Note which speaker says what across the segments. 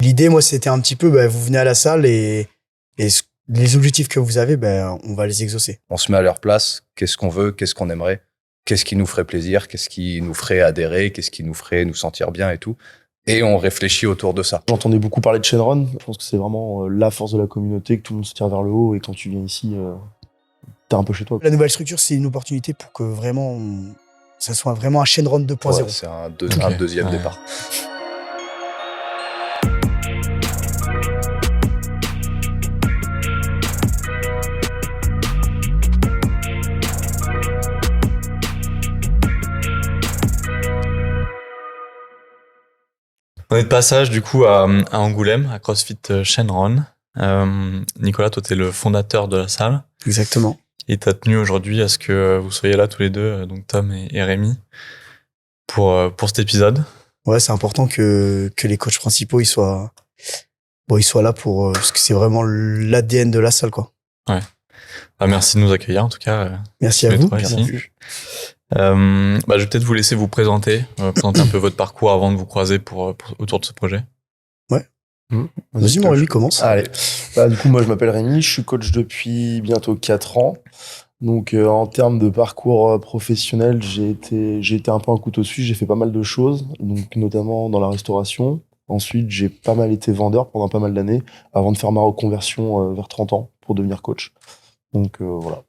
Speaker 1: L'idée, moi, c'était un petit peu, vous venez à la salle et les objectifs que vous avez, on va les exaucer.
Speaker 2: On se met à leur place. Qu'est-ce qu'on veut? Qu'est-ce qu'on aimerait? Qu'est-ce qui nous ferait plaisir? Qu'est-ce qui nous ferait adhérer? Qu'est-ce qui nous ferait nous sentir bien et tout? Et on réfléchit autour de ça.
Speaker 3: J'entendais beaucoup parler de Shenron. Je pense que c'est vraiment la force de la communauté, que tout le monde se tire vers le haut. Et quand tu viens ici, t'es un peu chez toi.
Speaker 1: La nouvelle structure, c'est une opportunité pour que vraiment, ça soit vraiment un Shenron 2.0.
Speaker 2: Ouais, c'est un deuxième départ.
Speaker 4: On est de passage du coup à Angoulême, à CrossFit Shenron. Nicolas, toi t'es le fondateur de la salle.
Speaker 1: Exactement.
Speaker 4: Et t'as tenu aujourd'hui à ce que vous soyez là tous les deux, donc Tom et Rémi, pour cet épisode.
Speaker 1: Ouais, c'est important que les coachs principaux ils soient là pour parce que c'est vraiment l'ADN de la salle, quoi.
Speaker 4: Ouais. Merci de nous accueillir en tout cas.
Speaker 1: Merci à vous.
Speaker 4: Je vais peut-être vous laisser vous présenter un peu votre parcours avant de vous croiser pour autour de ce projet.
Speaker 1: Ouais. Vas-y, mon Rémi, commence.
Speaker 3: Allez. Du coup, moi, je m'appelle Rémi, je suis coach depuis bientôt 4 ans. Donc, en termes de parcours professionnel, j'ai été un peu un couteau suisse, j'ai fait pas mal de choses, donc notamment dans la restauration. Ensuite, j'ai pas mal été vendeur pendant pas mal d'années, avant de faire ma reconversion vers 30 ans pour devenir coach. Donc, voilà.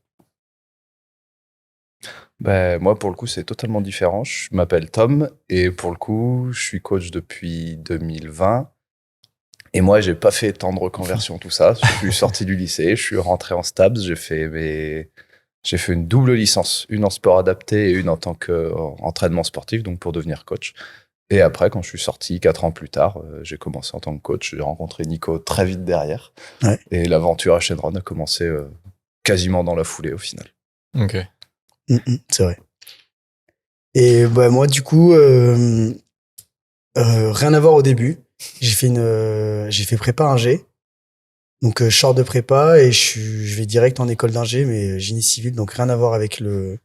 Speaker 2: Moi, pour le coup, c'est totalement différent. Je m'appelle Tom et pour le coup, je suis coach depuis 2020. Et moi, j'ai pas fait tant de reconversion, tout ça. Je suis sorti du lycée, je suis rentré en STAPS, j'ai fait une double licence, une en sport adapté et une en tant qu'entraînement sportif, donc pour devenir coach. Et après, quand je suis sorti 4 ans plus tard, j'ai commencé en tant que coach. J'ai rencontré Nico très vite derrière. Ouais. Et l'aventure à Shenron a commencé quasiment dans la foulée au final.
Speaker 4: Ok.
Speaker 1: C'est vrai. Et moi, du coup, rien à voir au début. J'ai fait prépa ingé. Donc, je sors de prépa et je vais direct en école d'ingé, mais génie civil, donc rien à voir avec le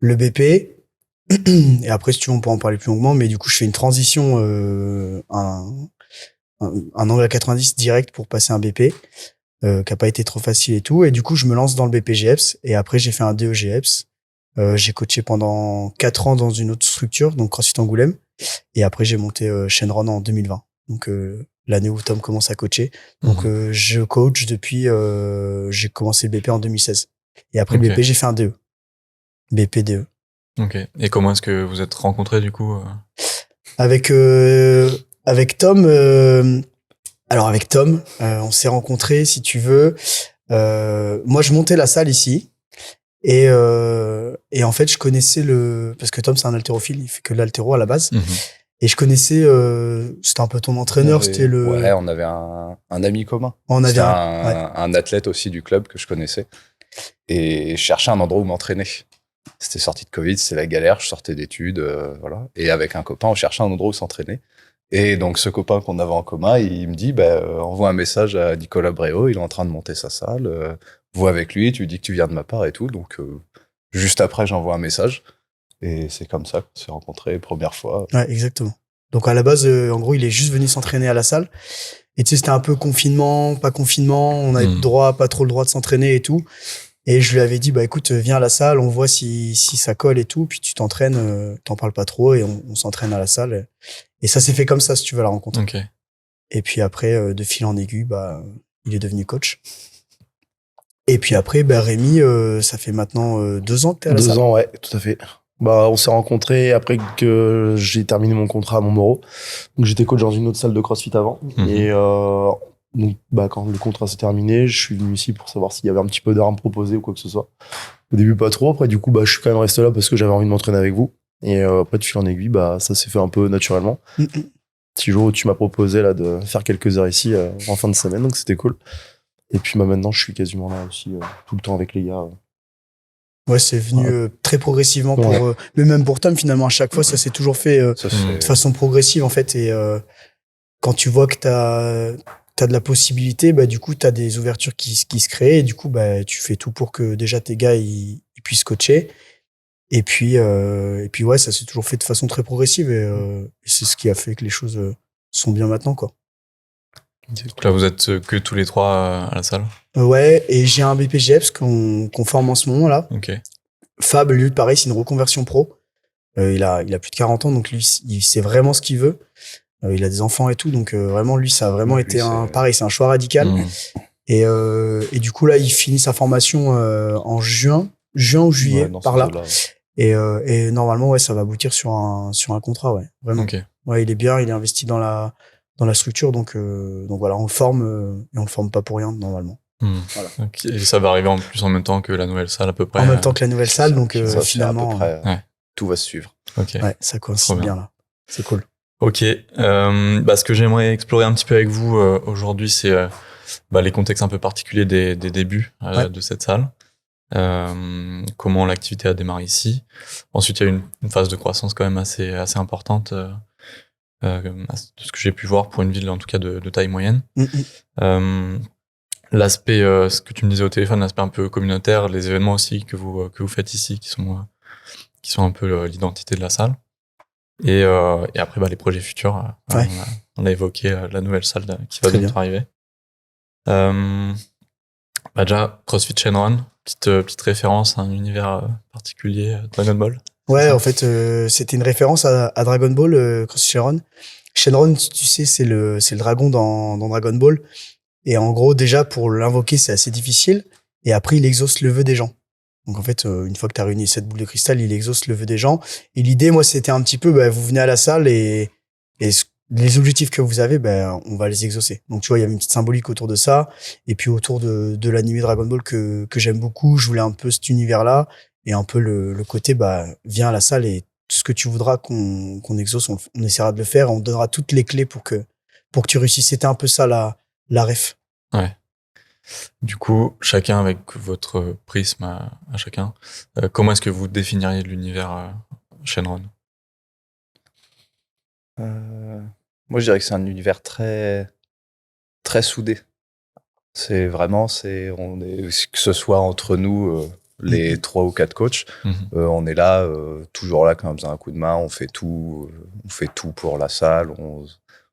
Speaker 1: BP. Et après, si tu veux, on peut en parler plus longuement, mais du coup, je fais une transition, un angle à 90 direct pour passer un BP, qui a pas été trop facile et tout. Et du coup, je me lance dans le BPGEPS et après, j'ai fait un DEGEPS. J'ai coaché pendant 4 ans dans une autre structure, donc CrossFit Angoulême. Et après, j'ai monté Shenron en 2020. Donc, l'année où Tom commence à coacher. Donc, je coach depuis, j'ai commencé le BP en 2016. Et après le BP, j'ai fait un DE. BP DE.
Speaker 4: Ok. Et comment est-ce que vous êtes rencontrés du coup
Speaker 1: Avec Tom, avec Tom, on s'est rencontrés, si tu veux. Moi, je montais la salle ici. Et en fait, je connaissais parce que Tom, c'est un haltérophile, il fait que de l'haltéro à la base. Et je connaissais, c'était un peu ton entraîneur,
Speaker 2: Ouais, on avait un ami commun. C'était un athlète aussi du club que je connaissais. Et je cherchais un endroit où m'entraîner. C'était sorti de Covid, c'était la galère, je sortais d'études, voilà. Et avec un copain, on cherchait un endroit où s'entraîner. Et donc, ce copain qu'on avait en commun, il me dit, envoie un message à Nicolas Bréau, il est en train de monter sa salle, vois avec lui, tu lui dis que tu viens de ma part et tout. Donc, juste après, j'envoie un message. Et c'est comme ça qu'on s'est rencontrés première fois.
Speaker 1: Ouais, exactement. Donc, à la base, en gros, il est juste venu s'entraîner à la salle. Et tu sais, c'était un peu confinement, pas confinement, on avait pas trop le droit de s'entraîner et tout. Et je lui avais dit, écoute, viens à la salle, on voit si ça colle et tout, puis tu t'entraînes, t'en parles pas trop et on s'entraîne à la salle. Et ça s'est fait comme ça, si tu veux, la rencontre.
Speaker 4: Okay.
Speaker 1: Et puis après, de fil en aiguille, il est devenu coach. Et puis après, Rémi, ça fait maintenant 2 ans que t'es à la salle.
Speaker 3: 2 ans, ouais, tout à fait. On s'est rencontrés après que j'ai terminé mon contrat à Montmoreau. Donc, j'étais coach dans une autre salle de CrossFit avant. Et donc, quand le contrat s'est terminé, je suis venu ici pour savoir s'il y avait un petit peu d'heures à me proposer ou quoi que ce soit. Au début, pas trop. Après, du coup, je suis quand même resté là parce que j'avais envie de m'entraîner avec vous. Et après, de fil en aiguille, ça s'est fait un peu naturellement. Petit jour où tu m'as proposé là de faire quelques heures ici en fin de semaine, donc c'était cool. Et puis maintenant, je suis quasiment là aussi tout le temps avec les gars.
Speaker 1: Ouais, c'est venu très progressivement mais même pour Tom, finalement, à chaque fois, ça s'est toujours fait de façon progressive, en fait. Et quand tu vois que t'as de la possibilité, du coup, t'as des ouvertures qui se créent. Et du coup, tu fais tout pour que déjà tes gars, ils puissent coacher. Et puis ouais, ça s'est toujours fait de façon très progressive. Et c'est ce qui a fait que les choses sont bien maintenant, quoi.
Speaker 4: Donc là, vous êtes que tous les trois à la salle.
Speaker 1: Ouais, et j'ai un BPGEPS qu'on forme en ce moment là.
Speaker 4: Ok.
Speaker 1: Fab, lui, pareil, c'est une reconversion pro. Il a plus de 40 ans, donc lui, il sait vraiment ce qu'il veut. Il a des enfants et tout, donc vraiment, lui, ça a vraiment
Speaker 2: Lui,
Speaker 1: été
Speaker 2: c'est-
Speaker 1: pareil, c'est un choix radical.
Speaker 4: Mmh.
Speaker 1: Et du coup, là, il finit sa formation en juin ou juillet,
Speaker 2: Ouais, dans
Speaker 1: par
Speaker 2: ces
Speaker 1: là.
Speaker 2: eaux-là, ouais.
Speaker 1: Et normalement, ouais, ça va aboutir sur un contrat, ouais, vraiment.
Speaker 4: Ok.
Speaker 1: Ouais, il est bien, il est investi dans la structure, donc voilà, on le forme et on le forme pas pour rien normalement.
Speaker 4: Mmh.
Speaker 1: Voilà.
Speaker 4: Ok. Et ça va arriver en plus en même temps que la nouvelle salle à peu près.
Speaker 1: En même temps que la nouvelle salle, donc
Speaker 2: Ça, c'est à
Speaker 1: finalement,
Speaker 2: peu près,
Speaker 4: ouais.
Speaker 2: tout va se suivre.
Speaker 4: Ok.
Speaker 1: ouais, ça coïncide
Speaker 4: Trop bien.
Speaker 1: bien là. C'est cool.
Speaker 4: Ok. Ce que j'aimerais explorer un petit peu avec vous aujourd'hui, c'est les contextes un peu particuliers des débuts
Speaker 1: Ouais.
Speaker 4: de cette salle. Comment l'activité a démarré ici. Ensuite, il y a eu une phase de croissance quand même assez importante, de ce que j'ai pu voir pour une ville en tout cas de taille moyenne. L'aspect, ce que tu me disais au téléphone, l'aspect un peu communautaire, les événements aussi que vous faites ici, qui sont un peu l'identité de la salle. Et après, les projets futurs.
Speaker 1: Ouais.
Speaker 4: On a évoqué la nouvelle salle qui va
Speaker 1: Très
Speaker 4: bientôt arriver. Déjà, CrossFit Shenron, petite référence à un univers particulier, Dragon Ball.
Speaker 1: Ouais, en fait, c'était une référence à Dragon Ball, CrossFit Shenron. Shenron, tu sais, c'est le dragon dans Dragon Ball. Et en gros, déjà, pour l'invoquer, c'est assez difficile. Et après, il exauce le vœu des gens. Donc, en fait, une fois que tu as réuni cette boule de cristal, il exauce le vœu des gens. Et l'idée, moi, c'était un petit peu, vous venez à la salle et les objectifs que vous avez, on va les exaucer. Donc, tu vois, il y avait une petite symbolique autour de ça. Et puis, autour de l'animé Dragon Ball que j'aime beaucoup, je voulais un peu cet univers-là. Et un peu le côté, viens à la salle et tout ce que tu voudras qu'on exauce, on essaiera de le faire. On te donnera toutes les clés pour que tu réussisses. C'était un peu ça, la ref.
Speaker 4: Ouais. Du coup, chacun avec votre prisme à chacun, comment est-ce que vous définiriez l'univers Shenron?
Speaker 2: Moi, je dirais que c'est un univers très, très soudé. C'est vraiment, que ce soit entre nous, les 3 ou 4 coachs, on est là, toujours là quand on a besoin d'un coup de main, on fait tout pour la salle,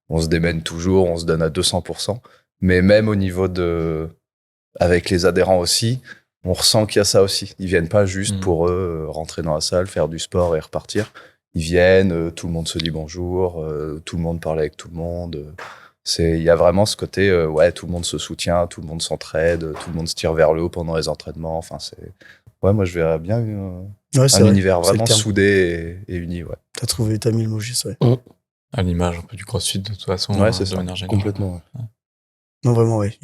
Speaker 2: on se démène toujours, on se donne à 200%. Mais même au niveau avec les adhérents aussi, on ressent qu'il y a ça aussi. Ils viennent pas juste pour eux rentrer dans la salle, faire du sport et repartir. Ils viennent, tout le monde se dit bonjour, tout le monde parle avec tout le monde. Il y a vraiment ce côté, tout le monde se soutient, tout le monde s'entraide, tout le monde se tire vers le haut pendant les entraînements. Enfin, moi je verrais bien un univers vraiment soudé et uni. Ouais.
Speaker 1: T'as mis le mot juste, ouais.
Speaker 4: À l'image un peu du CrossFit de toute façon,
Speaker 2: c'est
Speaker 4: de
Speaker 2: ça,
Speaker 4: manière générale.
Speaker 3: Complètement. Ouais.
Speaker 1: Non, vraiment, ouais.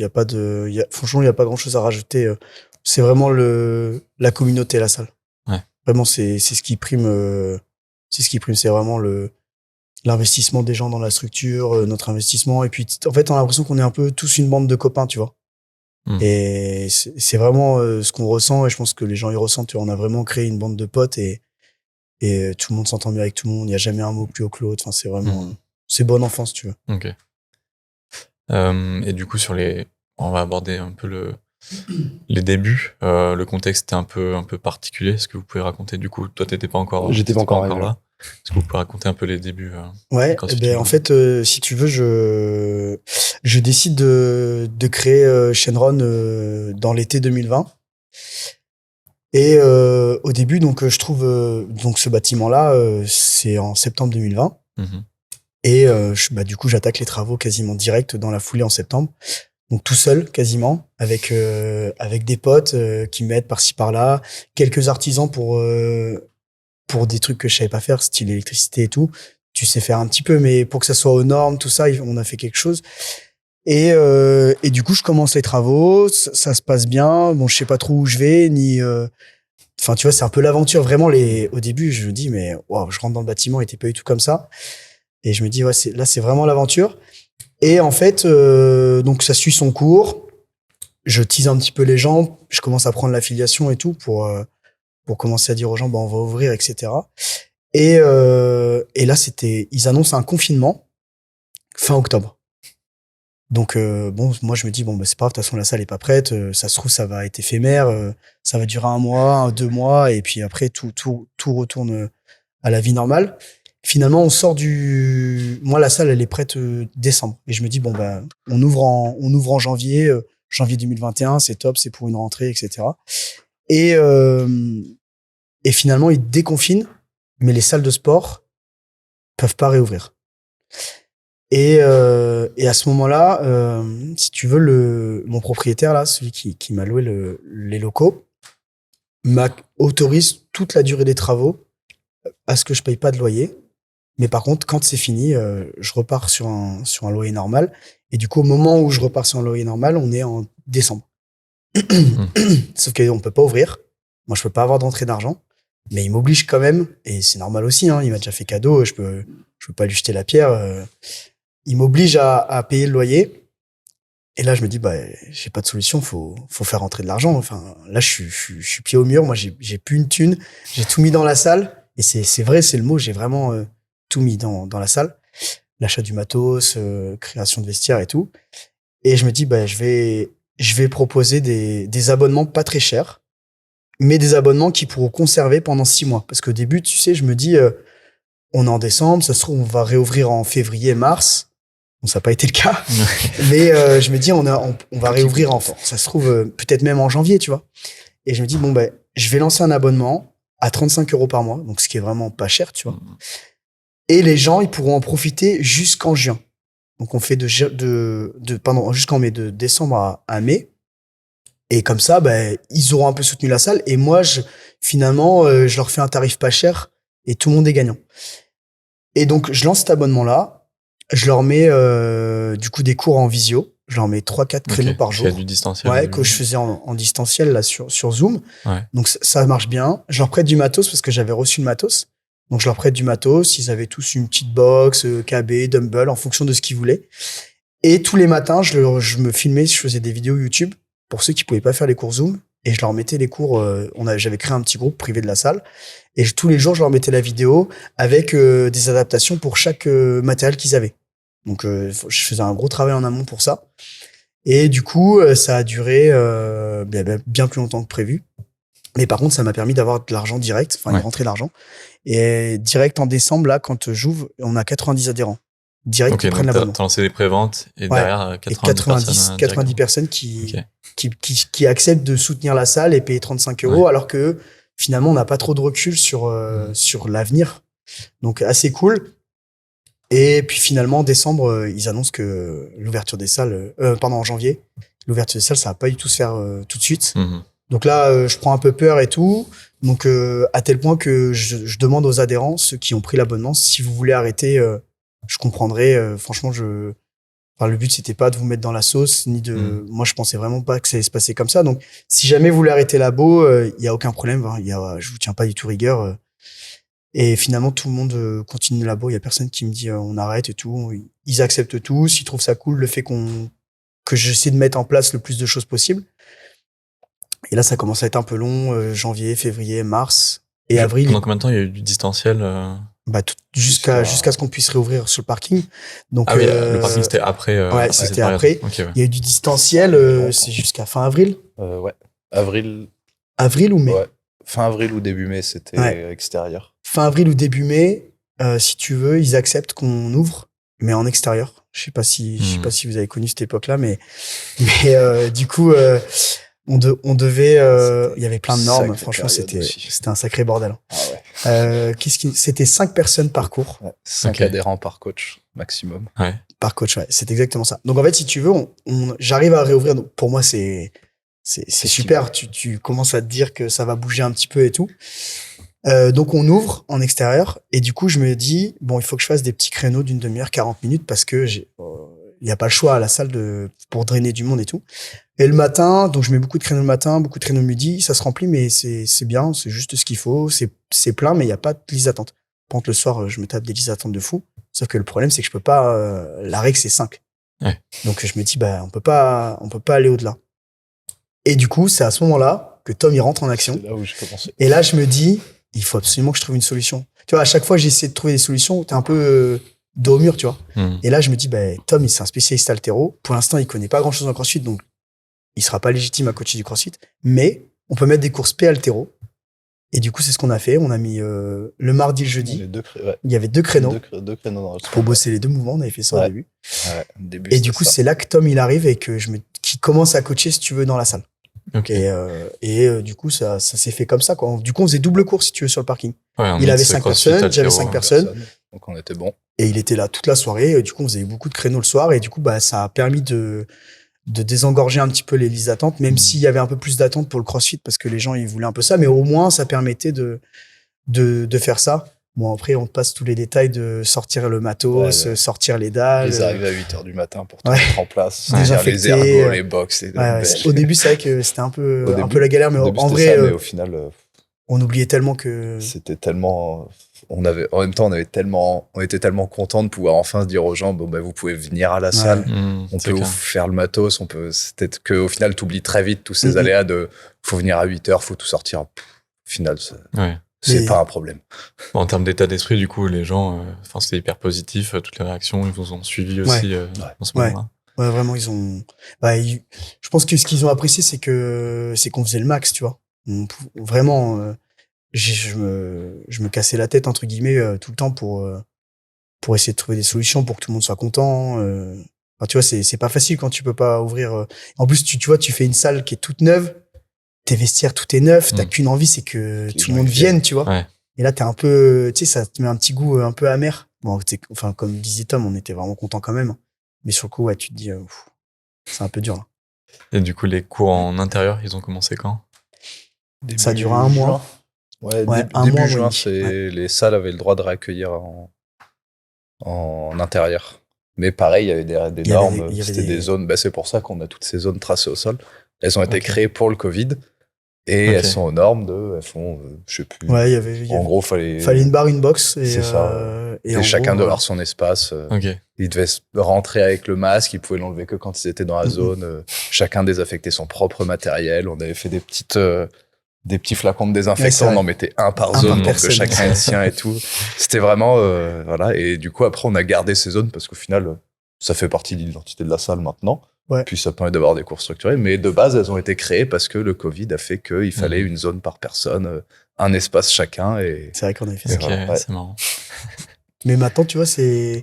Speaker 1: Franchement, il n'y a pas grand chose à rajouter. C'est vraiment la communauté, la salle.
Speaker 4: Ouais.
Speaker 1: Vraiment, c'est ce qui prime. C'est ce qui prime. C'est vraiment l'investissement des gens dans la structure, notre investissement. Et puis, en fait, on a l'impression qu'on est un peu tous une bande de copains, tu vois. Et c'est vraiment ce qu'on ressent. Et je pense que les gens y ressentent. Tu vois, on a vraiment créé une bande de potes et tout le monde s'entend bien avec tout le monde. Il n'y a jamais un mot plus haut que l'autre. Enfin, c'est vraiment, c'est bonne enfance, tu vois.
Speaker 4: Ok. Et du coup, on va aborder un peu les débuts. Le contexte était un peu particulier. Est-ce que vous pouvez raconter, du coup, toi, t'étais pas encore là. Est-ce que vous pouvez raconter un peu les débuts?
Speaker 1: Ouais, en fait, si tu veux, je décide de créer Shenron dans l'été 2020. Et au début, donc je trouve donc ce bâtiment-là, c'est en septembre 2020. Et du coup, j'attaque les travaux quasiment direct dans la foulée en septembre. Donc tout seul, quasiment, avec des potes qui m'aident par-ci par-là, quelques artisans pour des trucs que je savais pas faire, style électricité et tout. Tu sais faire un petit peu, mais pour que ça soit aux normes, tout ça, on a fait quelque chose. Et du coup, je commence les travaux, ça se passe bien. Bon, je sais pas trop où je vais, ni. Enfin, tu vois, c'est un peu l'aventure. Vraiment, au début, je me dis, mais waouh, je rentre dans le bâtiment, il était pas du tout comme ça. Et je me dis, ouais, là, c'est vraiment l'aventure. Et en fait, donc ça suit son cours. Je tease un petit peu les gens. Je commence à prendre l'affiliation et tout pour commencer à dire aux gens, on va ouvrir, etc. Et là, ils annoncent un confinement fin octobre. Donc, moi, je me dis, c'est pas grave, de toute façon, la salle est pas prête. Ça se trouve, ça va être éphémère. Ça va durer 1 mois, 2 mois. Et puis après, tout retourne à la vie normale. Finalement, on sort moi, la salle, elle est prête décembre. Et je me dis, bon, ben, on ouvre en janvier, janvier 2021, c'est top, c'est pour une rentrée, etc. Et finalement, ils déconfinent, mais les salles de sport peuvent pas réouvrir. Et à ce moment-là, si tu veux, mon propriétaire, là, celui qui m'a loué les locaux, m'autorise toute la durée des travaux à ce que je paye pas de loyer. Mais par contre, quand c'est fini, je repars sur un loyer normal. Et du coup, au moment où je repars sur un loyer normal, on est en décembre. Sauf qu'on peut pas ouvrir. Moi, je peux pas avoir d'entrée d'argent. Mais il m'oblige quand même. Et c'est normal aussi, hein. Il m'a déjà fait cadeau. Je peux pas lui jeter la pierre. Il m'oblige à payer le loyer. Et là, je me dis, bah, j'ai pas de solution. Faut faire rentrer de l'argent. Enfin, là, je suis pied au mur. Moi, j'ai plus une thune. J'ai tout mis dans la salle. Et c'est vrai, c'est le mot. J'ai vraiment tout mis dans la salle. L'achat du matos, création de vestiaire et tout. Et je me dis, bah, je vais proposer des abonnements pas très chers, mais des abonnements qui pourront conserver pendant 6 mois. Parce qu'au début, tu sais, je me dis, on est en décembre, ça se trouve, on va réouvrir en février, mars. Bon, ça n'a pas été le cas. Mais je me dis, on va réouvrir ça se trouve, peut-être même en janvier, tu vois. Et je me dis, bon, ben, je vais lancer un abonnement à 35 € par mois, donc ce qui est vraiment pas cher, tu vois. Et les gens, ils pourront en profiter jusqu'en juin. Donc on fait jusqu'en mai, de décembre à mai. Et comme ça, ben, ils auront un peu soutenu la salle. Et moi, finalement, je leur fais un tarif pas cher et tout le monde est gagnant. Et donc, je lance cet abonnement-là. Je leur mets du coup des cours en visio. Je leur mets 3-4 créneaux par jour.
Speaker 4: Il y a du distanciel.
Speaker 1: Ouais, que je faisais en distanciel là sur Zoom.
Speaker 4: Ouais.
Speaker 1: Donc ça marche bien. Je leur prête du matos parce que j'avais reçu le matos. Donc je leur prête du matos. Ils avaient tous une petite box, KB, dumbbell, en fonction de ce qu'ils voulaient. Et tous les matins, je me filmais, je faisais des vidéos YouTube pour ceux qui pouvaient pas faire les cours Zoom. Et je leur mettais les cours. J'avais créé un petit groupe privé de la salle. Et tous les jours, je leur mettais la vidéo avec des adaptations pour chaque matériel qu'ils avaient. Donc je faisais un gros travail en amont pour ça. Et du coup, ça a duré bien plus longtemps que prévu. Mais par contre, ça m'a permis d'avoir de l'argent direct, une rentrée d'argent. Et direct en décembre, là, quand j'ouvre, on a 90 adhérents. Direct, qui prennent l'abonnement.
Speaker 4: T'as lancé des préventes et derrière
Speaker 1: 90 personnes qui acceptent de soutenir la salle et payer 35 €, alors que finalement, on n'a pas trop de recul sur l'avenir. Donc, assez cool. Et puis finalement, en décembre, ils annoncent que l'ouverture des salles, en janvier, l'ouverture des salles, ça va pas du tout se faire tout de suite. Donc là, je prends un peu peur et tout. Donc à tel point que je demande aux adhérents, ceux qui ont pris l'abonnement, si vous voulez arrêter, je comprendrai. Franchement, le but c'était pas de vous mettre dans la sauce, ni de. Moi, je pensais vraiment pas que ça allait se passer comme ça. Donc, si jamais vous voulez arrêter l'abo, il y a aucun problème. Je vous tiens pas du tout rigueur. Et finalement, tout le monde continue le labo. Il y a personne qui me dit on arrête et tout. Ils acceptent tous. Ils trouvent ça cool, le fait que j'essaie de mettre en place le plus de choses possible. Et là, ça commence à être un peu long. Janvier, février, mars et avril.
Speaker 4: Pendant combien de temps il y a eu du distanciel
Speaker 1: jusqu'à ce qu'on puisse réouvrir sur le parking. Donc,
Speaker 4: le parking, c'était après.
Speaker 1: Ouais, c'était après.
Speaker 4: Okay, ouais.
Speaker 1: Il y a eu du distanciel. C'est jusqu'à fin avril.
Speaker 2: Ouais. Avril.
Speaker 1: Avril ou mai?
Speaker 2: Ouais. Fin avril ou début mai, c'était extérieur. Fin
Speaker 1: avril ou début mai, si tu veux, ils acceptent qu'on ouvre, mais en extérieur. Je sais pas si vous avez connu cette époque-là, mais du coup, on devait, il y avait plein de normes. Franchement, c'était un sacré bordel.
Speaker 2: Ah ouais.
Speaker 1: C'était 5 personnes par cours.
Speaker 2: 5 adhérents par coach, maximum.
Speaker 4: Ouais.
Speaker 1: Par coach, ouais. C'est exactement ça. Donc, en fait, si tu veux, j'arrive à réouvrir. Donc, pour moi, c'est super. Tu commences à te dire que ça va bouger un petit peu et tout. Donc on ouvre en extérieur et du coup je me dis bon, il faut que je fasse des petits créneaux d'une demi-heure, 40 minutes parce que il y a pas le choix à la salle pour drainer du monde et tout. Et le matin, donc je mets beaucoup de créneaux le matin, beaucoup de créneaux le midi, ça se remplit mais c'est bien, c'est juste ce qu'il faut, c'est plein mais il y a pas de liste d'attente. Par contre le soir, je me tape des listes d'attente de fou. Sauf que le problème c'est que je peux pas la règle c'est 5.
Speaker 4: Ouais.
Speaker 1: Donc je me dis on peut pas aller au-delà. Et du coup, c'est à ce moment-là que Tom il rentre en action.
Speaker 2: C'est là où je commençais.
Speaker 1: Et là je me dis il faut absolument que je trouve une solution. Tu vois, à chaque fois, j'essaie de trouver des solutions. T'es un peu dos au mur, tu vois. Et là, je me dis, Tom, c'est un spécialiste haltéro. Pour l'instant, il connaît pas grand chose en CrossFit, donc il sera pas légitime à coacher du CrossFit. Mais on peut mettre des courses P haltéro Et du coup, c'est ce qu'on a fait. On a mis le mardi, le jeudi.
Speaker 2: Ouais.
Speaker 1: Il y avait 2 créneaux.
Speaker 2: Deux créneaux dans le
Speaker 1: pour bosser les 2 mouvements. On avait fait ça au début.
Speaker 2: Ouais, début.
Speaker 1: Et du coup, c'est là que Tom, il arrive et que qui commence à coacher, si tu veux, dans la salle.
Speaker 4: Okay.
Speaker 1: Et du coup, ça s'est fait comme ça, quoi. Du coup, on faisait double cours, si tu veux, sur le parking.
Speaker 4: Ouais,
Speaker 1: il avait 5 personnes, j'avais 5 personnes.
Speaker 2: Donc, on était bon.
Speaker 1: Et il était là toute la soirée. Et du coup, on faisait beaucoup de créneaux le soir. Et du coup, ça a permis de désengorger un petit peu les listes d'attente, même s'il y avait un peu plus d'attente pour le CrossFit parce que les gens, ils voulaient un peu ça. Mais au moins, ça permettait de faire ça. Bon, après, on passe tous les détails de sortir le matos, sortir les dalles.
Speaker 2: Ils arrivent à 8h du matin pour tout mettre en place.
Speaker 1: Désinfecter.
Speaker 2: Les ergots, les box.
Speaker 1: Au début, c'est vrai que c'était un peu la galère, mais en vrai,
Speaker 2: mais au final,
Speaker 1: on oubliait tellement que...
Speaker 2: C'était tellement... en même temps, on était tellement contents de pouvoir enfin se dire aux gens, vous pouvez venir à la salle, on peut vous faire le matos, c'était qu'au final, t'oublies très vite tous ces aléas de faut venir à 8h, faut tout sortir. Au final, c'est pas un problème.
Speaker 4: Bon, en termes d'état d'esprit, du coup, les gens, c'était hyper positif, toutes les réactions, ils vous ont suivi aussi dans ce moment-là.
Speaker 1: Ouais, vraiment, ils ont... je pense que ce qu'ils ont apprécié, c'est qu'on faisait le max, tu vois. Vraiment... je me cassais la tête entre guillemets tout le temps pour essayer de trouver des solutions pour que tout le monde soit content. Tu vois, c'est pas facile quand tu peux pas ouvrir. En plus, tu vois, tu fais une salle qui est toute neuve, tes vestiaires tout est neuf, t'as qu'une envie, c'est que tout le monde vienne, tu vois.
Speaker 4: Ouais.
Speaker 1: Et là, t'es un peu, tu sais, ça te met un petit goût un peu amer. Bon, comme disait Tom, on était vraiment content quand même. Mais sur le coup, tu te dis, c'est un peu dur là.
Speaker 4: Et du coup, les cours en intérieur, ils ont commencé quand?
Speaker 1: Ça a duré un mois.
Speaker 2: Début juin, les salles avaient le droit de réaccueillir en intérieur. Mais pareil, il y avait des normes, c'était des zones. C'est pour ça qu'on a toutes ces zones tracées au sol. Elles ont été créées pour le Covid et elles sont aux normes elles font, je sais plus. En gros, fallait
Speaker 1: une barre, une box.
Speaker 2: C'est ça. Et chacun devait avoir son espace. Ils devaient rentrer avec le masque, ils pouvaient l'enlever que quand ils étaient dans la zone. Chacun désaffectait son propre matériel. On avait fait des petits flacons de désinfectant, on en mettait un par zone pour que chacun ait le sien et tout. C'était vraiment, voilà. Et du coup, après, on a gardé ces zones parce qu'au final, ça fait partie de l'identité de la salle maintenant. Puis ça permet d'avoir des cours structurés. Mais de base, elles ont été créées parce que le Covid a fait qu'il fallait une zone par personne, un espace chacun. Et
Speaker 1: c'est vrai qu'on avait fait ça.
Speaker 4: Voilà, c'est marrant.
Speaker 1: Mais maintenant, tu vois, je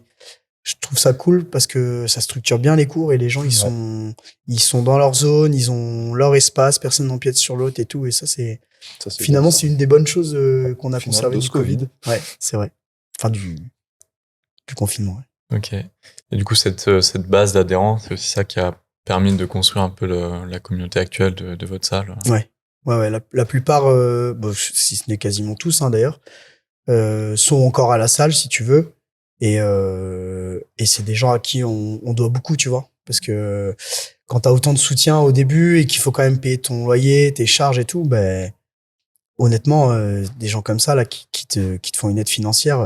Speaker 1: trouve ça cool parce que ça structure bien les cours et les gens, ils sont dans leur zone, ils ont leur espace, personne n'empiète sur l'autre et tout. Et ça, finalement, c'est une des bonnes choses qu'on a conservé du Covid. Ouais, c'est vrai. Enfin, du confinement. Ouais.
Speaker 4: Ok. Et du coup, cette base d'adhérents, c'est aussi ça qui a permis de construire un peu la communauté actuelle de votre salle.
Speaker 1: Ouais. La plupart, si ce n'est quasiment tous, d'ailleurs, sont encore à la salle, si tu veux. Et c'est des gens à qui on doit beaucoup, tu vois. Parce que quand t'as autant de soutien au début et qu'il faut quand même payer ton loyer, tes charges et tout, honnêtement, des gens comme ça, là, qui te font une aide financière,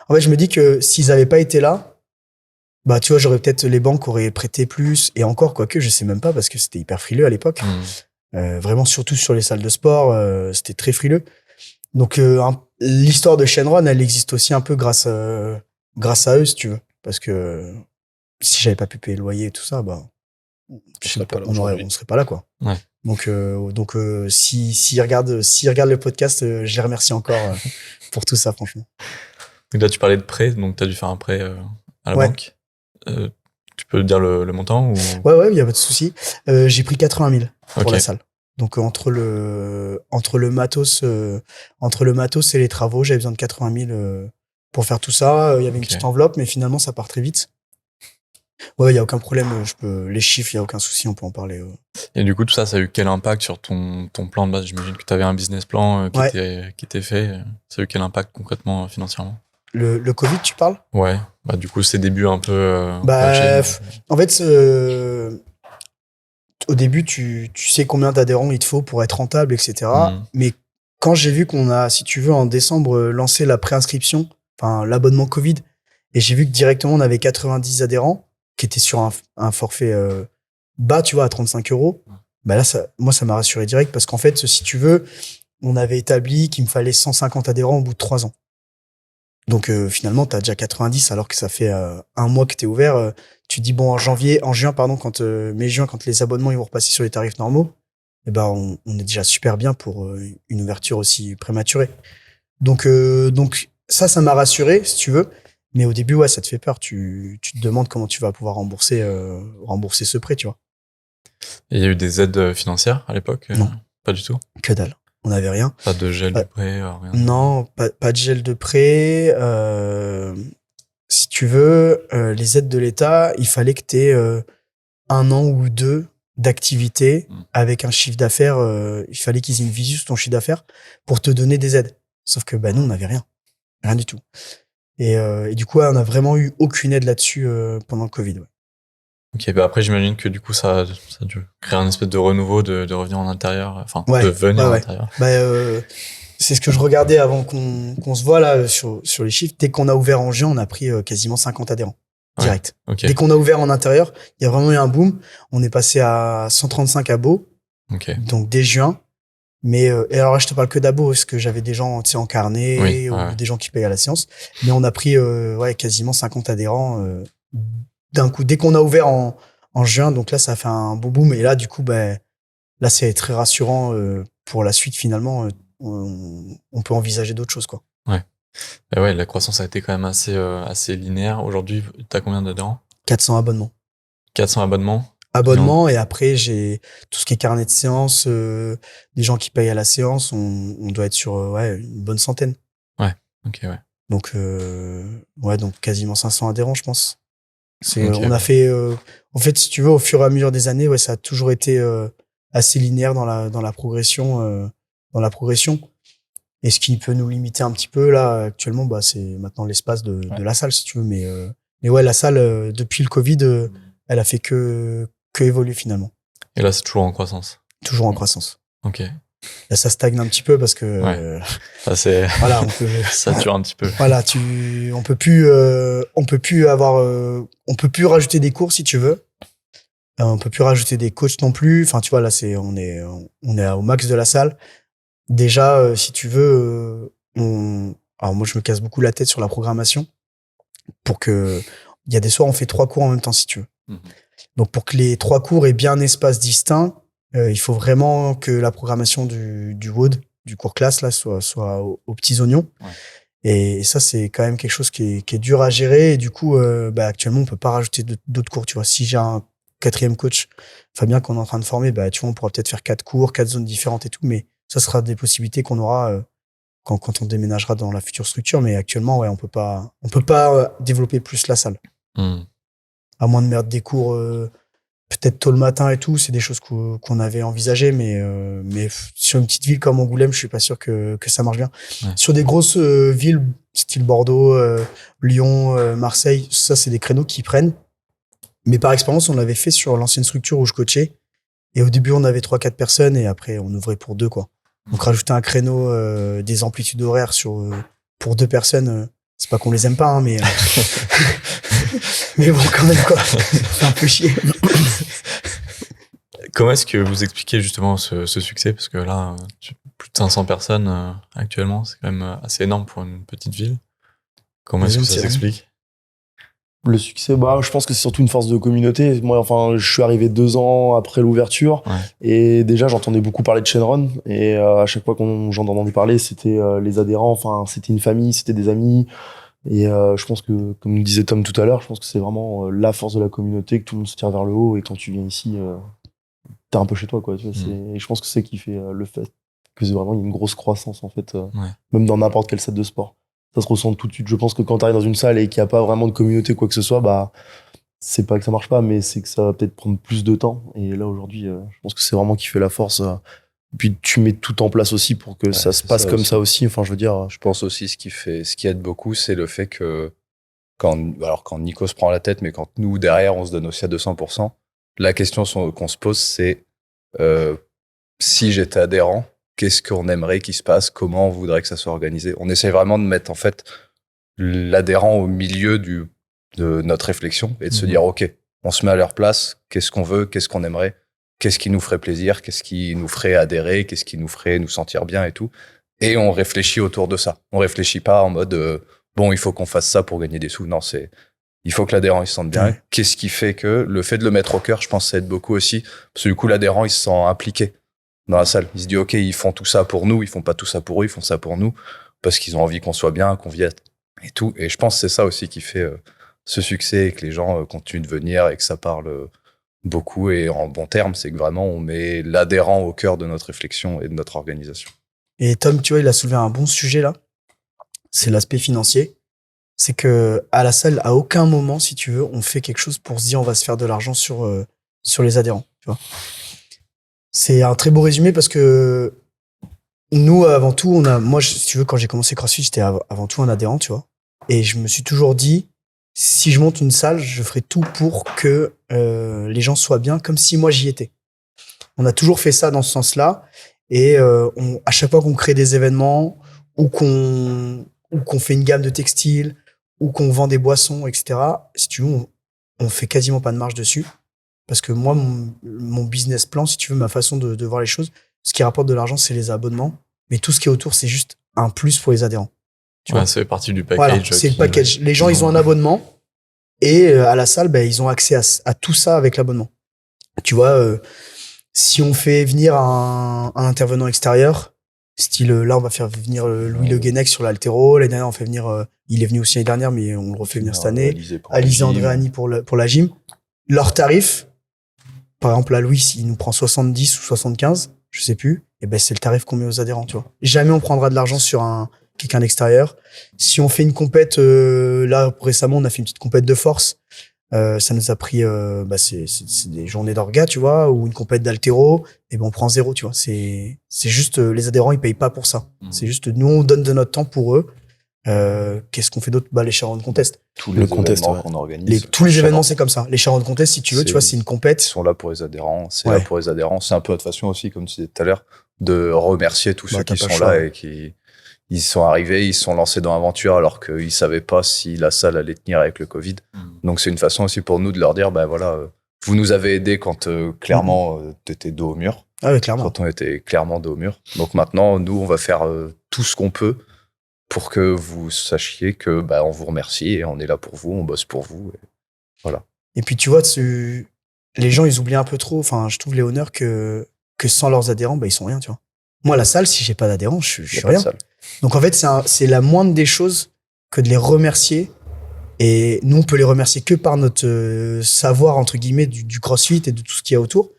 Speaker 1: en fait, je me dis que s'ils avaient pas été là, tu vois, les banques auraient prêté plus et encore, quoique, je sais même pas parce que c'était hyper frileux à l'époque. Vraiment, surtout sur les salles de sport, c'était très frileux. Donc, l'histoire de Shenron, elle existe aussi un peu grâce à eux, si tu veux. Parce que si j'avais pas pu payer le loyer et tout ça, on serait pas là, quoi.
Speaker 4: Ouais.
Speaker 1: Donc, s'ils regardent le podcast, je les remercie encore pour tout ça, franchement.
Speaker 4: Donc là, tu parlais de prêt, donc tu as dû faire un prêt à la banque. Tu peux dire le montant ou...
Speaker 1: Ouais, il n'y a pas de souci. J'ai pris 80 000 pour la salle. Donc entre le matos et les travaux, j'avais besoin de 80 000 pour faire tout ça. Il y avait une petite enveloppe, mais finalement ça part très vite. Ouais, il y a aucun problème. Les chiffres, il y a aucun souci, on peut en parler.
Speaker 4: Et du coup, tout ça, ça a eu quel impact sur ton plan de base? J'imagine que tu avais un business plan qui était fait. Ça a eu quel impact concrètement financièrement?
Speaker 1: Le Covid, tu parles?
Speaker 4: Ouais. Du coup, ces débuts un peu.
Speaker 1: En fait, au début, tu sais combien d'adhérents il te faut pour être rentable, etc. Mais quand j'ai vu qu'on a, si tu veux, en décembre, lancé la préinscription, enfin l'abonnement Covid, et j'ai vu que directement on avait 90 adhérents qui étaient sur un forfait bas, tu vois, à 35 €. Là, moi, ça m'a rassuré direct parce qu'en fait, si tu veux, on avait établi qu'il me fallait 150 adhérents au bout de 3 ans. Donc finalement, tu as déjà 90 alors que ça fait un mois que tu es ouvert. Tu dis, bon, en juin, quand quand les abonnements ils vont repasser sur les tarifs normaux, eh ben, on est déjà super bien pour une ouverture aussi prématurée. Donc ça m'a rassuré, si tu veux. Mais au début, ouais, ça te fait peur. Tu te demandes comment tu vas pouvoir rembourser ce prêt, tu vois.
Speaker 4: Et il y a eu des aides financières à l'époque?
Speaker 1: Non.
Speaker 4: Pas du tout?
Speaker 1: Que dalle. On n'avait rien.
Speaker 4: Pas de gel de prêt, rien?
Speaker 1: Non, pas de gel de prêt. Si tu veux, les aides de l'État, il fallait que tu aies 1 an ou 2 d'activité avec un chiffre d'affaires. Il fallait qu'ils aient une visu sur ton chiffre d'affaires pour te donner des aides. Sauf que nous, on n'avait rien. Rien du tout. Et du coup, on n'a vraiment eu aucune aide là-dessus pendant le Covid. Ouais.
Speaker 4: Ok, après, j'imagine que du coup, ça a dû créer un espèce de renouveau de revenir en intérieur, enfin, de venir en intérieur.
Speaker 1: C'est ce que je regardais avant qu'on se voit là sur les chiffres. Dès qu'on a ouvert en juin, on a pris quasiment 50 adhérents. Direct.
Speaker 4: Ouais, okay.
Speaker 1: Dès qu'on a ouvert en intérieur, il y a vraiment eu un boom. On est passé à 135 abos.
Speaker 4: Okay.
Speaker 1: Donc dès juin. Mais et alors là, je te parle que d'abos parce que j'avais des gens en carnet ou des gens qui payent à la séance. Mais on a pris quasiment 50 adhérents d'un coup. Dès qu'on a ouvert en juin, donc là, ça a fait un beau boom. Et là, du coup, là, c'est très rassurant pour la suite. Finalement, on peut envisager d'autres choses, quoi.
Speaker 4: Ouais. Et ouais, la croissance a été quand même assez linéaire. Aujourd'hui, t'as combien d'adhérents?
Speaker 1: 400 abonnements.
Speaker 4: 400 abonnements.
Speaker 1: Abonnements, et après, j'ai tout ce qui est carnet de séance, des gens qui payent à la séance. On doit être sur une bonne centaine.
Speaker 4: Ouais, ok, ouais.
Speaker 1: Donc, donc quasiment 500 adhérents, je pense. On a fait, en fait, si tu veux, au fur et à mesure des années, ça a toujours été assez linéaire dans la progression, Et ce qui peut nous limiter un petit peu là actuellement, c'est maintenant l'espace de la salle, si tu veux. Mais ouais, la salle depuis le Covid, elle a fait que évoluer finalement.
Speaker 4: Et là, c'est toujours en croissance.
Speaker 1: Toujours en croissance.
Speaker 4: Ok.
Speaker 1: Là, ça stagne un petit peu parce que
Speaker 4: voilà, ça dure un petit peu.
Speaker 1: Voilà, on peut plus rajouter des cours si tu veux. On peut plus rajouter des coachs non plus. Enfin, tu vois, là, on est au max de la salle. Déjà, si tu veux, alors moi, je me casse beaucoup la tête sur la programmation il y a des soirs, on fait 3 cours en même temps, si tu veux. Donc, pour que les 3 cours aient bien un espace distinct, il faut vraiment que la programmation du WOD, du cours classe, là, soit aux petits oignons. Ouais. Et ça, c'est quand même quelque chose qui est dur à gérer. Et du coup, actuellement, on peut pas rajouter d'autres cours. Tu vois, si j'ai un 4e coach, Fabien, qu'on est en train de former, tu vois, on pourra peut-être faire 4 cours, 4 zones différentes et tout. Mais ça sera des possibilités qu'on aura quand on déménagera dans la future structure. Mais actuellement, on peut pas développer plus la salle. À moins de mettre des cours peut-être tôt le matin et tout. C'est des choses qu'on avait envisagées, mais sur une petite ville comme Angoulême, je suis pas sûr que ça marche bien. Ouais. Sur des grosses villes style Bordeaux, Lyon, Marseille, ça c'est des créneaux qui prennent. Mais par expérience, on l'avait fait sur l'ancienne structure où je coachais. Et au début, on avait 3-4 personnes et après, on ouvrait pour 2, quoi. Donc, rajouter un créneau, des amplitudes horaires pour 2 personnes, c'est pas qu'on les aime pas, hein, mais mais bon, quand même, quoi. C'est un peu chier.
Speaker 4: Comment est-ce que vous expliquez justement ce succès? Parce que là, plus de 500 personnes actuellement, c'est quand même assez énorme pour une petite ville. Comment est-ce que ça s'explique?
Speaker 3: Le succès, je pense que c'est surtout une force de communauté. Moi, je suis arrivé 2 ans après l'ouverture, et déjà j'entendais beaucoup parler de Shenron, et à chaque fois j'en entendais parler, c'était les adhérents, c'était une famille, c'était des amis, et je pense que, comme disait Tom tout à l'heure, je pense que c'est vraiment la force de la communauté, que tout le monde se tire vers le haut, et quand tu viens ici, t'es un peu chez toi, quoi. Tu vois, et je pense que c'est qui fait le fait que c'est vraiment une grosse croissance, en fait, même dans n'importe quel set de sport. Ça se ressent tout de suite. Je pense que quand t'arrives dans une salle et qu'il n'y a pas vraiment de communauté, quoi que ce soit, c'est pas que ça marche pas, mais c'est que ça va peut-être prendre plus de temps. Et là, aujourd'hui, je pense que c'est vraiment qui fait la force. Puis tu mets tout en place aussi pour que ça se passe comme ça aussi. Enfin, je veux dire.
Speaker 2: Je pense aussi ce qui aide beaucoup, c'est le fait que quand Nico se prend la tête, mais quand nous, derrière, on se donne aussi à 200%, la question qu'on se pose, c'est si j'étais adhérent, qu'est-ce qu'on aimerait qu'il se passe? Comment on voudrait que ça soit organisé? On essaie vraiment de mettre en fait l'adhérent au milieu de notre réflexion et de se dire ok, on se met à leur place. Qu'est-ce qu'on veut? Qu'est-ce qu'on aimerait? Qu'est-ce qui nous ferait plaisir? Qu'est-ce qui nous ferait adhérer? Qu'est-ce qui nous ferait nous sentir bien et tout? Et on réfléchit autour de ça. On réfléchit pas en mode bon, il faut qu'on fasse ça pour gagner des sous. Non, il faut que l'adhérent il se sente bien. Qu'est-ce qui fait que le fait de le mettre au cœur, je pense, ça aide beaucoup aussi. Parce que du coup, l'adhérent il se sent impliqué. dans la salle. Ils se disent, OK, ils font tout ça pour nous, ils font pas tout ça pour eux, ils font ça pour nous, parce qu'ils ont envie qu'on soit bien, qu'on vienne et tout. Et je pense que c'est ça aussi qui fait ce succès et que les gens continuent de venir et que ça parle beaucoup. Et en bon terme, c'est que vraiment, on met l'adhérent au cœur de notre réflexion et de notre organisation.
Speaker 1: Et Tom, tu vois, il a soulevé un bon sujet là. C'est l'aspect financier. C'est que à la salle, à aucun moment, si tu veux, on fait quelque chose pour se dire on va se faire de l'argent sur les adhérents. Tu vois. C'est un très beau résumé parce que nous, avant tout, moi, si tu veux, quand j'ai commencé CrossFit, j'étais avant tout un adhérent, tu vois. Et je me suis toujours dit, si je monte une salle, je ferai tout pour que les gens soient bien, comme si moi j'y étais. On a toujours fait ça dans ce sens-là. Et à chaque fois qu'on crée des événements ou qu'on fait une gamme de textiles ou qu'on vend des boissons, etc., si tu veux, on fait quasiment pas de marge dessus. Parce que moi, mon business plan, si tu veux, ma façon de voir les choses, ce qui rapporte de l'argent, c'est les abonnements. Mais tout ce qui est autour, c'est juste un plus pour les adhérents. Tu vois,
Speaker 4: c'est partie du package.
Speaker 1: Voilà, c'est le package. Les gens, ils ont un abonnement et à la salle, ils ont accès à tout ça avec l'abonnement. Tu vois, si on fait venir un intervenant extérieur, style là, on va faire venir Louis Le Guenec sur l'haltéro. L'année dernière, on fait venir, il est venu aussi l'année dernière, mais on le refait venir cette année. Alizé Andréani pour la gym. Leur tarif, par exemple, là, Louis, il nous prend 70 ou 75, je sais plus, et c'est le tarif qu'on met aux adhérents, tu vois. Jamais on prendra de l'argent sur quelqu'un d'extérieur. Si on fait une compète, là, récemment, on a fait une petite compète de force. Ça nous a pris, c'est des journées d'orga, tu vois, ou une compète d'haltéro, et on prend 0, tu vois. C'est juste, les adhérents, ils payent pas pour ça. C'est juste, nous, on donne de notre temps pour eux. Qu'est-ce qu'on fait d'autre? Les Sharon Contest.
Speaker 2: Tous les événements qu'on organise.
Speaker 1: Tous les événements, c'est comme ça. Les Sharon Contest, si tu veux, tu vois, c'est une compète.
Speaker 2: Ils sont là pour les adhérents. C'est là pour les adhérents. C'est un peu notre façon aussi, comme tu disais tout à l'heure, de remercier tous ceux qui sont là et qui ils sont arrivés, ils se sont lancés dans l'aventure alors qu'ils savaient pas si la salle allait tenir avec le Covid. Donc c'est une façon aussi pour nous de leur dire, vous nous avez aidés quand clairement t'étais dos au mur.
Speaker 1: Ah oui, clairement.
Speaker 2: Quand on était clairement dos au mur. Donc maintenant, nous, on va faire tout ce qu'on peut pour que vous sachiez que on vous remercie et on est là pour vous, on bosse pour vous. Et voilà.
Speaker 1: Et puis tu vois, les gens, ils oublient un peu trop, enfin, je trouve les honneurs que sans leurs adhérents, ils sont rien, tu vois. Moi, la salle, si j'ai pas d'adhérents, je suis rien. Donc en fait, c'est la moindre des choses que de les remercier. Et nous, on peut les remercier que par notre savoir, entre guillemets, du CrossFit et de tout ce qu'il y a autour.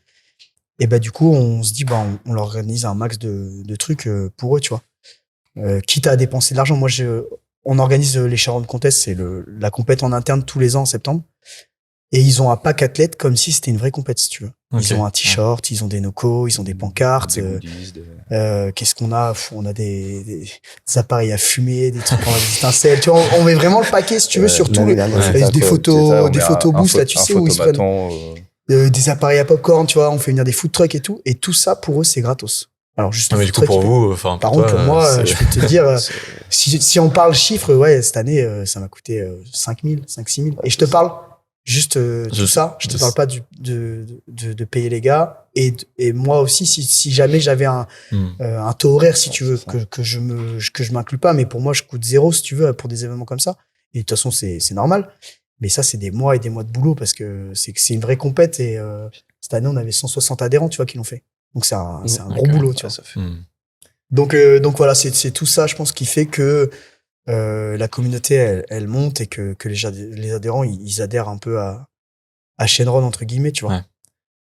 Speaker 1: Et du coup, on se dit, on leur organise un max de trucs pour eux, tu vois. Quitte à dépenser de l'argent. Moi, on organise les Sharon Contest, c'est la compète en interne tous les ans en septembre. Et ils ont un pack athlète comme si c'était une vraie compète, si tu veux. Okay. Ils ont un t-shirt, ils ont des nocos, ils ont des pancartes. Qu'est-ce qu'on a? On a des appareils à fumer, des trucs en étincelles. Tu vois, on met vraiment le paquet, si tu veux, sur tout. Des photos boost, là, tu sais, où ils se prennent des appareils à popcorn, tu vois. On fait venir des food trucks et tout. Et tout ça, pour eux, c'est gratos. Alors, juste
Speaker 4: mais du coup, pour vous, enfin,
Speaker 1: par contre, pour moi, je peux te dire, si on parle chiffres, cette année, ça m'a coûté 5 000, 6 000. Et je te parle juste tout ça. Je te parle pas de payer les gars. Et moi aussi, si jamais j'avais un taux horaire, si tu veux, que je m'inclus pas, mais pour moi, je coûte 0, si tu veux, pour des événements comme ça. Et de toute façon, c'est normal. Mais ça, c'est des mois et des mois de boulot parce que c'est une vraie compète. Et cette année, on avait 160 adhérents, tu vois, qui l'ont fait. Donc c'est un gros boulot, tu vois. Ça fait. Donc voilà, c'est tout ça, je pense, qui fait que la communauté, elle monte et que les adhérents, ils adhèrent un peu à Shenron, entre guillemets, tu vois.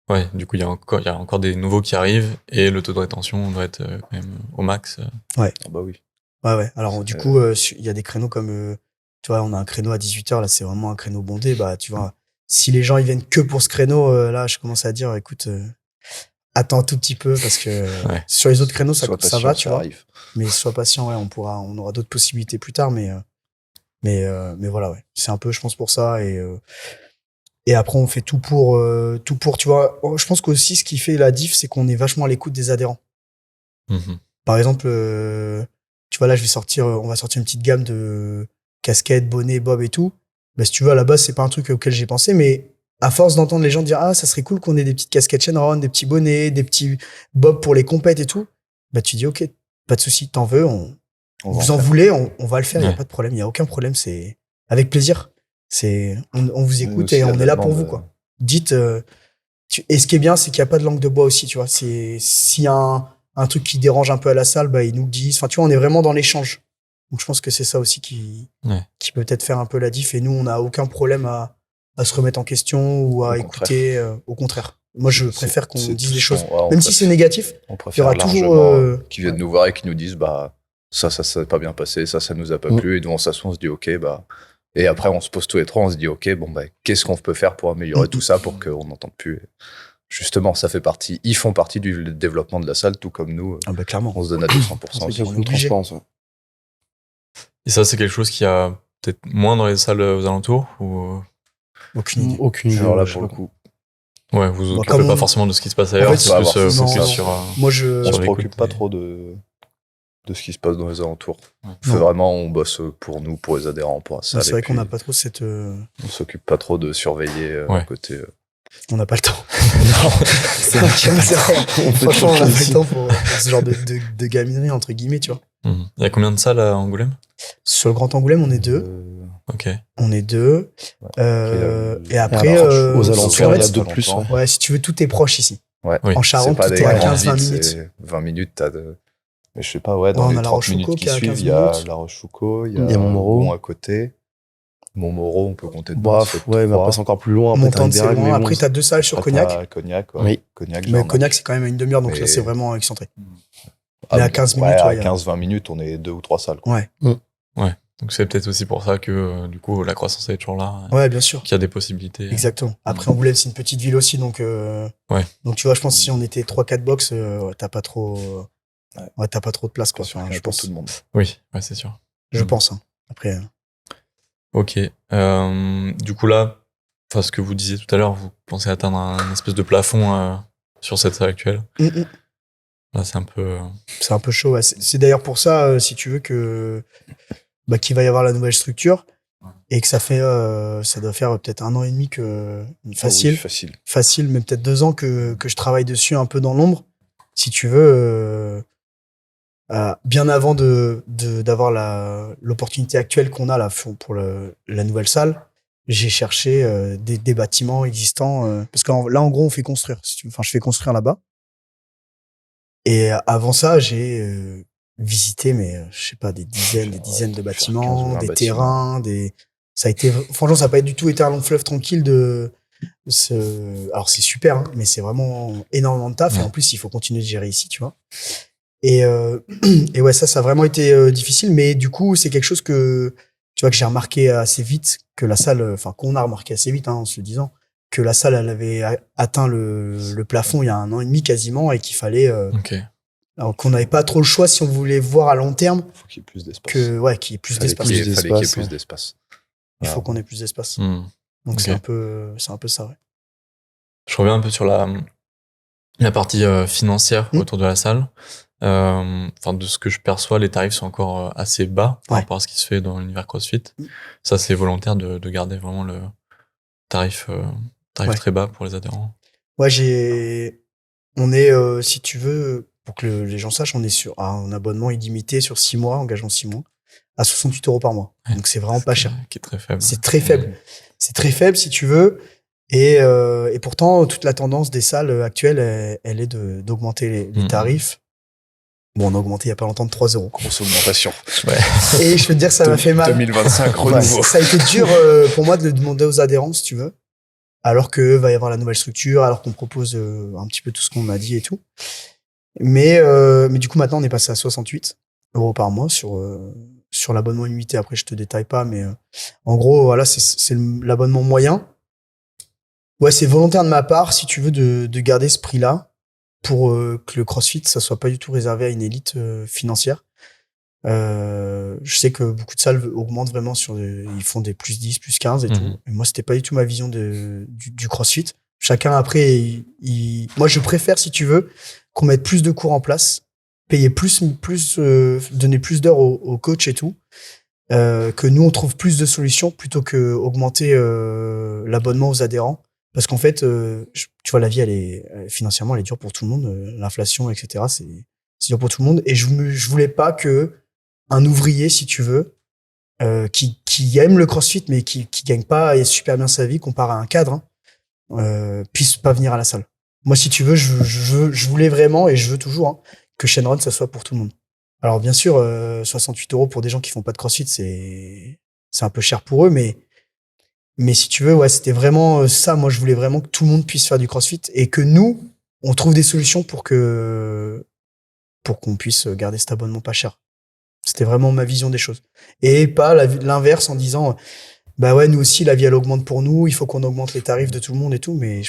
Speaker 4: Ouais, du coup, il y a encore des nouveaux qui arrivent et le taux de rétention doit être quand même au max.
Speaker 1: Ouais.
Speaker 2: Ah bah oui.
Speaker 1: Ouais. Alors du coup, il y a des créneaux comme, tu vois, on a un créneau à 18h, là, c'est vraiment un créneau bondé. Tu vois, si les gens, ils viennent que pour ce créneau, là, je commence à dire, écoute, attends un tout petit peu parce que sur les autres créneaux, ça va, tu vois. Mais sois patient, on aura d'autres possibilités plus tard, mais voilà, ouais. C'est un peu, je pense, pour ça. Et après, on fait tout pour, tu vois. Je pense qu'aussi, ce qui fait la diff, c'est qu'on est vachement à l'écoute des adhérents. Par exemple, tu vois, là, on va sortir une petite gamme de casquettes, bonnets, bob et tout. Si tu veux, à la base, c'est pas un truc auquel j'ai pensé, mais à force d'entendre les gens dire, ça serait cool qu'on ait des petites casquettes Shenron, des petits bonnets, des petits bobs pour les compètes et tout. Tu dis, ok, pas de souci, t'en veux, vous en voulez, on va le faire, il n'y a pas de problème, il n'y a aucun problème, c'est avec plaisir. On vous écoute et on est là pour vous, quoi. Dites, Et ce qui est bien, c'est qu'il n'y a pas de langue de bois aussi, tu vois. S'il y a un truc qui dérange un peu à la salle, bah, ils nous le disent. Enfin, tu vois, on est vraiment dans l'échange. Donc, je pense que c'est ça aussi qui peut peut-être faire un peu la diff. Et nous, on n'a aucun problème à se remettre en question ou à écouter. Au contraire. Moi, je préfère qu'on dise les choses. Même si c'est négatif, il y aura toujours...
Speaker 2: qui viennent nous voir et qui nous disent, bah, ça s'est pas bien passé, ça nous a pas plu. Et nous, on s'assoit, on se dit, ok, bah... Et après, on se pose tous les trois, on se dit, ok, bon, bah, qu'est-ce qu'on peut faire pour améliorer tout ça pour qu'on n'entende plus. Justement, ils font partie du développement de la salle, tout comme nous.
Speaker 1: Ah bah, clairement.
Speaker 2: On se donne à 200%.
Speaker 3: C'est une transparence.
Speaker 4: Et ça, c'est quelque chose qui a peut-être moins dans les salles aux alentours ou...
Speaker 1: Aucune idée.
Speaker 2: Alors là, pour le coup.
Speaker 4: Ouais, vous vous occupez pas forcément de ce qui se passe ailleurs,
Speaker 1: en fait,
Speaker 4: c'est plus focus sur...
Speaker 1: Moi,
Speaker 2: on se préoccupe pas trop de ce qui se passe dans les alentours. Vraiment, on bosse pour nous, pour les adhérents, pour la salle.
Speaker 1: C'est vrai qu'on n'a pas trop cette...
Speaker 2: On s'occupine pas trop de surveiller à côté...
Speaker 1: On n'a pas le temps. Non, c'est vrai. Franchement, on n'a pas le temps pour ce genre de gaminerie, entre guillemets, tu vois.
Speaker 4: Il y a combien de salles à Angoulême?
Speaker 1: Sur le Grand Angoulême, on est 2.
Speaker 4: Ok.
Speaker 1: On est 2. Et après,
Speaker 3: aux alentours, il y a 2 de plus.
Speaker 1: Ouais, si tu veux, tout est proche ici.
Speaker 2: Ouais.
Speaker 1: En Charente, tout est à 15-20 minutes.
Speaker 2: 20 minutes, t'as de... Mais je sais pas, dans
Speaker 1: on
Speaker 2: les
Speaker 1: a
Speaker 2: 30 minutes qui suivent, il y a La Rochefoucauld, il y a Montmoreau à côté. Montmoreau, on peut compter dedans.
Speaker 3: Ouais, mais après, c'est encore plus loin.
Speaker 1: Montagne, c'est loin. Après, t'as 2 salles sur Cognac.
Speaker 2: Cognac,
Speaker 3: oui.
Speaker 1: Mais Cognac, c'est quand même à une demi-heure, donc là, c'est vraiment excentré. Mais à 15 minutes,
Speaker 2: à 15-20 minutes, on est 2 ou 3 salles.
Speaker 1: Ouais.
Speaker 4: Ouais. Donc c'est peut-être aussi pour ça que du coup la croissance est toujours là.
Speaker 1: Ouais, bien sûr.
Speaker 4: Qu'il y a des possibilités.
Speaker 1: Exactement. Après, Angoulême, c'est une petite ville aussi, donc donc tu vois, je pense que si on était 3-4 box, t'as pas trop de place, quoi.
Speaker 2: Enfin, je pense tout le monde.
Speaker 4: Oui, ouais, c'est sûr.
Speaker 1: Je pense. Hein. Après.
Speaker 4: Ok. Du coup là, ce que vous disiez tout à l'heure, vous pensez atteindre un espèce de plafond sur cette salle actuelle. Là, c'est un peu.
Speaker 1: C'est un peu chaud. Ouais. C'est d'ailleurs pour ça, si tu veux qu'il va y avoir la nouvelle structure et que ça doit faire peut-être 1 an et demi facile, mais peut-être 2 ans que je travaille dessus un peu dans l'ombre, si tu veux, bien avant d'avoir l'opportunité actuelle qu'on a là pour la nouvelle salle. J'ai cherché des bâtiments existants parce que là en gros on fait construire, je fais construire là-bas. Et avant ça, j'ai visité, mais je sais pas, des dizaines de bâtiments, des terrains, ça a été, franchement, ça n'a pas du tout été un long fleuve tranquille alors c'est super, hein, mais c'est vraiment énormément de taf. Et en plus, il faut continuer de gérer ici, tu vois. Et ouais, ça a vraiment été difficile, mais du coup, c'est quelque chose que j'ai remarqué assez vite, qu'on a remarqué assez vite, hein, en se le disant, que la salle, elle avait atteint le plafond il y a 1 an et demi quasiment, et qu'il fallait alors qu'on n'avait pas trop le choix si on voulait voir à long terme.
Speaker 2: Il faut qu'il y ait plus d'espace.
Speaker 1: Qu'il y ait plus d'espace.
Speaker 2: Il fallait qu'il y ait plus d'espace.
Speaker 1: Il faut qu'on ait plus d'espace. Donc c'est un peu ça, ouais.
Speaker 4: Je reviens un peu sur la partie financière autour de la salle. De ce que je perçois, les tarifs sont encore assez bas par rapport à ce qui se fait dans l'univers CrossFit. Ça, c'est volontaire de garder vraiment le tarif très bas pour les adhérents.
Speaker 1: Ouais, on est, si tu veux, pour que les gens sachent, on est sur un abonnement illimité sur 6 mois, engagement 6 mois, à 68 € par mois. Donc c'est vraiment pas cher.
Speaker 4: Qui est très faible.
Speaker 1: C'est très faible. C'est très faible, si tu veux. Et pourtant, toute la tendance des salles actuelles, elle est d'augmenter les tarifs. Bon, on a augmenté il y a pas longtemps de 3 €.
Speaker 2: Grosse augmentation.
Speaker 1: Ouais. Et je peux te dire, ça m'a fait mal.
Speaker 2: 2025, renouveau.
Speaker 1: Ça a été dur pour moi de le demander aux adhérents, si tu veux. Alors que va y avoir la nouvelle structure, alors qu'on propose un petit peu tout ce qu'on m'a dit et tout. Mais du coup, maintenant, on est passé à 68 € par mois sur l'abonnement illimité. Après, je te détaille pas, mais en gros, voilà, c'est l'abonnement moyen. Ouais, c'est volontaire de ma part, si tu veux, de garder ce prix-là pour que le CrossFit, ça soit pas du tout réservé à une élite financière. Je sais que beaucoup de salles augmentent vraiment ils font des plus 10, plus 15 et tout. Et moi, c'était pas du tout ma vision du CrossFit. Chacun, après, moi, je préfère, si tu veux, qu'on mette plus de cours en place, payer plus, donner plus d'heures aux coachs et tout, que nous, on trouve plus de solutions plutôt que augmenter l'abonnement aux adhérents. Parce qu'en fait, tu vois, la vie, financièrement, elle est dure pour tout le monde. L'inflation, etc., c'est dur pour tout le monde. Et je voulais pas que un ouvrier, si tu veux, qui aime le CrossFit, mais qui gagne pas et super bien sa vie, comparé à un cadre, puissent pas venir à la salle. Moi, si tu veux, je voulais vraiment, et je veux toujours, hein, que Shenron, ça soit pour tout le monde. Alors, bien sûr, 68 € pour des gens qui font pas de CrossFit, c'est un peu cher pour eux, mais si tu veux, ouais, c'était vraiment ça. Moi, je voulais vraiment que tout le monde puisse faire du CrossFit et que nous, on trouve des solutions pour qu'on puisse garder cet abonnement pas cher. C'était vraiment ma vision des choses. Et pas l'inverse en disant, bah ouais, nous aussi, la vie, elle augmente pour nous, il faut qu'on augmente les tarifs de tout le monde et tout, mais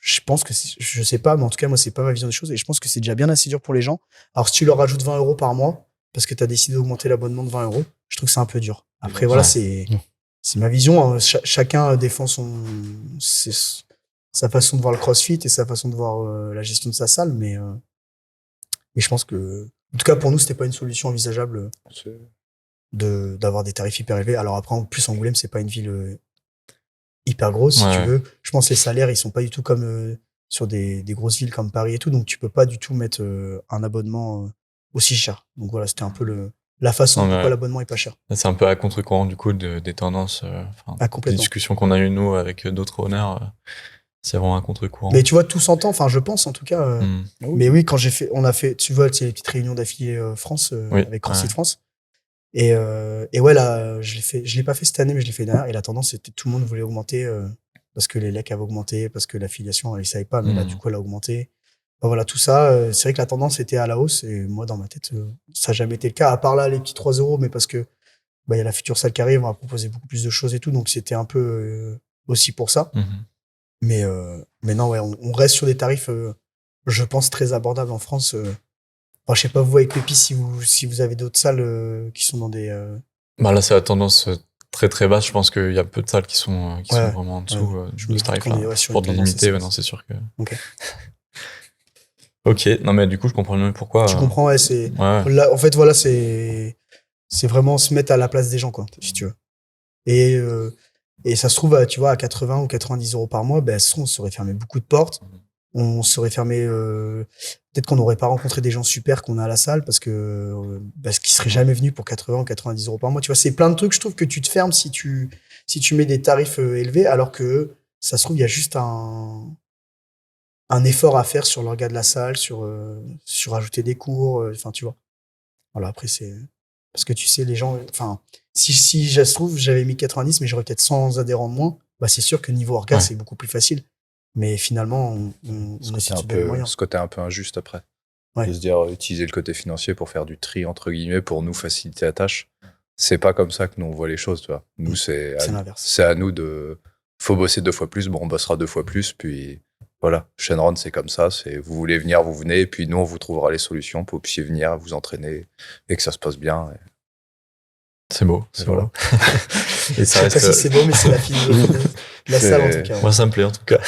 Speaker 1: je pense que, je sais pas, mais en tout cas, moi, c'est pas ma vision des choses et je pense que c'est déjà bien assez dur pour les gens. Alors, si tu leur rajoutes 20 € par mois, parce que tu as décidé d'augmenter l'abonnement de 20 €, je trouve que c'est un peu dur. Après, voilà, c'est ma vision. Hein. Chacun défend sa façon de voir le CrossFit et sa façon de voir la gestion de sa salle, mais je pense que, en tout cas, pour nous, c'était pas une solution envisageable d'avoir des tarifs hyper élevés. Alors après, en plus, Angoulême, c'est pas une ville hyper grosse, si tu veux. Je pense que les salaires, ils sont pas du tout comme sur des grosses villes comme Paris et tout, donc tu peux pas du tout mettre un abonnement aussi cher. Donc voilà, c'était un peu la façon pourquoi l'abonnement est pas cher.
Speaker 4: C'est un peu à contre-courant du coup des tendances, des discussions qu'on a eues nous avec d'autres honneurs. C'est vraiment un contre-courant.
Speaker 1: Mais tu vois, tout s'entend, enfin je pense en tout cas. Mais oui, quand on a fait, tu vois, les petites réunions d'affiliés France avec CrossFit France. Et ouais, là, je l'ai pas fait cette année, mais je l'ai fait derrière. Et la tendance, c'était tout le monde voulait augmenter parce que les lecs avaient augmenté, parce que l'affiliation, elle ne savait pas, mais là, du coup, elle a augmenté. Enfin, voilà, tout ça, c'est vrai que la tendance était à la hausse. Et moi, dans ma tête, ça n'a jamais été le cas, à part là, les petits 3 €, mais parce que y a la future salle qui arrive, on va proposer beaucoup plus de choses et tout. Donc, c'était un peu aussi pour ça. Mais non, ouais, on reste sur des tarifs, je pense, très abordables en France. Enfin, je sais pas, vous, avec Pépi, si vous avez d'autres salles qui sont dans des...
Speaker 4: Bah là, c'est la tendance très très basse. Je pense qu'il y a peu de salles qui sont vraiment en dessous de ce tarif-là. Pour délimiter, non, c'est sûr que... Ok, non mais du coup, je comprends mieux pourquoi...
Speaker 1: Tu comprends, ouais, c'est... Là, en fait, voilà, c'est vraiment se mettre à la place des gens, quoi, si tu veux. Et ça se trouve, tu vois, à 80 ou 90 € par mois, on serait fermé beaucoup de portes. On serait fermé... peut-être qu'on n'aurait pas rencontré des gens super qu'on a à la salle parce qu'ils seraient jamais venus pour 80 ou 90 € par mois. Tu vois, c'est plein de trucs, je trouve, que tu te fermes si tu mets des tarifs élevés, alors que ça se trouve, il y a juste un effort à faire sur l'orga de la salle, sur ajouter des cours, enfin, tu vois. Voilà, après, c'est... Parce que tu sais, les gens... Enfin, si ça se trouve, j'avais mis 90, mais j'aurais peut-être 100 adhérents de moins, c'est sûr que niveau orga, c'est beaucoup plus facile. Mais finalement, on essaie de trouver le moyen.
Speaker 2: Ce côté un peu injuste après. De se dire, utiliser le côté financier pour faire du tri, entre guillemets, pour nous faciliter la tâche. C'est pas comme ça que nous, on voit les choses, tu vois. Nous, c'est l'inverse. C'est à nous de... Faut bosser 2 fois plus, on bossera 2 fois plus, puis voilà. Shenron, c'est comme ça. C'est vous voulez venir, vous venez, et puis nous, on vous trouvera les solutions pour que vous puissiez venir, vous entraîner, et que ça se passe bien.
Speaker 4: C'est beau, c'est beau.
Speaker 1: Et ça reste... Je sais pas si c'est beau, mais c'est la philosophie de la salle, en tout cas.
Speaker 4: Moi, ça me plaît, en tout cas.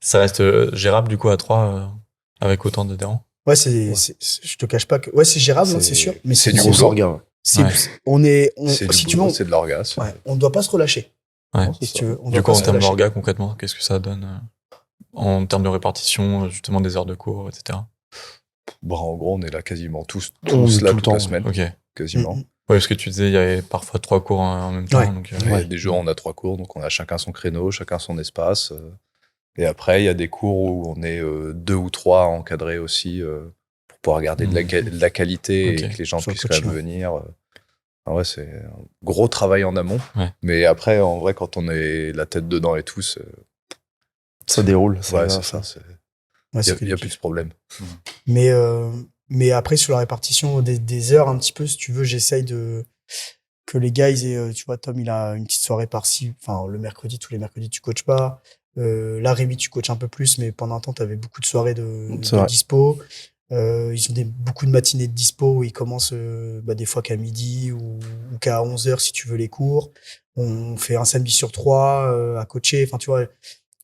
Speaker 4: Ça reste gérable, du coup, à 3, avec autant d'adhérents.
Speaker 1: Ouais, je te cache pas que... Ouais, c'est gérable, c'est sûr. Mais
Speaker 2: c'est du gros orga.
Speaker 1: Si tu veux,
Speaker 2: c'est de l'orga.
Speaker 1: On ne doit pas se relâcher.
Speaker 4: Si tu veux, du coup, en termes d'orga, concrètement, qu'est-ce que ça donne en termes de répartition, justement, des heures de cours, etc.
Speaker 2: En gros, on est là quasiment tous là toute la semaine. Quasiment.
Speaker 4: Oui, parce que tu disais, il y avait parfois 3 cours en même temps. Donc,
Speaker 2: des jours, on a 3 cours, donc on a chacun son créneau, chacun son espace. Et après, il y a des cours où on est 2 ou 3 encadrés aussi pour pouvoir garder de la qualité et que les gens puissent quand même venir. Ouais, c'est un gros travail en amont. Mais après, en vrai, quand on est la tête dedans et tout,
Speaker 3: ça déroule.
Speaker 2: Ouais, c'est ça. Il n'y a plus de problème.
Speaker 1: Mais après, sur la répartition des heures, un petit peu, si tu veux, j'essaye que les gars, ils aient, tu vois, Tom, il a une petite soirée par-ci. Enfin, le mercredi, tous les mercredis, tu coaches pas. Là, Rémi, tu coaches un peu plus, mais pendant un temps, tu avais beaucoup de soirées de dispo. Ils ont beaucoup de matinées de dispo où ils commencent des fois qu'à midi ou qu'à 11h si tu veux les cours. On fait un samedi sur 3 à coacher. Enfin, tu vois,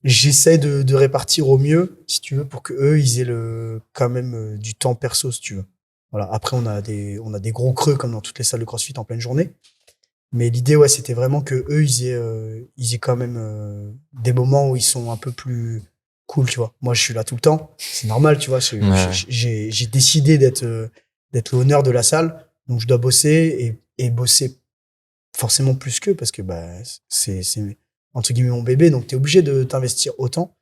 Speaker 1: j'essaie de répartir au mieux, si tu veux, pour que eux ils aient quand même du temps perso, si tu veux. Voilà. Après, on a des gros creux comme dans toutes les salles de CrossFit en pleine journée. Mais l'idée, c'était vraiment que eux ils aient quand même des moments où ils sont un peu plus cool, tu vois. Moi, je suis là tout le temps. C'est normal, tu vois. J'ai décidé d'être l'honneur de la salle. Donc, je dois bosser et bosser forcément plus qu'eux parce que, c'est entre guillemets mon bébé. Donc, t'es obligé de t'investir autant.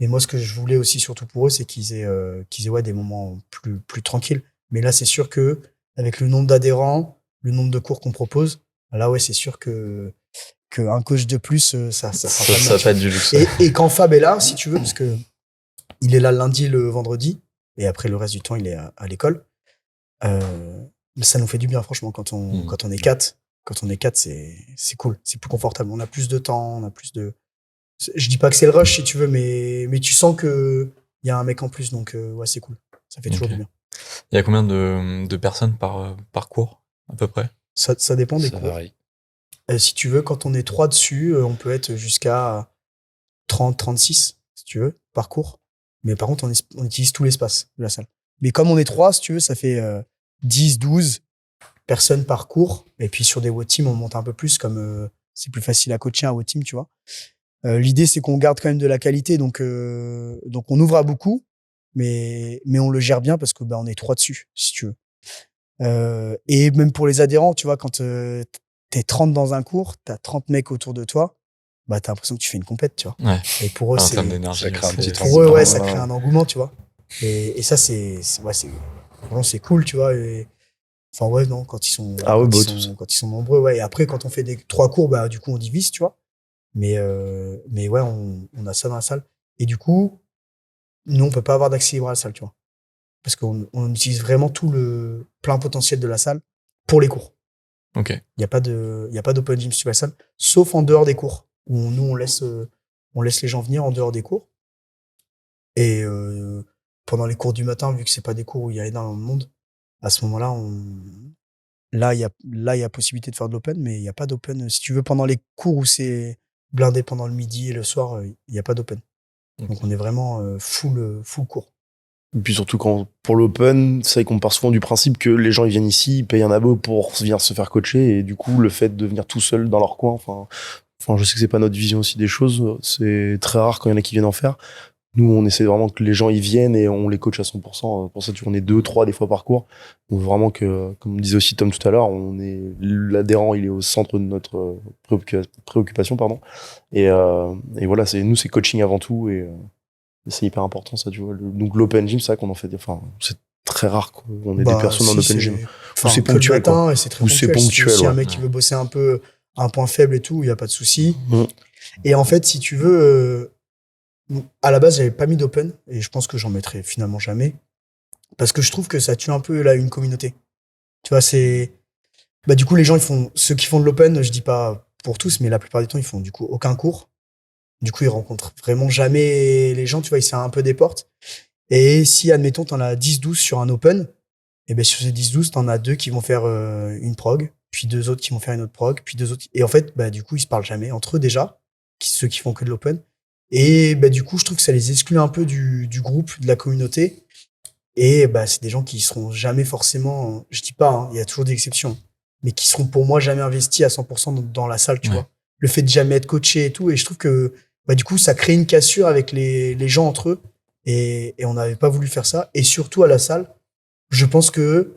Speaker 1: Mais moi, ce que je voulais aussi, surtout pour eux, c'est qu'ils aient ouais, des moments plus tranquilles. Mais là, c'est sûr que avec le nombre d'adhérents, le nombre de cours qu'on propose, là, ouais, c'est sûr que un coach de plus, ça fera
Speaker 4: Ça va pas être du luxe.
Speaker 1: Et quand Fab est là, si tu veux, parce que il est là le lundi et le vendredi, et après le reste du temps, il est à l'école. Ça nous fait du bien, franchement, quand on est 4. Quand on est 4, c'est cool, c'est plus confortable. On a plus de temps, on a plus de. Je dis pas que c'est le rush si tu veux, mais tu sens que il y a un mec en plus, donc ouais, c'est cool. Ça fait toujours du bien.
Speaker 4: Il y a combien de personnes par cours, à peu près?
Speaker 1: Ça dépend des
Speaker 2: Ça
Speaker 1: cours.
Speaker 2: varie.
Speaker 1: Si tu veux, quand on est 3 dessus, on peut être jusqu'à 30, 36, si tu veux, par cours. Mais par contre, on utilise tout l'espace de la salle. Mais comme on est 3, si tu veux, ça fait 10, 12 personnes par cours. Et puis sur des WOD teams, on monte un peu plus, comme c'est plus facile à coacher un WOD team, tu vois. L'idée, c'est qu'on garde quand même de la qualité, donc on ouvre à beaucoup, mais on le gère bien parce que on est 3 dessus, si tu veux. Et même pour les adhérents, tu vois, quand t'es 30 dans un cours, t'as 30 mecs autour de toi, t'as l'impression que tu fais une compète, tu vois.
Speaker 4: Ouais.
Speaker 1: Et pour eux,
Speaker 4: En termes d'énergie,
Speaker 2: ça crée un petit
Speaker 1: pour eux, ouais, ça crée un engouement, tu vois. Et ça, vraiment, c'est cool, tu vois. Enfin, ouais, non, quand ils sont, quand ils sont nombreux, ouais. Et après, quand on fait des 3 cours, du coup, on divise, tu vois. Mais ouais, on a ça dans la salle. Et du coup, nous, on peut pas avoir d'accès libre à la salle, tu vois. Parce qu'on utilise vraiment tout le plein potentiel de la salle pour les cours.
Speaker 4: Ok.
Speaker 1: Il n'y a pas d'open gym sur la salle, sauf en dehors des cours, où nous, on laisse les gens venir en dehors des cours. Et pendant les cours du matin, vu que c'est pas des cours où il y a énormément de monde, à ce moment-là, là, il y a possibilité de faire de l'open, mais il n'y a pas d'open. Si tu veux, pendant les cours où c'est blindé pendant le midi et le soir, il n'y a pas d'open.
Speaker 4: Okay.
Speaker 1: Donc, on est vraiment full cours.
Speaker 3: Et puis surtout, pour l'open, c'est vrai qu'on part souvent du principe que les gens ils viennent ici, ils payent un abo pour venir se faire coacher, et du coup, le fait de venir tout seul dans leur coin, enfin, je sais que c'est pas notre vision aussi des choses, c'est très rare quand il y en a qui viennent en faire. Nous, on essaie vraiment que les gens y viennent et on les coach à 100%. Pour ça, on est 2, 3 des fois par cours. Donc vraiment que, comme disait aussi Tom tout à l'heure, l'adhérent, il est au centre de notre préoccupation, pardon. Et voilà, nous, c'est coaching avant tout, et c'est hyper important, ça, tu vois. Donc l'open gym, c'est ça qu'on en fait, c'est très rare qu'on ait des personnes en open gym.
Speaker 1: Ou c'est ponctuel, quoi. C'est très ponctuel. Si un mec qui veut bosser un peu un point faible et tout, il y a pas de souci. Et en fait, si tu veux, à la base, j'avais pas mis d'open, et je pense que j'en mettrai finalement jamais, parce que je trouve que ça tue un peu là une communauté. Tu vois, du coup, les gens, ceux qui font de l'open, je dis pas pour tous, mais la plupart du temps, ils font du coup aucun cours. Du coup, ils rencontrent vraiment jamais les gens, tu vois, ils serrent un peu des portes. Et si, admettons, t'en as 10, 12 sur un open, et ben sur ces 10, 12, t'en as 2 qui vont faire une prog, puis 2 autres qui vont faire une autre prog, puis 2 autres. Et en fait, du coup, ils se parlent jamais entre eux déjà, ceux qui font que de l'open. Et du coup, je trouve que ça les exclut un peu du groupe, de la communauté. Et c'est des gens qui seront jamais forcément, je dis pas, hein, il y a toujours des exceptions, mais qui seront pour moi jamais investis à 100% dans la salle, tu vois. Le fait de jamais être coaché et tout. Et je trouve que du coup, ça crée une cassure avec les gens entre eux. Et on n'avait pas voulu faire ça. Et surtout à la salle, je pense que,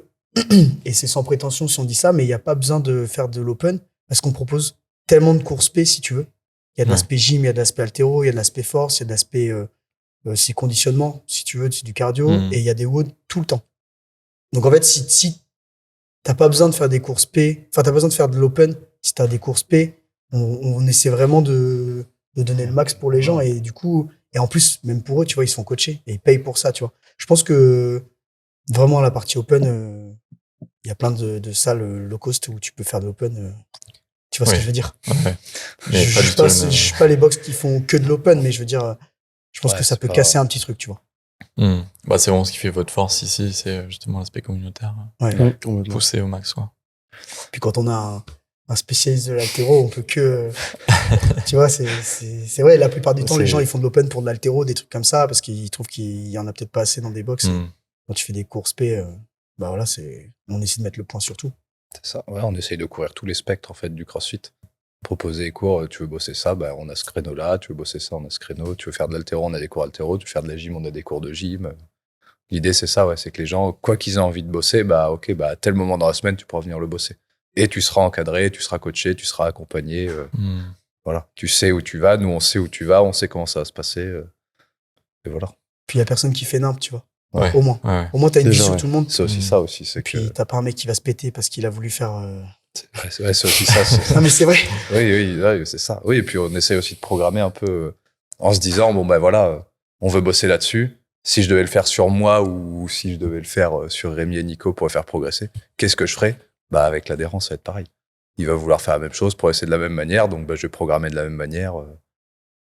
Speaker 1: et c'est sans prétention si on dit ça, mais il n'y a pas besoin de faire de l'open parce qu'on propose tellement de courses P, si tu veux. Il y a de l'aspect gym, il y a de l'aspect haltéro, il y a de l'aspect force, il y a de l'aspect c'est conditionnement, si tu veux, c'est du cardio, et il y a des WOD tout le temps. Donc en fait, si t'as pas besoin de faire des courses P, enfin t'as besoin de faire de l'open, si t'as des courses P, on essaie vraiment de donner le max pour les gens, et du coup, et en plus, même pour eux, tu vois, ils sont coachés et ils payent pour ça, tu vois. Je pense que vraiment, la partie open, il y a plein de salles low cost où tu peux faire de l'open. Tu vois ce que je veux dire?
Speaker 4: Ouais.
Speaker 1: Je suis pas les box qui font que de l'open, mais je veux dire, je pense que ça peut casser un petit truc, tu vois.
Speaker 4: C'est vraiment ce qui fait votre force ici, c'est justement l'aspect communautaire. Poussé au max, quoi.
Speaker 1: Puis quand on a un spécialiste de l'haltéro, on peut que, tu vois, c'est vrai, la plupart du temps, les gens, ils font de l'open pour de l'haltéro, des trucs comme ça, parce qu'ils trouvent qu'il y en a peut-être pas assez dans des box. Quand tu fais des courses P, voilà, on essaie de mettre le point sur tout.
Speaker 2: C'est ça, ouais, on essaye de couvrir tous les spectres, en fait, du CrossFit. Proposer les cours, tu veux bosser ça, on a ce créneau-là, tu veux bosser ça, on a ce créneau, tu veux faire de l'haltéro, on a des cours haltéro, tu veux faire de la gym, on a des cours de gym. L'idée, c'est ça, ouais, c'est que les gens, quoi qu'ils aient envie de bosser, à tel moment dans la semaine, tu pourras venir le bosser. Et tu seras encadré, tu seras coaché, tu seras accompagné. Voilà, tu sais où tu vas, nous, on sait où tu vas, on sait comment ça va se passer. Et voilà.
Speaker 1: Puis il y a personne qui fait nimp, tu vois.
Speaker 4: Ouais.
Speaker 1: Au moins.
Speaker 4: Ouais.
Speaker 1: Au moins, t'as une
Speaker 3: Déjà,
Speaker 1: vue sur
Speaker 3: ouais.
Speaker 1: tout le monde.
Speaker 2: C'est aussi ça aussi. C'est
Speaker 1: Puis t'as pas un mec qui va se péter parce qu'il a voulu faire.
Speaker 2: c'est aussi ça.
Speaker 1: Non, mais c'est vrai.
Speaker 2: Oui, c'est ça. Oui, et puis on essaie aussi de programmer un peu en se disant, bon, ben voilà, on veut bosser là-dessus. Si je devais le faire sur moi ou si je devais le faire sur Rémi et Nico pour le faire progresser, qu'est-ce que je ferais? Bah, avec l'adhérent, ça va être pareil. Il va vouloir faire la même chose, progresser de la même manière, donc bah, je vais programmer de la même manière.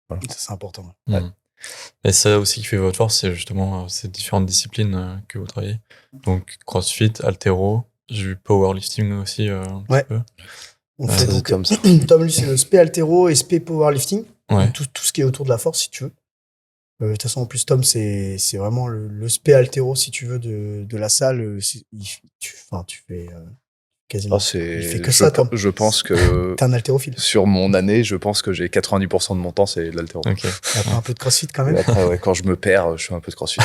Speaker 2: Voilà.
Speaker 1: Ça, c'est important.
Speaker 2: Ouais.
Speaker 4: Et ça aussi qui fait votre force, c'est justement ces différentes disciplines que vous travaillez. Donc CrossFit, haltéro, du powerlifting aussi un petit peu.
Speaker 1: On fait
Speaker 3: Ça,
Speaker 1: donc,
Speaker 3: Tom, ça.
Speaker 1: Tom, lui, c'est le spé haltéro et spé powerlifting.
Speaker 4: Ouais.
Speaker 1: Donc, tout ce qui est autour de la force, si tu veux. De toute façon, en plus, Tom, c'est vraiment le spé haltéro, si tu veux, de la salle. Tu fais quasiment. Il fait que ça, Tom.
Speaker 2: Je pense que
Speaker 1: T'es un haltérophile.
Speaker 2: sur mon année, je pense que j'ai 90% de mon temps, c'est de l'haltéro.
Speaker 4: Ok.
Speaker 1: Après, un peu de crossfit quand
Speaker 2: Et
Speaker 1: même.
Speaker 2: après, ouais, quand je me perds, je fais un peu de crossfit.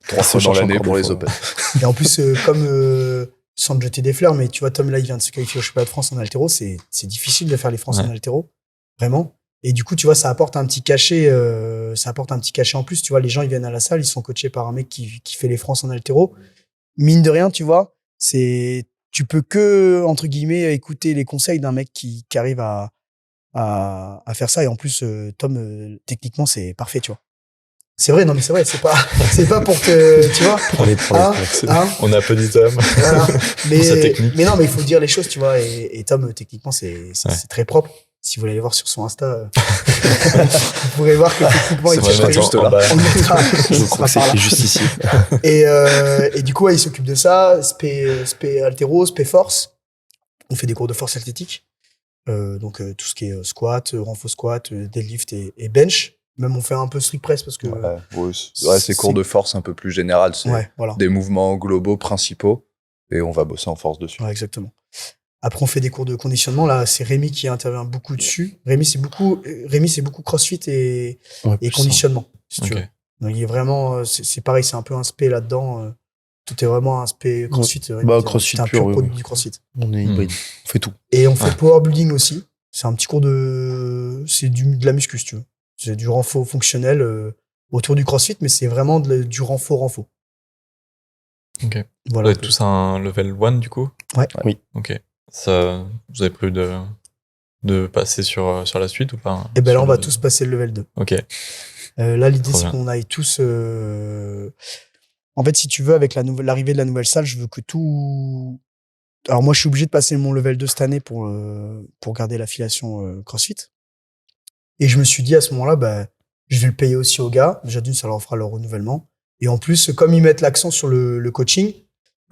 Speaker 2: 3 fois dans
Speaker 3: cherche
Speaker 2: l'année
Speaker 3: encore
Speaker 2: pour
Speaker 3: des
Speaker 2: les
Speaker 3: fois.
Speaker 2: Open.
Speaker 1: Et en plus, sans te jeter des fleurs, mais tu vois, Tom, là, il vient de se qualifier au championnat de France en haltéro. C'est difficile de faire les France en haltéro. Vraiment. Et du coup, tu vois, ça apporte un petit cachet en plus. Tu vois, les gens, ils viennent à la salle, ils sont coachés par un mec qui fait les France en haltéro. Mine de rien, tu vois, tu peux que, entre guillemets, écouter les conseils d'un mec qui arrive à faire ça. Et en plus, Tom, techniquement, c'est parfait, tu vois. C'est vrai, non, mais c'est vrai, c'est pas pour te, tu vois.
Speaker 4: On a peu dit Tom.
Speaker 1: Voilà.
Speaker 4: sa technique.
Speaker 1: Mais non, mais il faut dire les choses, tu vois. Et Tom, techniquement, c'est très propre. Si vous voulez aller voir sur son Insta, vous pourrez voir que techniquement, il
Speaker 2: C'est juste là.
Speaker 1: On mettra,
Speaker 3: Je crois que c'est écrit juste ici.
Speaker 1: Et du coup, ouais, il s'occupe de ça, spé haltéro, spé force. On fait des cours de force athlétique. Donc, tout ce qui est squat, renfo squat, deadlift et bench. Même on fait un peu strict press parce que.
Speaker 2: C'est cours de force un peu plus général. C'est
Speaker 1: voilà.
Speaker 2: des mouvements globaux principaux et on va bosser en force dessus.
Speaker 1: Ouais, exactement. Après, on fait des cours de conditionnement. Là, c'est Rémi qui intervient beaucoup dessus. Rémi, c'est beaucoup CrossFit et conditionnement, si tu veux. Donc, il est vraiment, c'est pareil, c'est un peu un spé là-dedans. Tout est vraiment un spé CrossFit.
Speaker 3: CrossFit
Speaker 1: c'est un
Speaker 3: pur,
Speaker 1: pur produit du CrossFit.
Speaker 3: On est hybride. On fait tout.
Speaker 1: Et on fait power building aussi. C'est un petit cours c'est de la muscu, si tu veux. C'est du renfort fonctionnel autour du CrossFit, mais c'est vraiment du renfort.
Speaker 4: Ok.
Speaker 1: Voilà.
Speaker 4: Vous êtes tous un level 1 du coup?
Speaker 1: Ouais.
Speaker 3: Oui.
Speaker 4: Ok. Ça, vous avez prévu de passer sur la suite ou pas?
Speaker 1: Et ben là, on va tous passer le level 2.
Speaker 4: Ok.
Speaker 1: Là, l'idée, c'est qu'on aille tous. En fait, si tu veux, avec l'arrivée de la nouvelle salle, je veux que tout. Alors, moi, je suis obligé de passer mon level 2 cette année pour garder l'affiliation CrossFit. Et je me suis dit à ce moment-là, bah, je vais le payer aussi aux gars. Déjà, d'une, ça leur fera leur renouvellement. Et en plus, comme ils mettent l'accent sur le coaching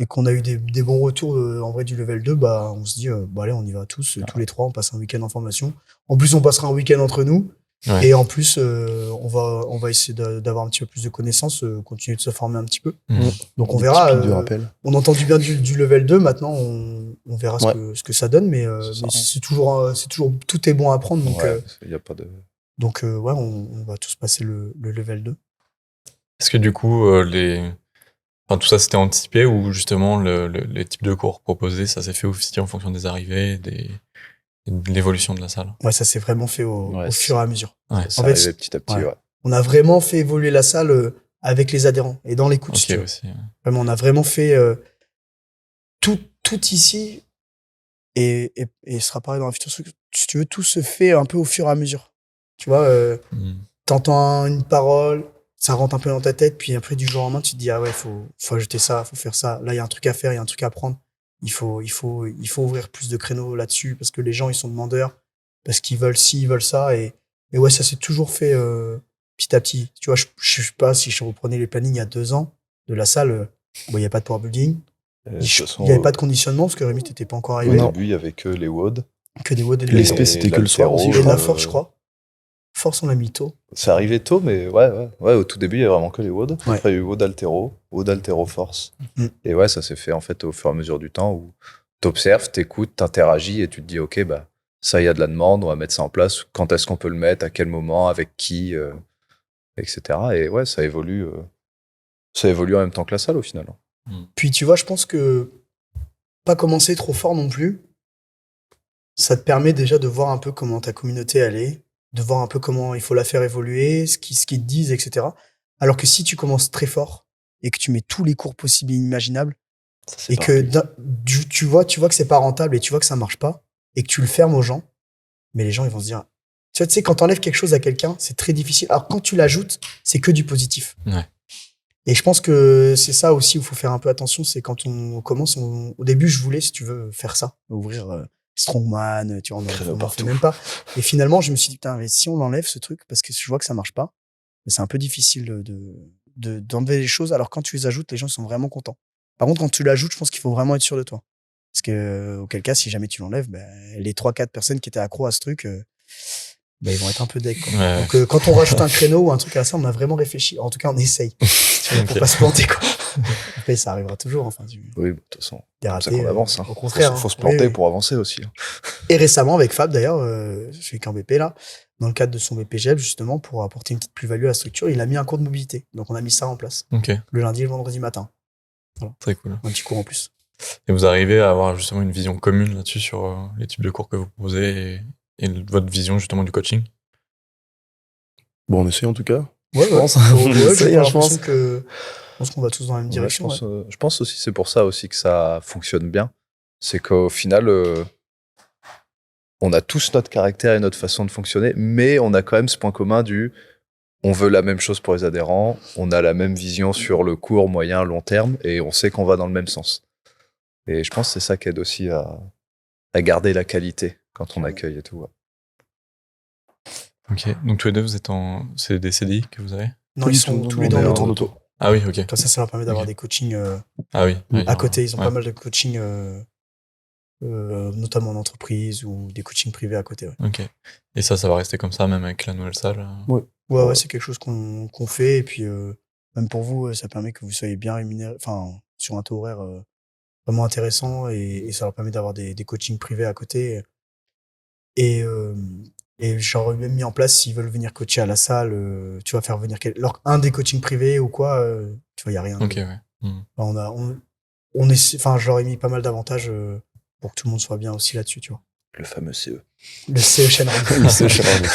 Speaker 1: et qu'on a eu des bons retours en vrai du level 2, bah, on se dit, allez, on y va tous les trois, on passe un week-end en formation. En plus, on passera un week-end entre nous. Ouais. Et en plus, on va essayer d'avoir un petit peu plus de connaissances, continuer de se former un petit peu. Donc, on verra. On a entendu bien du level 2. Maintenant, on verra ce que ça donne. Mais c'est toujours, tout est bon à apprendre. Donc,
Speaker 2: y a pas de...
Speaker 1: donc on va tous passer le level 2.
Speaker 4: Est-ce que du coup, tout ça c'était anticipé ou justement les types de cours proposés, ça s'est fait aussi en fonction des arrivées, de l'évolution de la salle?
Speaker 1: Ouais, ça s'est vraiment fait au fur et à mesure.
Speaker 4: Ouais.
Speaker 2: Ça arrivait petit à petit,
Speaker 1: On a vraiment fait évoluer la salle avec les adhérents et dans l'écoute.
Speaker 4: Okay, aussi, ouais.
Speaker 1: Vraiment, on a vraiment fait tout ici et ce sera pareil dans la future. Si tu veux, tout se fait un peu au fur et à mesure. Tu vois, t'entends une parole, ça rentre un peu dans ta tête, puis après, du jour au lendemain, tu te dis, ah ouais, faut ajouter ça, faut faire ça. Là, il y a un truc à faire, il y a un truc à apprendre. Il faut ouvrir plus de créneaux là-dessus parce que les gens, ils sont demandeurs, parce qu'ils veulent ci, ils veulent ça. Et ouais, ça s'est toujours fait petit à petit. Tu vois, je sais pas si je reprenais les plannings il y a 2 ans de la salle, il n'y a pas de power building. Il n'y avait pas de conditionnement parce que Rémi, t'étais pas encore arrivé.
Speaker 2: Au début, il y avait que les WOD.
Speaker 1: Que des WOD et
Speaker 3: les SP, c'était que le soir aussi.
Speaker 1: Et la force, je crois. Force, on l'a mis tôt.
Speaker 2: Ça arrivait tôt, mais ouais, au tout début, il y avait vraiment que les WOD. Après, il y a eu WOD Altero Force. Et ouais, ça s'est fait en fait au fur et à mesure du temps où t'observes, t'écoutes, t'interagis et tu te dis, ok, bah, ça, il y a de la demande, on va mettre ça en place. Quand est-ce qu'on peut le mettre, à quel moment, avec qui, etc. Et ouais, ça évolue en même temps que la salle au final.
Speaker 1: Puis tu vois, je pense que pas commencer trop fort non plus, ça te permet déjà de voir un peu comment ta communauté elle est. de voir un peu comment il faut la faire évoluer, ce qu'ils te disent, etc. Alors que si tu commences très fort et que tu mets tous les cours possibles et imaginables, et que tu vois que c'est pas rentable et tu vois que ça marche pas, et que tu le fermes aux gens, mais les gens, ils vont se dire, tu sais, quand t'enlèves quelque chose à quelqu'un, c'est très difficile. Alors quand tu l'ajoutes, c'est que du positif.
Speaker 4: Ouais.
Speaker 1: Et je pense que c'est ça aussi où il faut faire un peu attention, c'est quand on commence, au début, je voulais, si tu veux, faire ça, ouvrir Strongman, tu vois, on n'en fait même pas. Et finalement, je me suis dit, putain, mais si on l'enlève ce truc, parce que je vois que ça marche pas, mais c'est un peu difficile d'enlever les choses, alors quand tu les ajoutes, les gens sont vraiment contents. Par contre, quand tu l'ajoutes, je pense qu'il faut vraiment être sûr de toi. Parce que, auquel cas, si jamais tu l'enlèves, ben, les 3-4 personnes qui étaient accros à ce truc, ben, ils vont être un peu deck, quoi.
Speaker 4: Ouais.
Speaker 1: Donc, quand on rajoute un créneau ou un truc à ça, on a vraiment réfléchi. En tout cas, on essaye. Pour pas se planter, quoi. Après, ça arrivera toujours, enfin,
Speaker 2: Oui, de toute façon.
Speaker 1: des
Speaker 2: C'est
Speaker 1: ratés.
Speaker 2: qu'on avance.
Speaker 1: Au contraire.
Speaker 2: Faut se planter pour avancer aussi.
Speaker 1: Et récemment, avec Fab, d'ailleurs, celui qui est en BP, là, dans le cadre de son BPGEP, justement, pour apporter une petite plus-value à la structure, il a mis un cours de mobilité. Donc, on a mis ça en place.
Speaker 4: Ok.
Speaker 1: Le lundi et le vendredi matin. Voilà.
Speaker 4: Très cool.
Speaker 1: Un petit cours en plus.
Speaker 4: Et vous arrivez à avoir justement une vision commune là-dessus sur les types de cours que vous proposez et votre vision justement du coaching?
Speaker 3: Bon, on essaie en tout cas.
Speaker 1: Ouais,
Speaker 3: je pense.
Speaker 1: Je pense qu'on va tous dans la même direction.
Speaker 2: Je pense aussi, c'est pour ça aussi que ça fonctionne bien. C'est qu'au final, on a tous notre caractère et notre façon de fonctionner, mais on a quand même ce point commun on veut la même chose pour les adhérents, on a la même vision sur le court, moyen, long terme, et on sait qu'on va dans le même sens. Et je pense que c'est ça qui aide aussi à garder la qualité quand on accueille et tout. Ouais.
Speaker 4: Ok, donc tous les deux, vous êtes c'est des CDI que vous avez?
Speaker 1: Non, ils sont tous les deux en auto.
Speaker 4: Ah oui, ok.
Speaker 1: Comme ça leur permet d'avoir des coachings à côté. Ils ont pas mal de coaching, notamment en entreprise ou des coachings privés à côté. Ouais.
Speaker 4: Ok. Et ça va rester comme ça, même avec la nouvelle salle?
Speaker 1: Ouais, c'est quelque chose qu'on fait. Et puis, même pour vous, ça permet que vous soyez bien rémunéré, enfin, sur un taux horaire vraiment intéressant. Et ça leur permet d'avoir des coachings privés à côté. Et j'aurais même mis en place, s'ils veulent venir coacher à la salle, tu vas faire venir un des coachings privés ou quoi, tu vois, il n'y a rien.
Speaker 4: Ok, ouais.
Speaker 1: Enfin, j'aurais mis pas mal d'avantages pour que tout le monde soit bien aussi là-dessus, tu vois.
Speaker 2: Le fameux CE.
Speaker 1: Le CE Shannon.
Speaker 3: Le CE Shannon.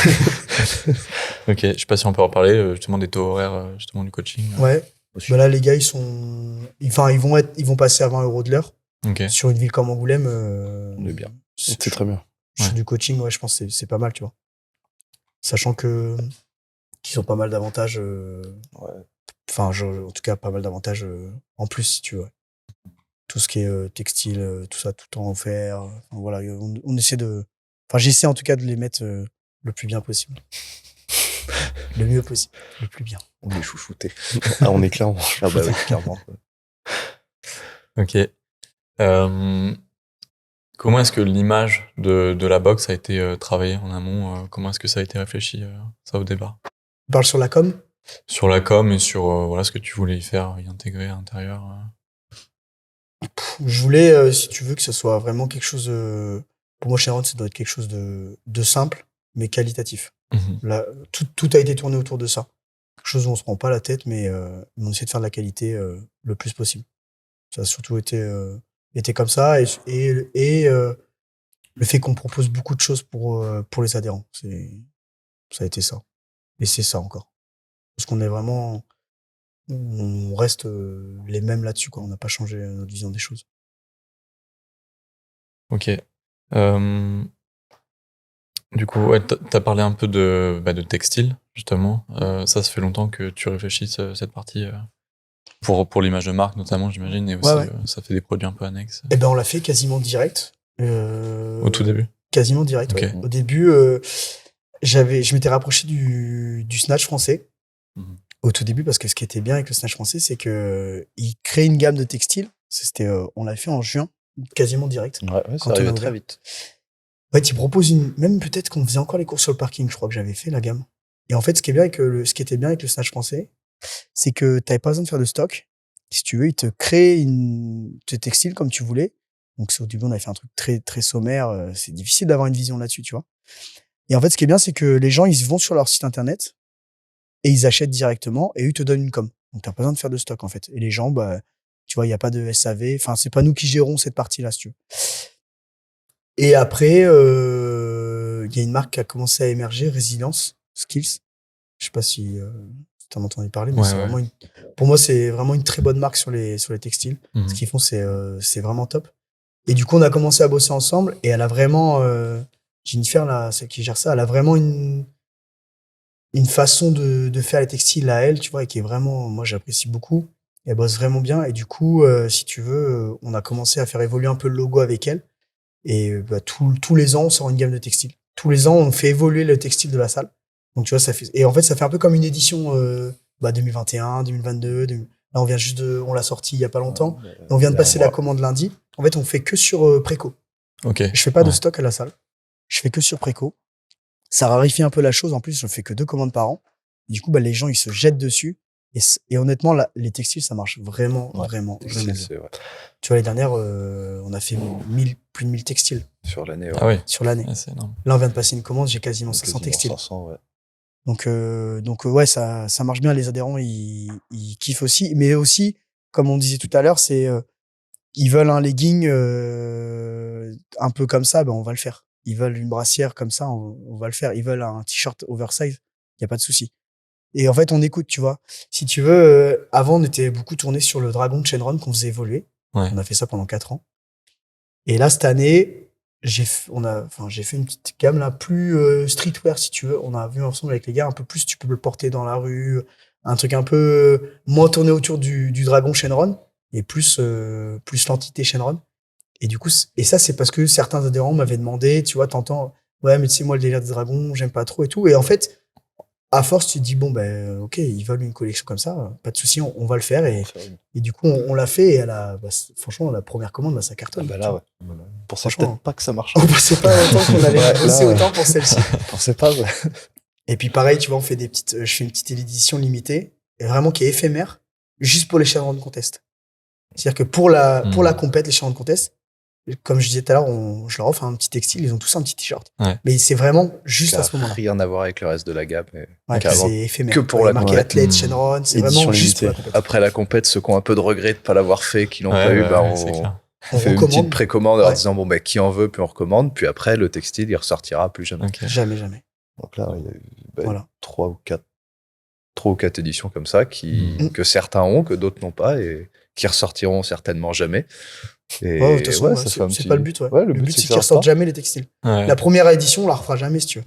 Speaker 4: Ok, je sais pas si on peut en parler, justement, des taux horaires, justement, du coaching.
Speaker 1: Ouais. Bah là, les gars, ils vont passer à 20 € de l'heure.
Speaker 4: Okay.
Speaker 1: Sur une ville comme Angoulême.
Speaker 2: On est bien.
Speaker 3: C'est très bien.
Speaker 1: Sur du coaching, ouais, je pense que c'est pas mal, tu vois. Sachant qu'ils ont pas mal d'avantages. Enfin, en tout cas, pas mal d'avantages en plus, si tu veux. Tout ce qui est textile, tout ça, tout en offert. Enfin, voilà, on essaie Enfin, j'essaie en tout cas de les mettre le plus bien possible. Le mieux possible, le plus bien.
Speaker 2: On est chouchoutés.
Speaker 3: Ah, on est clairement.
Speaker 2: Ah bah oui, clairement.
Speaker 4: Ok. Comment est-ce que l'image de la boxe a été travaillée en amont? Comment est-ce que ça a été réfléchi, ça, au départ?
Speaker 1: Tu parles sur la com?
Speaker 4: Sur la com et sur voilà, ce que tu voulais y faire, y intégrer à l'intérieur.
Speaker 1: Je voulais, si tu veux, que ce soit vraiment quelque chose... pour moi, Sharon, ça doit être quelque chose de simple, mais qualitatif. Là, tout a été tourné autour de ça. Quelque chose où on se prend pas la tête, mais on essaie de faire de la qualité le plus possible. Ça a surtout été comme ça. Et le fait qu'on propose beaucoup de choses pour les adhérents. Ça a été ça. Et c'est ça encore. Parce qu'on est vraiment... On reste les mêmes là-dessus, quoi. On n'a pas changé notre vision des choses.
Speaker 4: Ok. Du coup, ouais, t'as parlé un peu de textile, justement. Ça fait longtemps que tu réfléchis cette partie pour l'image de marque, notamment, j'imagine, et aussi ça fait des produits un peu annexes.
Speaker 1: Eh ben, on l'a fait quasiment direct.
Speaker 4: Au tout début?
Speaker 1: Quasiment direct,
Speaker 4: okay.
Speaker 1: Ouais. Au début, je m'étais rapproché du Snatch français. Au tout début, parce que ce qui était bien avec le Snatch français, c'est que il crée une gamme de textiles. On l'a fait en juin, quasiment direct.
Speaker 2: Ouais, ça arrivait très vite.
Speaker 1: En fait, il propose même peut-être qu'on faisait encore les courses sur le parking, je crois que j'avais fait la gamme. Et en fait, ce qui était bien avec le Snatch français, c'est que t'avais pas besoin de faire de stock. Si tu veux, il te crée tes textiles comme tu voulais. Donc, au début, on avait fait un truc très, très sommaire. C'est difficile d'avoir une vision là-dessus, tu vois. Et en fait, ce qui est bien, c'est que les gens, ils vont sur leur site internet et ils achètent directement et eux, ils te donnent une com. Donc, t'as pas besoin de faire de stock, en fait. Et les gens, bah, tu vois, il y a pas de SAV. Enfin, c'est pas nous qui gérons cette partie-là, si tu veux. Et après, y a une marque qui a commencé à émerger, Résilience Skills. Je sais pas si tu en as entendu parler, mais vraiment pour moi, c'est vraiment une très bonne marque sur les textiles. Ce qu'ils font, c'est vraiment top. Et du coup, on a commencé à bosser ensemble et elle a vraiment, Jennifer, là, celle qui gère ça, elle a vraiment une façon de faire les textiles à elle, tu vois, et qui est vraiment, moi, j'apprécie beaucoup. Elle bosse vraiment bien. Et du coup, si tu veux, on a commencé à faire évoluer un peu le logo avec elle. Et tous les ans, on sort une gamme de textiles. Tous les ans, on fait évoluer le textile de la salle. Donc, tu vois, et en fait, ça fait un peu comme une édition 2021, 2022. Là, on l'a sorti il y a pas longtemps. Et on vient de passer la commande lundi. En fait, on fait que sur préco.
Speaker 4: Ok.
Speaker 1: Je fais pas de stock à la salle. Je fais que sur préco. Ça raréfie un peu la chose. En plus, je fais que 2 commandes par an. Du coup, les gens, ils se jettent dessus. Et honnêtement, là, les textiles, ça marche vraiment bien. Tu vois, l'année dernière, on a fait plus de 1000 textiles.
Speaker 2: Sur l'année,
Speaker 4: Ah oui.
Speaker 1: Sur l'année.
Speaker 4: Ouais, c'est énorme.
Speaker 1: Là, on vient de passer une commande, j'ai quasiment 500 textiles.
Speaker 2: 500, ouais.
Speaker 1: Donc ouais, ça marche bien. Les adhérents, ils kiffent aussi. Mais aussi, comme on disait tout à l'heure, c'est ils veulent un legging un peu comme ça, on va le faire. Ils veulent une brassière comme ça, on va le faire. Ils veulent un t-shirt oversize, il y a pas de souci. Et en fait, on écoute, tu vois. Si tu veux, avant, on était beaucoup tourné sur le Dragon de Shenron qu'on faisait évoluer.
Speaker 4: Ouais.
Speaker 1: On a fait ça pendant 4 ans. Et là, cette année, j'ai fait une petite gamme là, plus streetwear, si tu veux. On a vu ensemble avec les gars un peu plus, tu peux le porter dans la rue, un truc un peu moins tourné autour du Dragon Shenron et plus l'entité Shenron. Et du coup, et ça, c'est parce que certains adhérents m'avaient demandé, tu vois, t'entends, ouais, mais tu sais, moi, le délire des dragons, j'aime pas trop et tout. Et en fait, à force, tu te dis, bon, ok, ils veulent une collection comme ça, pas de souci, on va le faire. Et du coup, on l'a fait. Et franchement, la première commande, ça cartonne.
Speaker 3: Là, ouais. Pour ça, peut-être pas que ça marche.
Speaker 1: On pensait pas autant qu'on allait bosser autant pour celle-ci.
Speaker 3: On pensait pas, ouais.
Speaker 1: Et puis, pareil, tu vois, je fais une petite édition limitée, vraiment qui est éphémère, juste pour les Shenron Contest. C'est-à-dire que pour la compète, les Shenron Contest, comme je disais tout à l'heure, je leur offre un petit textile, ils ont tous un petit t-shirt.
Speaker 4: Ouais.
Speaker 1: Mais c'est vraiment juste à ce moment-là.
Speaker 2: Rien à voir avec le reste de la gamme.
Speaker 1: C'est éphémère.
Speaker 2: Que pour la
Speaker 1: marqué athlète, Shenron, c'est vraiment juste pour la compète.
Speaker 2: Après la compète, ceux qui ont un peu de regret de ne pas l'avoir fait, qui l'ont pas eu, on fait une petite précommande en leur disant, qui en veut, puis on recommande. Puis après, le textile, il ressortira plus jamais.
Speaker 1: Okay. Jamais.
Speaker 2: Donc là, il y a eu 3 ou 4 éditions comme ça que certains ont, que d'autres n'ont pas et qui ressortiront certainement jamais. Et
Speaker 1: de toute façon, c'est pas le but.
Speaker 2: Le but,
Speaker 1: c'est qu'ils ressortent jamais les textiles. Ouais. La première édition, on la refera jamais, si tu veux.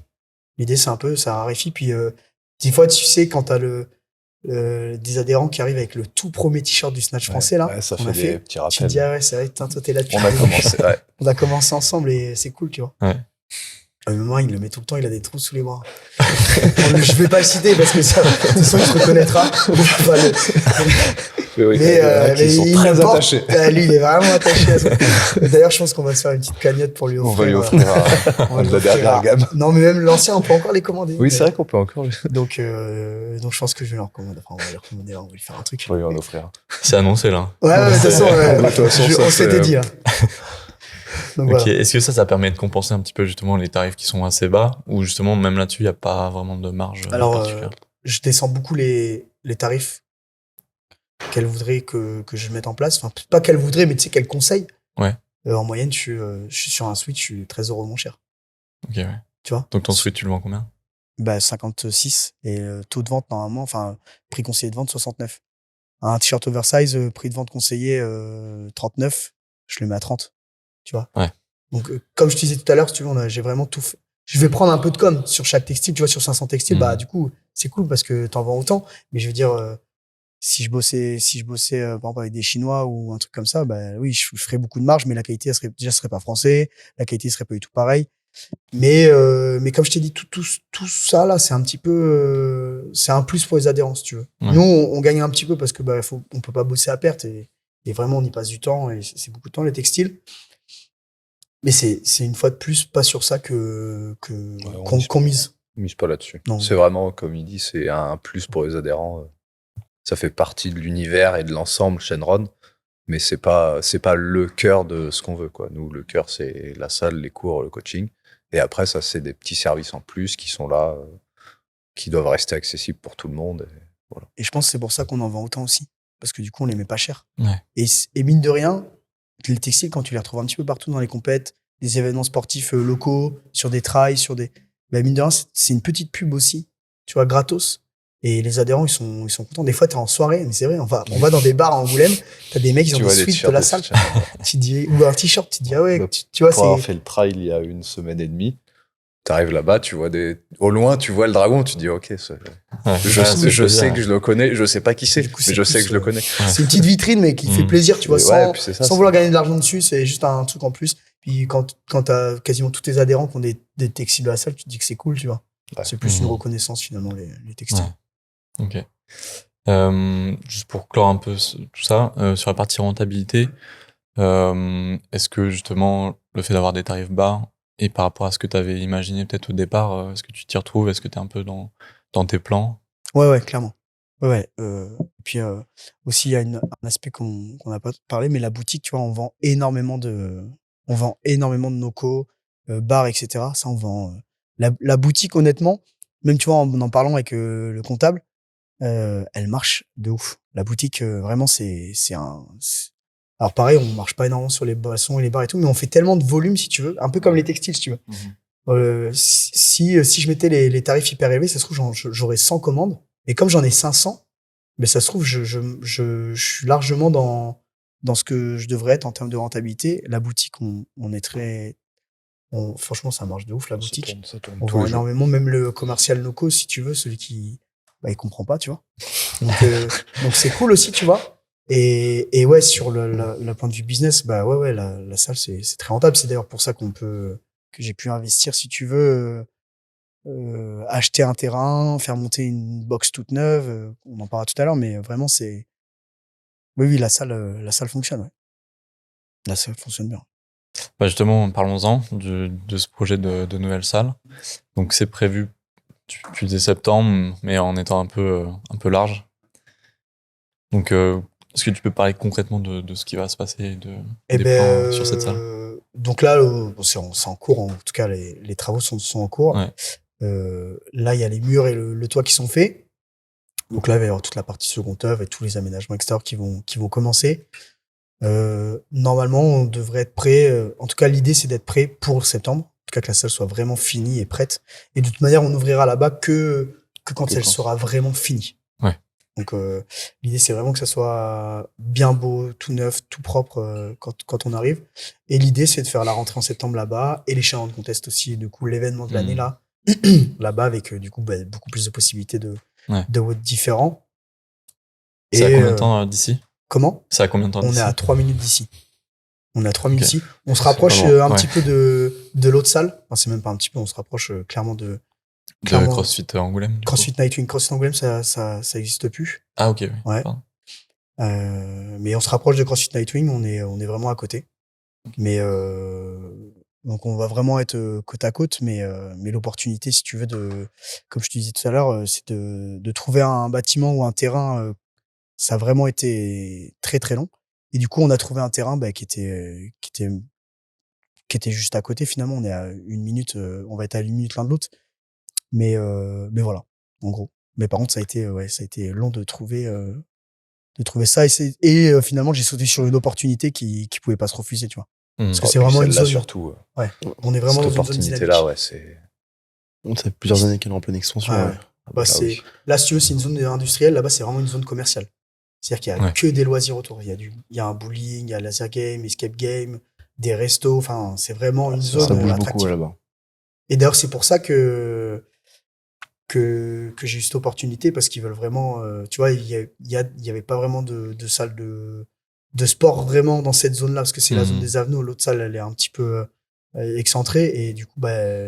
Speaker 1: L'idée, c'est un peu, ça raréfie. Puis, des fois, tu sais, quand t'as des adhérents qui arrivent avec le tout premier t-shirt du Snatch français, là,
Speaker 2: ça fait des petits rappels.
Speaker 1: Tu te dis, c'est vrai, toi, t'es là depuis. On a commencé ensemble et c'est cool, tu vois.
Speaker 4: Ouais.
Speaker 1: Moi, il le met tout le temps, il a des trous sous les bras. Je vais pas le citer parce que ça, de toute façon, il se reconnaîtra.
Speaker 2: Mais ils sont très attachés.
Speaker 1: Lui, il est vraiment attaché à ça. D'ailleurs, je pense qu'on va se faire une petite cagnotte pour lui offrir.
Speaker 2: On va lui offrir la dernière gamme.
Speaker 1: Non, mais même l'ancien, on peut encore les commander.
Speaker 2: Oui, c'est vrai qu'on peut encore.
Speaker 1: Donc, je pense que je vais leur commander. Enfin, on va leur commander, on va lui faire un truc.
Speaker 2: On va lui en offrir.
Speaker 4: C'est annoncé, là.
Speaker 1: Ouais, de toute façon, on s'était dit, là.
Speaker 4: Donc, ok, est-ce que ça permet de compenser un petit peu justement les tarifs qui sont assez bas ou justement même là-dessus il n'y a pas vraiment de marge particulière?
Speaker 1: Je descends beaucoup les tarifs qu'elle voudrait que je mette en place. Enfin, pas qu'elle voudrait, mais tu sais, qu'elle conseille.
Speaker 4: Ouais.
Speaker 1: En moyenne, je suis sur un Switch, je suis 13 € moins cher.
Speaker 4: Ok, ouais.
Speaker 1: Tu vois?
Speaker 4: Donc ton Switch, tu le vends combien?
Speaker 1: 56. Et taux de vente, normalement, prix conseillé de vente, 69. Un t-shirt oversize, prix de vente conseillé, 39. Je le mets à 30. Tu vois?
Speaker 4: Ouais.
Speaker 1: Donc, comme je te disais tout à l'heure, si tu veux, j'ai vraiment tout fait. Je vais prendre un peu de com sur chaque textile, tu vois, sur 500 textiles, du coup, c'est cool parce que t'en vends autant. Mais je veux dire, si je bossais, par exemple, avec des Chinois ou un truc comme ça, oui, je ferais beaucoup de marge, mais la qualité, elle serait pas français. La qualité serait pas du tout pareil. Mais comme je t'ai dit, tout ça, là, c'est un petit peu, c'est un plus pour les adhérents, si tu veux. Ouais. Nous, on gagne un petit peu parce que, on peut pas bosser à perte et vraiment, on y passe du temps et c'est beaucoup de temps, les textiles. Mais c'est une fois de plus pas sur ça qu'on mise.
Speaker 2: On mise pas là-dessus. C'est vraiment, comme il dit, c'est un plus pour les adhérents. Ça fait partie de l'univers et de l'ensemble Shenron, mais c'est pas le cœur de ce qu'on veut, quoi. Nous, le cœur, c'est la salle, les cours, le coaching. Et après, ça, c'est des petits services en plus qui sont là, qui doivent rester accessibles pour tout le monde. Et, voilà.
Speaker 1: Et je pense que c'est pour ça qu'on en vend autant aussi. Parce que du coup, on les met pas cher.
Speaker 4: Ouais.
Speaker 1: Et mine de rien, les textiles, quand tu les retrouves un petit peu partout dans les compètes, des événements sportifs locaux, sur des trails, sur des... Ben, mine de rien, c'est une petite pub aussi, tu vois, gratos. Et les adhérents, ils sont contents. Des fois, t'es en soirée, mais c'est vrai, on va dans des bars à Angoulême, t'as des mecs, ils ont des suites de la salle. Tu dis, ou un t-shirt, tu dis, ah ouais, tu vois,
Speaker 2: pour avoir fait le trail il y a 1 semaine et demie, t'arrives là-bas, tu vois au loin, tu vois le dragon, tu dis, ok, je sais que je le connais, je sais pas qui c'est, mais je sais que je le connais.
Speaker 1: C'est une petite vitrine, mais qui fait plaisir, tu vois, sans vouloir gagner de l'argent dessus, c'est juste un truc en plus. Puis quand t'as quasiment tous tes adhérents qui ont des textiles de la salle, tu te dis que c'est cool, tu vois. Ouais. C'est plus une reconnaissance finalement, les textiles.
Speaker 4: Ouais. Ok. Juste pour clore un peu tout ça, sur la partie rentabilité, est-ce que justement le fait d'avoir des tarifs bas et par rapport à ce que tu avais imaginé peut-être au départ, est-ce que tu t'y retrouves? Est-ce que tu es un peu dans tes plans?
Speaker 1: Ouais, clairement. Ouais. Et puis aussi, il y a un aspect qu'on n'a pas parlé, mais la boutique, tu vois, on vend énormément de nocos, bars, etc. Ça, on vend. La boutique, honnêtement, même tu vois, en parlant avec le comptable, elle marche de ouf. La boutique, vraiment, alors pareil, on marche pas énormément sur les boissons et les bars et tout, mais on fait tellement de volume, si tu veux, un peu comme les textiles, si tu veux. Si je mettais les tarifs hyper élevés, ça se trouve, j'aurais 100 commandes. Et comme j'en ai 500, mais ça se trouve, je suis largement dans ce que je devrais être en termes de rentabilité. La boutique, on est très... franchement, ça marche de ouf, la boutique.
Speaker 2: Ça tourne
Speaker 1: on vend énormément, même le commercial loco, si tu veux, celui qui... il comprend pas, tu vois. Donc c'est cool aussi, tu vois. Et ouais, sur le point de vue business, ouais, la salle, c'est très rentable. C'est d'ailleurs pour ça que j'ai pu investir, si tu veux, acheter un terrain, faire monter une box toute neuve. On en parlera tout à l'heure, mais vraiment, oui, la salle fonctionne, ouais. La salle fonctionne bien.
Speaker 4: Justement, parlons-en de ce projet de nouvelle salle. Donc, c'est prévu, tu disais septembre, mais en étant un peu large. Donc, est-ce que tu peux parler concrètement de ce qui va se passer, des plans sur cette salle?
Speaker 1: Donc là, c'est en cours, en tout cas, les travaux sont en cours.
Speaker 4: Ouais.
Speaker 1: Là, il y a les murs et le toit qui sont faits. Donc là, il va y avoir toute la partie second œuvre et tous les aménagements extérieurs qui vont commencer. Normalement, on devrait être prêt. En tout cas, l'idée, c'est d'être prêt pour septembre. En tout cas, que la salle soit vraiment finie et prête. Et de toute manière, on ouvrira là-bas que quand elle sera vraiment finie.
Speaker 4: Ouais.
Speaker 1: Donc, l'idée, c'est vraiment que ça soit bien beau, tout neuf, tout propre quand on arrive. Et l'idée, c'est de faire la rentrée en septembre là-bas et les Challenge de Contest aussi. Du coup, l'événement de l'année là-bas avec du coup beaucoup plus de possibilités de votes différents.
Speaker 4: C'est à combien de temps d'ici?
Speaker 1: Comment?
Speaker 4: C'est à combien de temps d'ici?
Speaker 1: On est à 3 minutes d'ici. D'ici. On se rapproche un petit peu de l'autre salle. Enfin, c'est même pas un petit peu, on se rapproche clairement de
Speaker 4: CrossFit Angoulême.
Speaker 1: CrossFit Nightwing. CrossFit Angoulême, ça existe plus.
Speaker 4: Ah, ok. Oui.
Speaker 1: Ouais. Mais on se rapproche de CrossFit Nightwing, on est vraiment à côté. Mais donc on va vraiment être côte à côte, mais l'opportunité, si tu veux, comme je te disais tout à l'heure, c'est de trouver un bâtiment ou un terrain. Ça a vraiment été très très long. Et du coup, on a trouvé un terrain qui était juste à côté. Finalement, on est à 1 minute, on va être à 1 minute l'un de l'autre. Mais voilà, en gros. Mais par contre, ça a été long de trouver ça. Et finalement, j'ai sauté sur une opportunité qui pouvait pas se refuser, tu vois. Parce que c'est vraiment une zone.
Speaker 2: Surtout.
Speaker 1: Ouais. On est vraiment dans une zone dynamique.
Speaker 2: Là, ouais, c'est.
Speaker 3: Ça fait plusieurs années qu'elle est en pleine expansion. Ouais.
Speaker 1: Là, si tu veux, c'est une zone industrielle. Là-bas, c'est vraiment une zone commerciale. C'est-à-dire qu'il y a que des loisirs autour. Il y a un bowling, il y a laser game, escape game, des restos. Enfin, c'est vraiment une zone
Speaker 3: attractive. Ça bouge beaucoup là-bas.
Speaker 1: Et d'ailleurs, c'est pour ça que j'ai eu cette opportunité, parce qu'ils veulent vraiment, tu vois, il y avait pas vraiment de salle de sport vraiment dans cette zone-là, parce que c'est la zone des Avenaux. L'autre salle, elle est un petit peu excentrée, et du coup,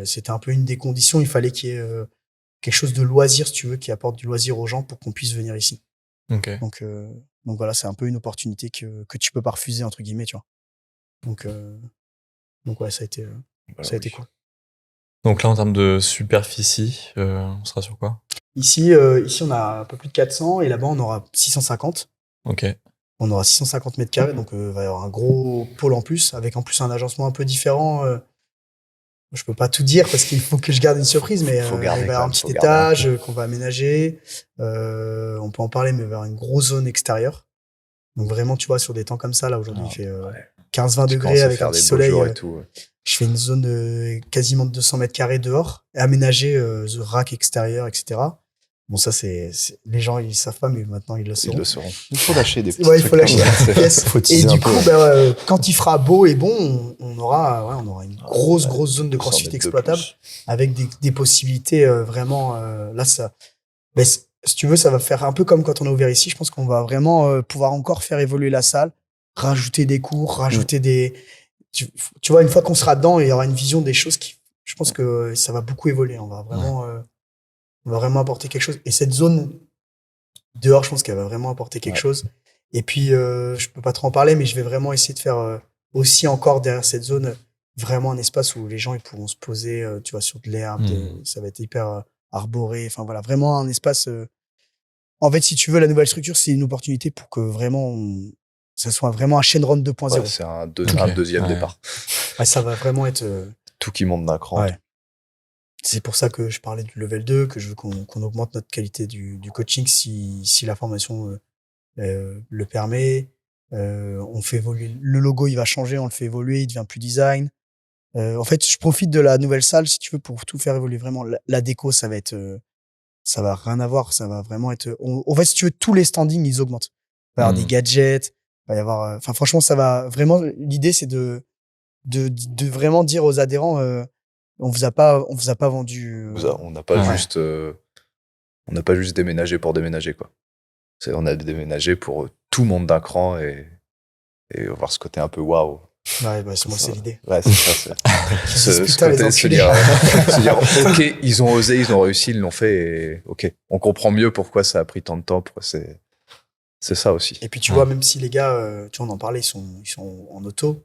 Speaker 1: c'était un peu une des conditions. Il fallait qu'il y ait quelque chose de loisir, si tu veux, qui apporte du loisir aux gens pour qu'on puisse venir ici.
Speaker 4: Okay.
Speaker 1: Donc voilà, c'est un peu une opportunité que tu peux pas refuser, entre guillemets, tu vois. Donc ouais, ça a été cool.
Speaker 4: Donc là, en termes de superficie, on sera sur quoi?
Speaker 1: Ici, on a un peu plus de 400, et là-bas, on aura 650.
Speaker 4: Ok.
Speaker 1: On aura 650 mètres carrés, donc il va y avoir un gros pôle en plus, avec en plus un agencement un peu différent. Je peux pas tout dire parce qu'il faut que je garde une surprise, mais il va y avoir un petit étage qu'on va aménager. On peut en parler, mais il va y avoir une grosse zone extérieure. Donc vraiment, tu vois, sur des temps comme ça, là, aujourd'hui, il fait 15-20
Speaker 2: Tu
Speaker 1: degrés
Speaker 2: commences à
Speaker 1: avec
Speaker 2: faire
Speaker 1: un
Speaker 2: des
Speaker 1: petit
Speaker 2: beaux
Speaker 1: soleil.
Speaker 2: jours et tout. Ouais.
Speaker 1: Je fais une zone de quasiment de 200 mètres carrés dehors, aménagée, the rack extérieur, etc. Bon, ça, les gens, ils savent pas, mais maintenant, ils le sauront.
Speaker 2: Ils le sauront. Il faut lâcher des petits
Speaker 1: Ouais, il
Speaker 2: trucs
Speaker 1: faut lâcher
Speaker 2: comme ça.
Speaker 1: des pièces.
Speaker 3: Faut
Speaker 1: Et
Speaker 3: teaser
Speaker 1: du
Speaker 3: un
Speaker 1: coup,
Speaker 3: peu.
Speaker 1: quand il fera beau et bon, on aura une grosse zone de
Speaker 2: 200
Speaker 1: CrossFit
Speaker 2: mètres de
Speaker 1: exploitable
Speaker 2: plus.
Speaker 1: avec des possibilités vraiment. Là, ça. Ben, si tu veux, ça va faire un peu comme quand on a ouvert ici. Je pense qu'on va vraiment pouvoir encore faire évoluer la salle, rajouter des cours, rajouter des. Tu vois, une fois qu'on sera dedans, il y aura une vision des choses qui. Je pense que ça va beaucoup évoluer. On va vraiment apporter quelque chose. Et cette zone dehors, je pense qu'elle va vraiment apporter quelque chose. Et puis, je peux pas trop en parler, mais je vais vraiment essayer de faire aussi encore derrière cette zone vraiment un espace où les gens ils pourront se poser, tu vois, sur de l'herbe. Ça va être hyper arboré. Enfin voilà, vraiment un espace. En fait, si tu veux, la nouvelle structure, c'est une opportunité pour que vraiment ça soit vraiment un Shenron 2.0.
Speaker 2: Ouais, c'est un deuxième départ.
Speaker 1: Ouais, ça va vraiment être.
Speaker 2: Tout qui monte d'un cran.
Speaker 1: Ouais. C'est pour ça que je parlais du level 2, que je veux qu'on augmente notre qualité du coaching si la formation le permet. On fait évoluer. Le logo, il va changer, on le fait évoluer, il devient plus design. En fait, je profite de la nouvelle salle, si tu veux, pour tout faire évoluer. Vraiment, la déco, ça va être, ça va rien avoir. Ça va vraiment être. En fait, si tu veux, tous les standings, ils augmentent. Il va y avoir des gadgets. Il va y avoir. Enfin, franchement, ça va vraiment. L'idée, c'est de vraiment dire aux adhérents, on vous a pas vendu.
Speaker 2: On n'a pas juste, on n'a pas juste déménagé pour déménager, quoi. On a déménagé pour tout monte d'un cran et voir ce côté un peu waouh.
Speaker 1: Ouais, bah, moi, c'est l'idée.
Speaker 2: Ouais, c'est ça. Ce
Speaker 1: Putain, les
Speaker 2: côté,
Speaker 1: enculés.
Speaker 2: se dire, ok, ils ont osé, ils ont réussi, ils l'ont fait et ok, on comprend mieux pourquoi ça a pris tant de temps. C'est ça aussi.
Speaker 1: Et puis, tu vois, même si les gars, tu vois, on en parlait, ils sont en auto,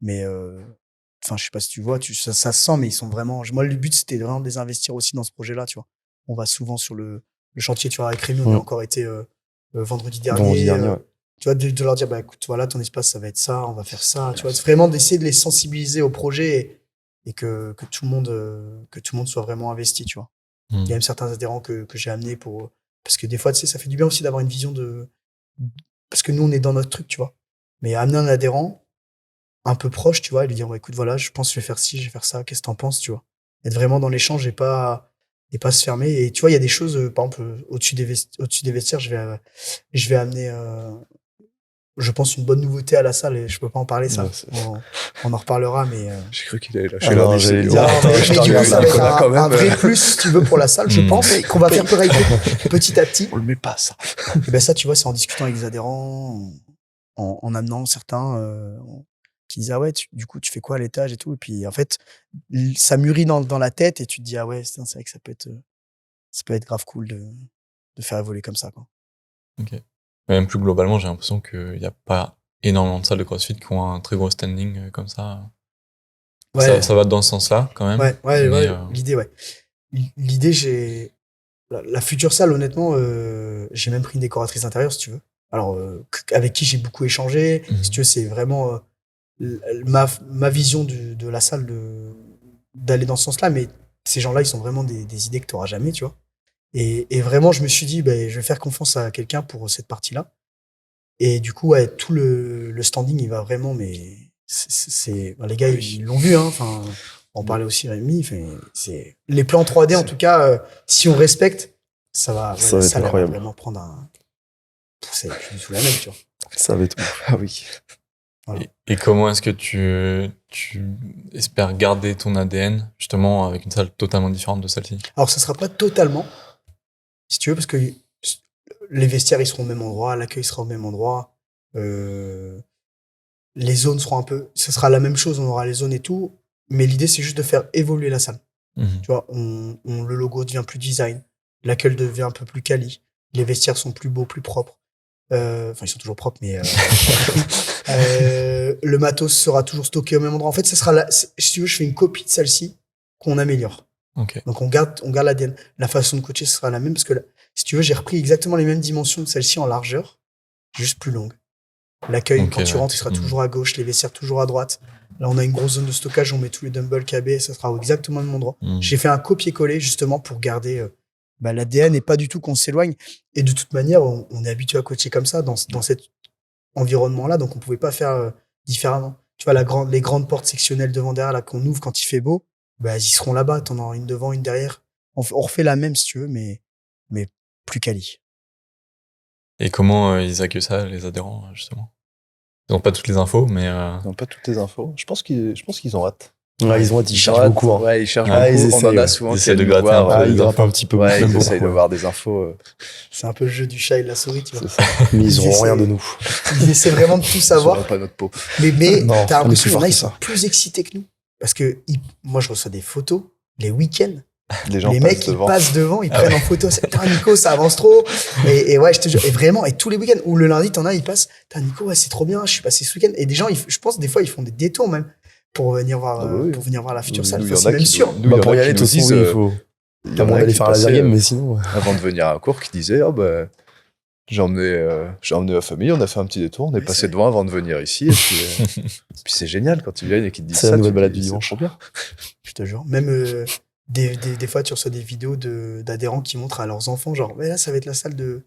Speaker 1: mais, enfin, je sais pas si tu vois, ça se sent, mais ils sont vraiment. Moi, le but, c'était vraiment de les investir aussi dans ce projet-là, tu vois. On va souvent sur le chantier, tu vois, avec Rémi, on a encore été vendredi dernier.
Speaker 3: Ouais.
Speaker 1: Tu vois, de leur dire, bah écoute, voilà, ton espace, ça va être ça, on va faire ça. Tu vois, c'est vraiment d'essayer de les sensibiliser au projet et que tout le monde soit vraiment investi, tu vois. Il y a même certains adhérents que j'ai amenés parce que des fois, tu sais, ça fait du bien aussi d'avoir une vision parce que nous, on est dans notre truc, tu vois. Mais amener un adhérent un peu proche, tu vois, et lui dire, bah, écoute, voilà, je pense que je vais faire ci, je vais faire ça, qu'est-ce que t'en penses, tu vois. Être vraiment dans l'échange et pas se fermer. Et tu vois, il y a des choses, par exemple, au-dessus des vestiaires, je vais amener, je pense, une bonne nouveauté à la salle et je peux pas en parler, ça.
Speaker 2: Ouais,
Speaker 1: on en reparlera, mais.
Speaker 2: J'ai cru qu'il allait lâcher
Speaker 3: non,
Speaker 2: l'un
Speaker 3: j'allais
Speaker 2: des
Speaker 3: dire,
Speaker 1: Mais du coup, ça va être
Speaker 2: quand même.
Speaker 1: un vrai plus, si tu veux, pour la salle, je pense, et qu'on va faire petit à petit.
Speaker 2: On le met pas, ça.
Speaker 1: Et ben ça, tu vois, c'est en discutant avec les adhérents, en amenant certains qui disent, ah ouais, du coup, tu fais quoi à l'étage et tout. Et puis, en fait, ça mûrit dans la tête et tu te dis, ah ouais, c'est vrai que ça peut être grave cool de faire évoluer comme ça, quoi.
Speaker 4: Ok. Mais même plus globalement, j'ai l'impression qu'il n'y a pas énormément de salles de CrossFit qui ont un très gros standing comme ça.
Speaker 1: Ouais.
Speaker 4: Ça va dans ce sens-là, quand même.
Speaker 1: Ouais. L'idée, la future salle, honnêtement, j'ai même pris une décoratrice intérieure, si tu veux. Alors, avec qui j'ai beaucoup échangé. Si tu veux, c'est vraiment ma vision de la salle d'aller dans ce sens-là. Mais ces gens-là, ils sont vraiment des idées que tu n'auras jamais, tu vois. Et vraiment, je me suis dit, je vais faire confiance à quelqu'un pour cette partie-là. Et du coup, ouais, tout le standing, il va vraiment, mais les gars, ils l'ont vu, hein. Enfin, on parlait aussi Rémi. C'est les plans 3D, en tout cas, si on respecte, ça va
Speaker 3: être incroyable.
Speaker 1: Vraiment prendre c'est plus du tout la même, tu vois.
Speaker 3: Ça va être
Speaker 2: Ah oui.
Speaker 1: Voilà.
Speaker 4: Et comment est-ce que tu espères garder ton ADN, justement, avec une salle totalement différente de celle-ci? Alors,
Speaker 1: ça sera pas totalement, si tu veux, parce que les vestiaires, ils seront au même endroit, l'accueil sera au même endroit, les zones seront ça sera la même chose, on aura les zones et tout, mais l'idée, c'est juste de faire évoluer la salle. Tu vois, le logo devient plus design, l'accueil devient un peu plus quali, les vestiaires sont plus beaux, plus propres. Enfin, ils sont toujours propres, mais le matos sera toujours stocké au même endroit. En fait, ça sera si tu veux, je fais une copie de celle-ci qu'on améliore.
Speaker 4: Okay.
Speaker 1: Donc, on garde l'ADN. La façon de coacher, ce sera la même parce que, si tu veux, j'ai repris exactement les mêmes dimensions de celle-ci en largeur, juste plus longue. L'accueil, quand tu rentres, il sera toujours à gauche, les vestiaires toujours à droite. Là, on a une grosse zone de stockage, on met tous les dumbbells KB, ça sera exactement le même endroit. J'ai fait un copier-coller justement pour garder l'ADN et pas du tout qu'on s'éloigne. Et de toute manière, on est habitué à coacher comme ça, dans cet environnement-là, donc on pouvait pas faire différemment. Tu vois, les grandes portes sectionnelles devant derrière, là, qu'on ouvre quand il fait beau, bah, ils seront là-bas. T'en as une devant, une derrière. On refait la même, si tu veux, mais plus quali.
Speaker 4: Et comment ils accueillent ça, les adhérents, justement? Ils n'ont pas toutes les infos, mais...
Speaker 2: Ils n'ont pas toutes les infos. Je pense qu'ils ont hâte.
Speaker 3: Ouais, ils ont hâte, ils cherchent beaucoup. Hein.
Speaker 2: Ouais, ils cherchent
Speaker 3: Ah,
Speaker 2: beaucoup.
Speaker 3: ils
Speaker 2: On en
Speaker 3: essayent,
Speaker 2: a souvent
Speaker 4: ils
Speaker 2: qui
Speaker 4: essaient de
Speaker 2: viennent
Speaker 4: gratter
Speaker 2: nous voir,
Speaker 4: un peu.
Speaker 3: Ils grappent un petit peu.
Speaker 2: Ouais, ils
Speaker 3: beaucoup,
Speaker 2: essayent de voir des infos.
Speaker 1: C'est un peu le jeu du chat et de la souris, tu vois.
Speaker 2: C'est ça.
Speaker 3: Mais ils
Speaker 1: Ils
Speaker 3: auront rien
Speaker 1: essaient-
Speaker 3: de nous.
Speaker 1: Ils essaient vraiment de tout
Speaker 2: Ils
Speaker 1: savoir.
Speaker 2: sauront pas notre peau.
Speaker 1: Mais
Speaker 3: Non,
Speaker 1: t'as
Speaker 3: on est plus
Speaker 1: l'impression qu'il y en
Speaker 3: fort
Speaker 1: a,
Speaker 3: que
Speaker 1: ils sont
Speaker 3: ça.
Speaker 1: plus excités que nous. Parce que moi, je reçois des photos, les week-ends.
Speaker 2: Les gens
Speaker 1: Les
Speaker 2: passent
Speaker 1: mecs, ils
Speaker 2: devant.
Speaker 1: passent devant, ils prennent en photo. Putain, Nico, ça avance trop. Et ouais, je te jure. Et vraiment, et tous les week-ends, ou le lundi, t'en as, ils passent. Putain, Nico, ouais, c'est trop bien, je suis passé ce week-end. Et des gens, je pense, des fois, ils font des détours même pour venir voir,
Speaker 2: Ah bah oui.
Speaker 1: pour venir voir la future
Speaker 2: Nous,
Speaker 1: salle.
Speaker 2: il y en
Speaker 1: C'est
Speaker 2: a
Speaker 1: même
Speaker 2: qui
Speaker 1: sûr.
Speaker 2: nous- nous, il y en
Speaker 3: Pour
Speaker 2: a
Speaker 3: y
Speaker 2: qui
Speaker 3: aller,
Speaker 2: nous
Speaker 3: tout aussi,
Speaker 2: disent,
Speaker 3: il faut.
Speaker 2: il y
Speaker 3: T'as
Speaker 2: en a
Speaker 3: moyen d'aller
Speaker 2: qui
Speaker 3: faire un laser
Speaker 2: passaient,
Speaker 3: game, mais sinon.
Speaker 2: avant de venir à un cours, qui disaient j'ai emmené la famille, on a fait un petit détour, on est
Speaker 1: Oui,
Speaker 2: passé
Speaker 1: c'est
Speaker 2: devant avant de venir ici. Et puis c'est génial quand ils viennent et qu'ils te disent
Speaker 3: C'est
Speaker 2: ça.
Speaker 3: la nouvelle
Speaker 2: tu te
Speaker 3: balade
Speaker 2: dis,
Speaker 3: du
Speaker 2: c'est
Speaker 3: dimanche.
Speaker 2: trop bien.
Speaker 1: Je te jure. Même des fois, tu reçois des vidéos d'adhérents qui montrent à leurs enfants, genre, mais là, ça va être la salle de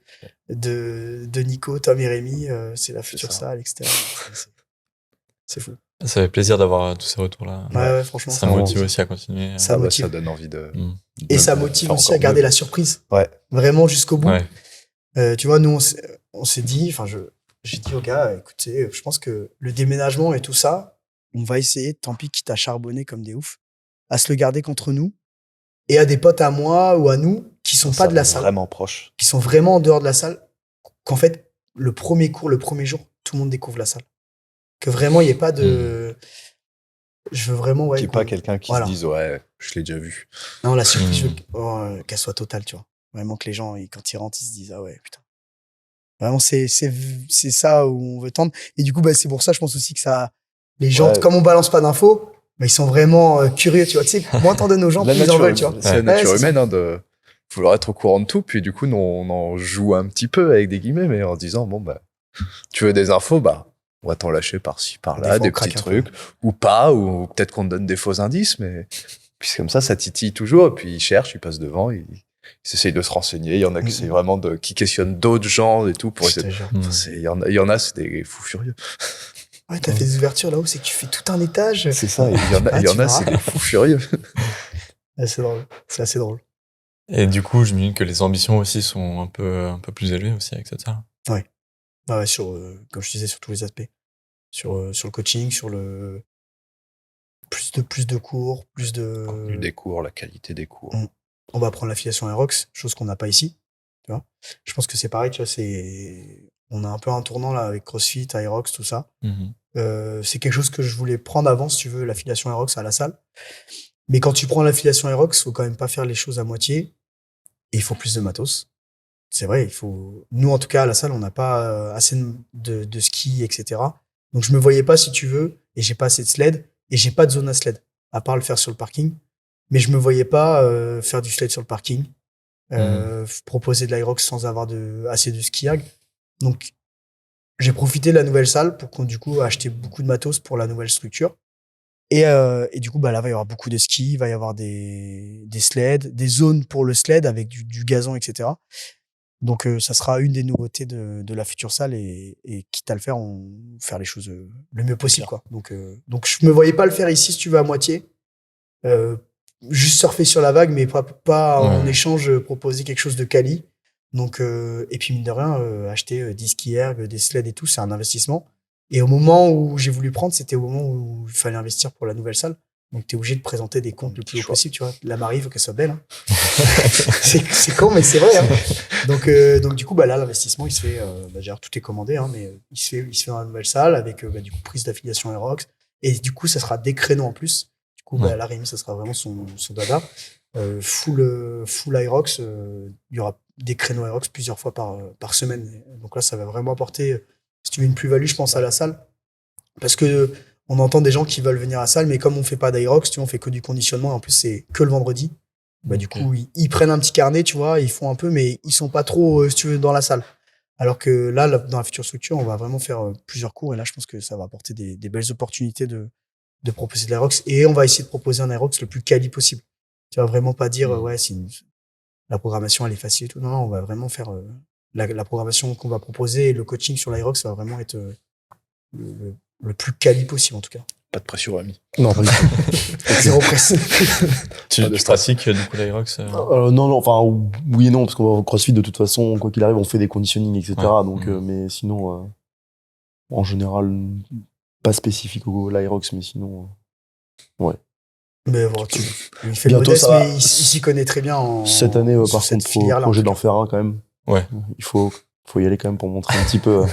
Speaker 1: Nico, Tom et Rémi, c'est la future
Speaker 2: ça.
Speaker 1: salle, etc. C'est fou.
Speaker 4: Ça fait plaisir d'avoir tous ces retours-là.
Speaker 1: Ouais, franchement.
Speaker 4: Ça
Speaker 1: fait
Speaker 4: motive
Speaker 1: plaisir.
Speaker 4: aussi à continuer.
Speaker 1: Ça motive.
Speaker 2: Ça donne envie de.
Speaker 1: Et ça
Speaker 2: de
Speaker 1: motive
Speaker 2: faire
Speaker 1: aussi
Speaker 2: encore
Speaker 1: à garder
Speaker 2: mieux.
Speaker 1: la surprise.
Speaker 2: Ouais.
Speaker 1: Vraiment jusqu'au bout.
Speaker 4: Ouais.
Speaker 1: Tu vois, nous, on s'est dit, j'ai dit aux gars, écoutez, je pense que le déménagement et tout ça, on va essayer, tant pis, quitte à charbonner comme des oufs, à se le garder contre nous et à des potes à moi ou à nous qui sont pas de la salle,
Speaker 2: Vraiment proche.
Speaker 1: qui sont vraiment en dehors de la salle, qu'en fait, le premier cours, le premier jour, tout le monde découvre la salle. Que vraiment, il n'y ait pas de. Je veux vraiment, ouais.
Speaker 2: Qu'il n'y ait pas quelqu'un qui
Speaker 1: voilà.
Speaker 2: se dise, ouais, je l'ai déjà vu.
Speaker 1: Non, la surprise, je veux qu'elle soit totale, tu vois. Vraiment que les gens, quand ils rentrent, ils se disent, ah ouais, putain. Vraiment, c'est ça où on veut tendre. Et du coup, bah, c'est pour ça, je pense aussi que ça, les gens, comme on balance pas d'infos, bah, ils sont vraiment curieux, tu vois. Tu sais, moins t'en donnes aux gens, plus ils en veulent, tu vois.
Speaker 2: C'est la nature humaine, hein, de vouloir être au courant de tout. Puis du coup, nous, on en joue un petit peu avec des guillemets, mais en disant, bon, bah, tu veux des infos, bah, on va t'en lâcher par-ci, par-là, des petits trucs, ou pas, ou peut-être qu'on te donne des faux indices, mais puis comme ça titille toujours, et puis ils cherchent, ils passent devant, ils essayent de se renseigner. Il y en a qui essayent vraiment qui questionnent d'autres gens et tout pour essayer. Il y en a, c'est des fous furieux.
Speaker 1: Ouais, t'as fait des ouvertures là-haut, c'est que tu fais tout un étage.
Speaker 2: C'est ça, il y en a, c'est des fous furieux.
Speaker 1: C'est drôle, c'est assez drôle.
Speaker 4: Et du coup, je me dis que les ambitions aussi sont un peu plus élevées aussi avec cette salle.
Speaker 1: Ouais. Ouais, comme je disais, sur tous les aspects. Sur le coaching, sur le plus de cours, plus de
Speaker 2: Le contenu des cours, la qualité des cours.
Speaker 1: On va prendre l'affiliation Aerox, chose qu'on n'a pas ici, tu vois. Je pense que c'est pareil, tu vois, on a un peu un tournant là avec CrossFit, Aerox, tout ça. C'est quelque chose que je voulais prendre avant, si tu veux, l'affiliation Aerox à la salle. Mais quand tu prends l'affiliation Aerox, faut quand même pas faire les choses à moitié. Et il faut plus de matos. C'est vrai, nous, en tout cas, à la salle, on n'a pas assez de ski, etc. Donc, je me voyais pas, si tu veux, et j'ai pas assez de sled, et j'ai pas de zone à sled, à part le faire sur le parking. Mais je me voyais pas faire du sled sur le parking, proposer de l'aerox sans avoir assez de skiag. Donc, j'ai profité de la nouvelle salle pour qu'on, du coup, acheter beaucoup de matos pour la nouvelle structure. Et du coup, bah, là, il va y avoir beaucoup de ski, il va y avoir des sleds, des zones pour le sled avec du gazon, etc. Donc, ça sera une des nouveautés de la future salle et quitte à le faire, faire les choses le mieux possible, quoi. Donc, je me voyais pas le faire ici, si tu veux, à moitié. Juste surfer sur la vague, mais pas en échange proposer quelque chose de quali. Donc, et puis, mine de rien, acheter des ski erg, des sleds et tout, c'est un investissement. Et au moment où j'ai voulu prendre, c'était au moment où il fallait investir pour la nouvelle salle. Donc, t'es obligé de présenter des comptes le plus haut possible, tu vois. La Marie veut qu'elle soit belle, hein. c'est con, mais c'est vrai, hein. Donc, du coup, bah, là, l'investissement, il se fait, tout est commandé, hein, mais il se fait dans la nouvelle salle avec, du coup, prise d'affiliation Aerox. Et du coup, ça sera des créneaux en plus. Du coup, la Rémi, ça sera vraiment son dada. Full Aerox, il y aura des créneaux Aerox plusieurs fois par semaine. Donc là, ça va vraiment apporter, si tu veux, une plus-value, je pense, à la salle. Parce que, on entend des gens qui veulent venir à la salle, mais comme on fait pas d'Aerox, tu vois, on fait que du conditionnement. En plus, c'est que le vendredi. Bah, du coup, ils prennent un petit carnet, tu vois, ils font un peu, mais ils sont pas trop, si tu veux, dans la salle. Alors que là, dans la future structure, on va vraiment faire plusieurs cours. Et là, je pense que ça va apporter des belles opportunités de proposer de l'Aerox. Et on va essayer de proposer un Aerox le plus quali possible. Tu vas vraiment pas dire, la programmation, elle est facile et tout. Non, on va vraiment faire la programmation qu'on va proposer. Et le coaching sur l'Aerox va vraiment être le plus quali possible en tout cas.
Speaker 2: Pas de pression, ami.
Speaker 3: Non, pas du tout.
Speaker 1: Zéro presse.
Speaker 4: Tu pratiques du coup l'Aerox
Speaker 3: Non, enfin, oui et non, parce qu'au CrossFit, de toute façon, quoi qu'il arrive, on fait des conditioning, etc.
Speaker 4: Ouais.
Speaker 3: Donc, mais sinon, en général, pas spécifique au l'Aerox, mais sinon, ouais.
Speaker 1: Mais bon, il fait
Speaker 3: bientôt,
Speaker 1: modeste,
Speaker 3: ça va.
Speaker 1: mais il s'y connaît très bien.
Speaker 3: Cette année, par
Speaker 1: cette
Speaker 3: contre,
Speaker 1: filière-là,
Speaker 3: projet
Speaker 1: en tout
Speaker 3: d'en faire un quand même.
Speaker 4: Ouais.
Speaker 3: Il faut y aller quand même pour montrer un petit peu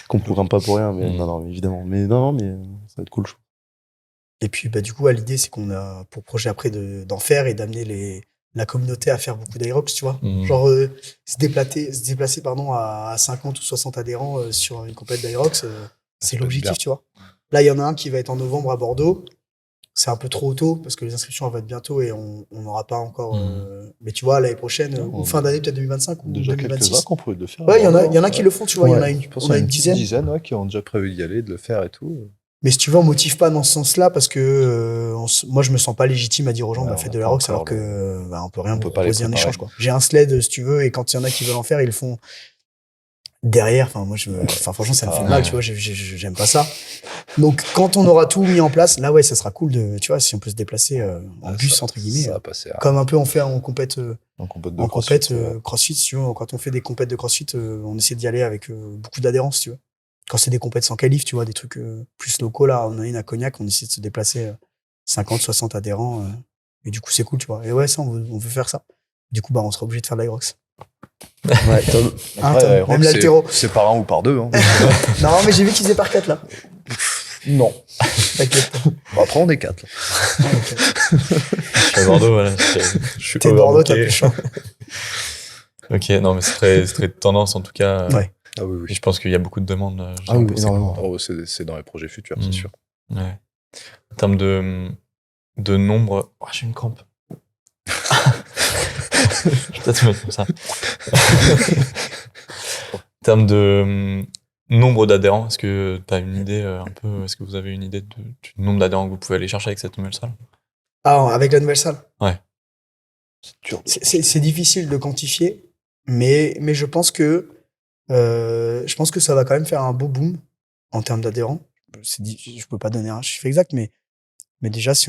Speaker 3: qu'on programme pas pour rien, mais non, évidemment. Mais non, mais ça va être cool.
Speaker 1: Et puis, du coup, l'idée, c'est qu'on a pour projet après d'en faire et d'amener la communauté à faire beaucoup d'Aerox, tu vois. Genre, se déplacer à 50 ou 60 adhérents sur une compète d'Aerox, c'est l'objectif, tu vois. Là, il y en a un qui va être en novembre à Bordeaux. C'est un peu trop tôt parce que les inscriptions vont être bientôt et on n'aura pas encore. Mais tu vois, l'année prochaine, ou fin d'année, peut-être 2025 ou
Speaker 2: déjà
Speaker 1: 2026.
Speaker 2: Quelques-uns qu'on pourrait le faire.
Speaker 1: Ouais, il y en a qui le font, tu vois. Il y en a une
Speaker 2: dizaine.
Speaker 1: dizaine.
Speaker 2: Qui ont déjà prévu d'y aller, de le faire et tout.
Speaker 1: Mais si tu veux, on motive pas dans ce sens-là parce que moi, je me sens pas légitime à dire aux gens, faites de l'Aerox alors que on peut rien proposer un échange, quoi. J'ai un sled, si tu veux, et quand il y en a qui veulent en faire, ils le font derrière. Franchement, ça me fait mal, tu vois, j'aime pas ça. Donc, quand on aura tout mis en place, là, ouais, ça sera cool tu vois, si on peut se déplacer en bus, entre guillemets.
Speaker 2: Ça va passer
Speaker 1: comme un peu on fait en compète,
Speaker 2: CrossFit,
Speaker 1: si tu vois. Quand on fait des compètes de CrossFit, on essaie d'y aller avec beaucoup d'adhérence, si tu vois. Quand c'est des compètes sans qualif, tu vois, des trucs plus locaux, là, on a une à Cognac, on essaie de se déplacer 50, 60 adhérents. Et du coup, c'est cool, tu vois. Et ouais, ça, on veut faire ça. Du coup, on sera obligé de faire de l'Aerox.
Speaker 3: Ouais, Tom.
Speaker 2: Après,
Speaker 1: même l'haltéro.
Speaker 2: C'est par 1 ou par 2. Hein.
Speaker 1: Non, mais j'ai vu qu'ils faisaient par 4, là.
Speaker 2: Non.
Speaker 1: T'inquiète.
Speaker 2: Bon, après, on est 4. Là.
Speaker 4: Je suis à Bordeaux, voilà. Je suis
Speaker 1: T'es Bordeaux, t'as plus chaud.
Speaker 4: Ok, non, mais c'est très tendance en tout cas.
Speaker 1: Ouais.
Speaker 2: Ah oui.
Speaker 4: Et je pense qu'il y a beaucoup de demandes.
Speaker 3: Oui, énormément.
Speaker 2: C'est dans les projets futurs, c'est sûr.
Speaker 4: Ouais. En termes de nombre. Oh, j'ai une crampe. Je vais peut-être mettre comme ça. En termes de nombre d'adhérents, est-ce que tu as une idée est-ce que vous avez une idée du nombre d'adhérents que vous pouvez aller chercher avec cette nouvelle salle?
Speaker 1: Ah, avec la nouvelle salle?
Speaker 4: Ouais.
Speaker 1: C'est difficile de quantifier, mais je pense que ça va quand même faire un beau boom en termes d'adhérents. Je peux pas donner un chiffre exact, mais déjà, si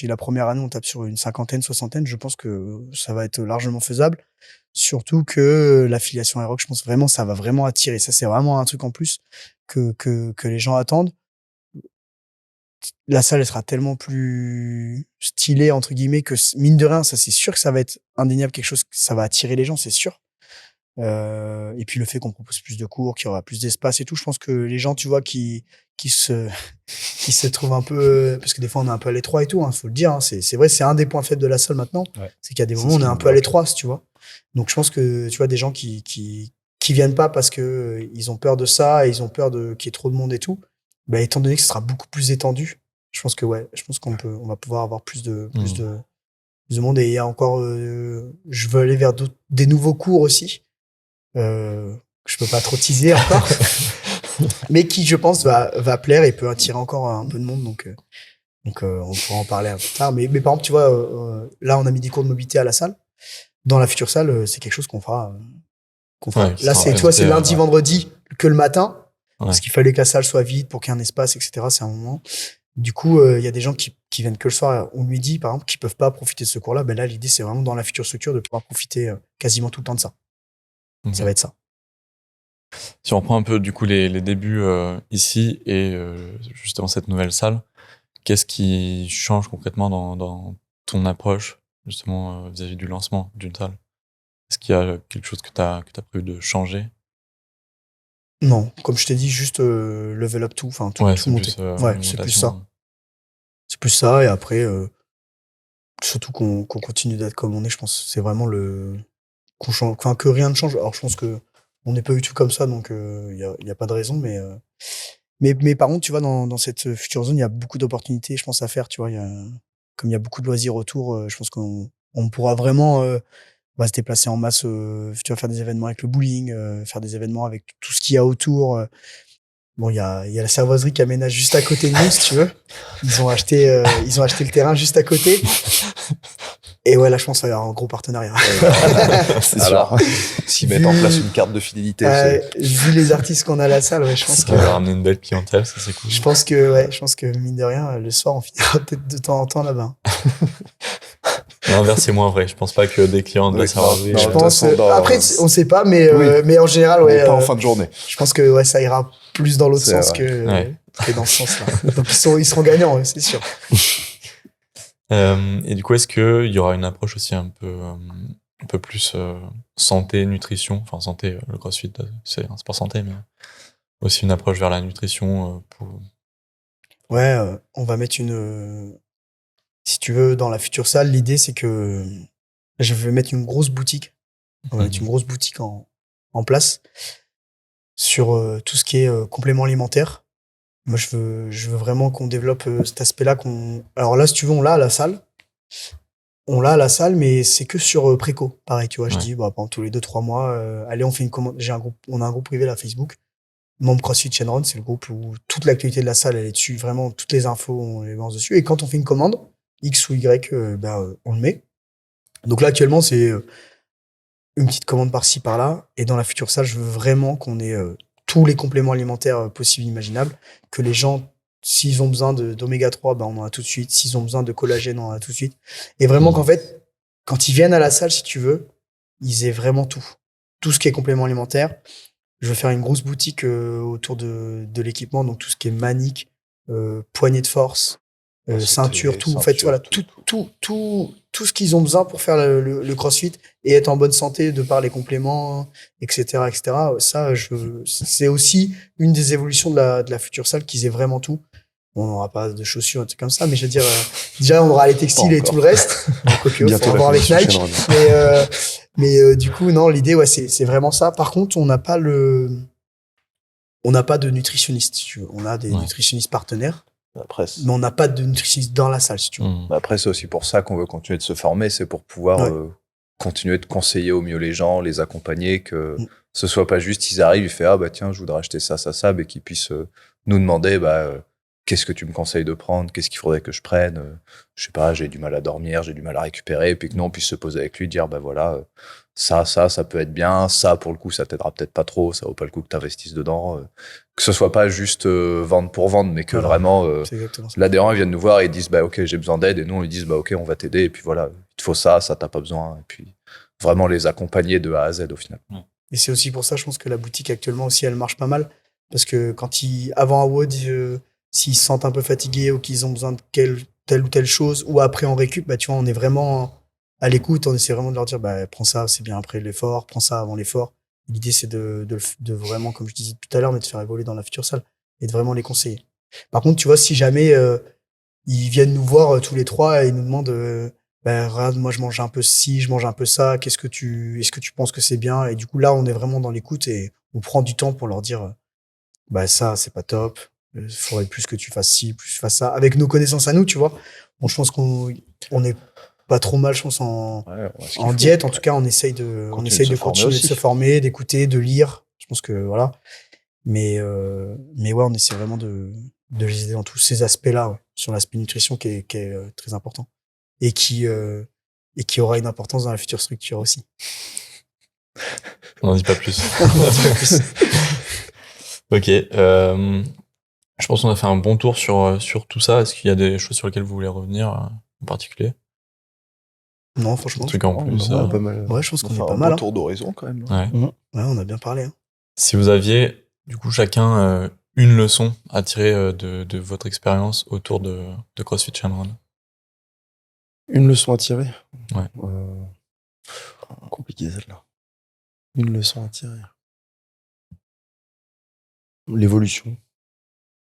Speaker 1: la première année, on tape sur une cinquantaine, soixantaine, je pense que ça va être largement faisable. Surtout que l'affiliation Aerox, je pense vraiment, ça va vraiment attirer. Ça, c'est vraiment un truc en plus que les gens attendent. La salle, elle sera tellement plus stylée, entre guillemets, que mine de rien, ça, c'est sûr que ça va être indéniable quelque chose, ça va attirer les gens, c'est sûr. Et puis le fait qu'on propose plus de cours, qu'il y aura plus d'espace et tout, je pense que les gens, tu vois, qui se trouvent un peu, parce que des fois on est un peu à l'étroit et tout, faut le dire, c'est vrai, c'est un des points faibles de la salle maintenant, c'est qu'il y a des moments où on est un peu à l'étroit, tu vois. Donc je pense que, tu vois, des gens qui viennent pas parce que ils ont peur de ça, et ils ont peur qu'il y ait trop de monde et tout, étant donné que ce sera beaucoup plus étendu, je pense qu'on va pouvoir avoir plus de monde, et il y a encore, je veux aller vers des nouveaux cours aussi. Je peux pas trop teaser encore, mais qui, je pense, va plaire et peut attirer encore un peu de monde. Donc on pourra en parler un peu plus tard. Mais par exemple, tu vois, là, on a mis des cours de mobilité à la salle. Dans la future salle, c'est quelque chose qu'on fera.
Speaker 4: Ouais,
Speaker 1: là, c'est lundi, vendredi que le matin, parce qu'il fallait que la salle soit vide pour qu'il y ait un espace, etc. C'est un moment. Du coup, il y a des gens qui viennent que le soir ou le midi, par exemple, qui peuvent pas profiter de ce cours-là. Là, l'idée, c'est vraiment dans la future structure de pouvoir profiter quasiment tout le temps de ça. Okay. Ça va être ça.
Speaker 4: Si on reprend un peu du coup les débuts ici et justement cette nouvelle salle, qu'est-ce qui change concrètement dans ton approche justement vis-à-vis du lancement d'une salle? Est-ce qu'il y a quelque chose que tu as prévu de changer?
Speaker 1: Non, comme je t'ai dit, juste level up tout, enfin tout monter. C'est plus ça. C'est plus ça, et après, surtout qu'on continue d'être comme on est, je pense. C'est vraiment que rien ne change. Alors je pense que on n'est pas du tout comme ça, donc il y a pas de raison, mais par contre, tu vois, dans cette future zone, il y a beaucoup d'opportunités, je pense, à faire, tu vois. Comme il y a beaucoup de loisirs autour, je pense qu'on pourra vraiment se déplacer en masse, tu vas faire des événements avec le bowling, faire des événements avec tout ce qu'il y a autour. Bon, il y a la cervoiserie qui aménage juste à côté de nous, si tu veux. Ils ont acheté le terrain juste à côté. Et ouais, là, je pense qu'il va y avoir un gros partenariat.
Speaker 3: C'est
Speaker 2: Alors,
Speaker 3: sûr.
Speaker 2: s'ils mettent en place une carte de fidélité,
Speaker 1: Vu les artistes qu'on a à la salle, ouais, je pense
Speaker 4: Ça va ramener une belle clientèle, ça c'est cool.
Speaker 1: je pense que mine de rien, le soir, on finira peut-être de temps en temps là-bas.
Speaker 4: L'inverse c'est moins vrai. Je pense pas que des clients doivent savoir jouer.
Speaker 2: non,
Speaker 1: Je
Speaker 2: de
Speaker 1: pense.
Speaker 2: toute façon,
Speaker 1: Après, on sait pas, mais en général,
Speaker 2: mais
Speaker 1: ouais.
Speaker 2: pas en fin de journée.
Speaker 1: Je pense que ouais, ça ira plus dans l'autre
Speaker 2: C'est
Speaker 1: sens
Speaker 2: vrai.
Speaker 1: que dans ce sens-là. Donc ils seront gagnants, ouais, c'est sûr.
Speaker 4: Et du coup, est-ce qu'il y aura une approche aussi un peu plus santé, nutrition, enfin santé, le CrossFit, c'est un sport santé, mais aussi une approche vers la nutrition
Speaker 1: Ouais, on va mettre si tu veux, dans la future salle, l'idée c'est que je vais mettre une grosse boutique. On va mettre une grosse boutique en place sur tout ce qui est complément alimentaire. Moi, je veux vraiment qu'on développe cet aspect-là. Alors là, si tu veux, on l'a à la salle. On l'a à la salle, mais c'est que sur préco. Pareil, tu vois, je dis, pendant tous les 2-3 mois, allez, on fait une commande. On a un groupe privé là, Facebook. Membre CrossFit Shenron, c'est le groupe où toute l'actualité de la salle, elle est dessus. Vraiment, toutes les infos, on les lance dessus. Et quand on fait une commande, X ou Y, on le met. Donc là, actuellement, c'est une petite commande par-ci, par-là. Et dans la future salle, je veux vraiment qu'on ait tous les compléments alimentaires possibles et imaginables. Que les gens, s'ils ont besoin d'oméga 3, on en a tout de suite. S'ils ont besoin de collagène, on en a tout de suite. Et vraiment qu'en fait, quand ils viennent à la salle, si tu veux, ils aient vraiment tout. Tout ce qui est complément alimentaire. Je veux faire une grosse boutique autour de l'équipement, donc tout ce qui est manique, poignée de force, ceinture, tout. En fait, voilà, tout ce qu'ils ont besoin pour faire le CrossFit et être en bonne santé de par les compléments, etc., etc. Ça, c'est aussi une des évolutions de la future salle, qu'ils aient vraiment tout. On n'aura pas de chaussures, un truc comme ça, mais je veux dire, déjà, on aura les textiles et tout le reste. Quoique, faut en voir avec Nike. Mais du coup, non, l'idée, ouais, c'est vraiment ça. Par contre, on n'a pas de nutritionniste, si tu veux. On a des nutritionnistes partenaires.
Speaker 2: Après,
Speaker 1: mais on n'a pas de nutritionniste dans la salle, si tu veux.
Speaker 2: Après, c'est aussi pour ça qu'on veut continuer de se former, c'est pour pouvoir continuer de conseiller au mieux les gens, les accompagner, que ce soit pas juste, ils arrivent, ils font, tiens, je voudrais acheter ça, mais qu'ils puissent nous demander, qu'est-ce que tu me conseilles de prendre, qu'est-ce qu'il faudrait que je prenne, je sais pas, j'ai du mal à dormir, j'ai du mal à récupérer, et puis que nous, on puisse se poser avec lui, dire, voilà, ça peut être bien, ça, pour le coup, ça t'aidera peut-être pas trop, ça vaut pas le coup que t'investisses dedans, que ce soit pas juste vendre pour vendre, mais que vraiment, l'adhérent, il vient de nous voir et ils disent, ok, j'ai besoin d'aide, et nous, on lui dit, ok, on va t'aider, et puis voilà, il te faut ça t'as pas besoin, et puis vraiment les accompagner de A à Z au final.
Speaker 1: Et c'est aussi pour ça, je pense que la boutique actuellement aussi, elle marche pas mal, parce que quand avant Award, s'ils se sentent un peu fatigués ou qu'ils ont besoin de telle ou telle chose, ou après en récup, tu vois, on est vraiment à l'écoute, on essaie vraiment de leur dire, prends ça, c'est bien après l'effort, prends ça avant l'effort. L'idée, c'est de vraiment, comme je disais tout à l'heure, mais de faire évoluer dans la future salle et de vraiment les conseiller. Par contre, tu vois, si jamais ils viennent nous voir tous les trois et ils nous demandent, regarde, moi, je mange un peu ci, je mange un peu ça, est-ce que tu penses que c'est bien? Et du coup, là, on est vraiment dans l'écoute et on prend du temps pour leur dire, ça, c'est pas top. Il faudrait plus que tu fasses ci, plus que tu fasses ça. Avec nos connaissances à nous, tu vois. Bon, je pense qu'on est pas trop mal, je pense, en diète. En tout cas, on essaye de continuer de se former, d'écouter, de lire. Je pense que voilà. Mais ouais, on essaie vraiment de les aider dans tous ces aspects-là, sur l'aspect nutrition qui est très important et qui aura une importance dans la future structure aussi.
Speaker 4: On n'en dit pas plus. Ok. Je pense qu'on a fait un bon tour sur tout ça. Est-ce qu'il y a des choses sur lesquelles vous voulez revenir en particulier?
Speaker 1: Non, franchement.
Speaker 4: Un truc en plus.
Speaker 3: Pas mal.
Speaker 1: Ouais, je pense qu'on est pas
Speaker 2: un
Speaker 1: mal.
Speaker 2: Bon tour d'horizon quand même.
Speaker 1: Ouais, on a bien parlé.
Speaker 4: Si vous aviez, du coup, chacun une leçon à tirer de votre expérience autour de CrossFit Shenron.
Speaker 3: Une leçon à tirer?
Speaker 4: Ouais.
Speaker 3: Compliqué celle-là. Une leçon à tirer. L'évolution.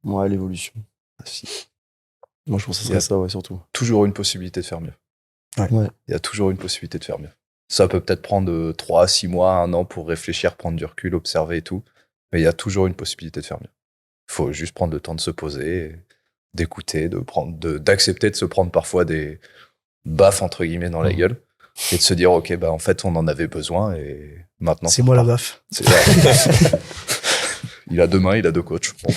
Speaker 3: Ouais, l'évolution. Moi, je pense que ce serait ça, surtout.
Speaker 2: Toujours une possibilité de faire mieux.
Speaker 1: Ouais.
Speaker 2: Il y a toujours une possibilité de faire mieux. Ça peut peut-être prendre 3, 6 mois, 1 an pour réfléchir, prendre du recul, observer et tout. Mais il y a toujours une possibilité de faire mieux. Il faut juste prendre le temps de se poser, d'écouter, d'accepter de se prendre parfois des baffes, entre guillemets, dans la gueule. Et de se dire, ok, en fait, on en avait besoin et maintenant.
Speaker 1: C'est moi la baffe.
Speaker 2: Il a 2 mains, il a 2 coachs. Bon.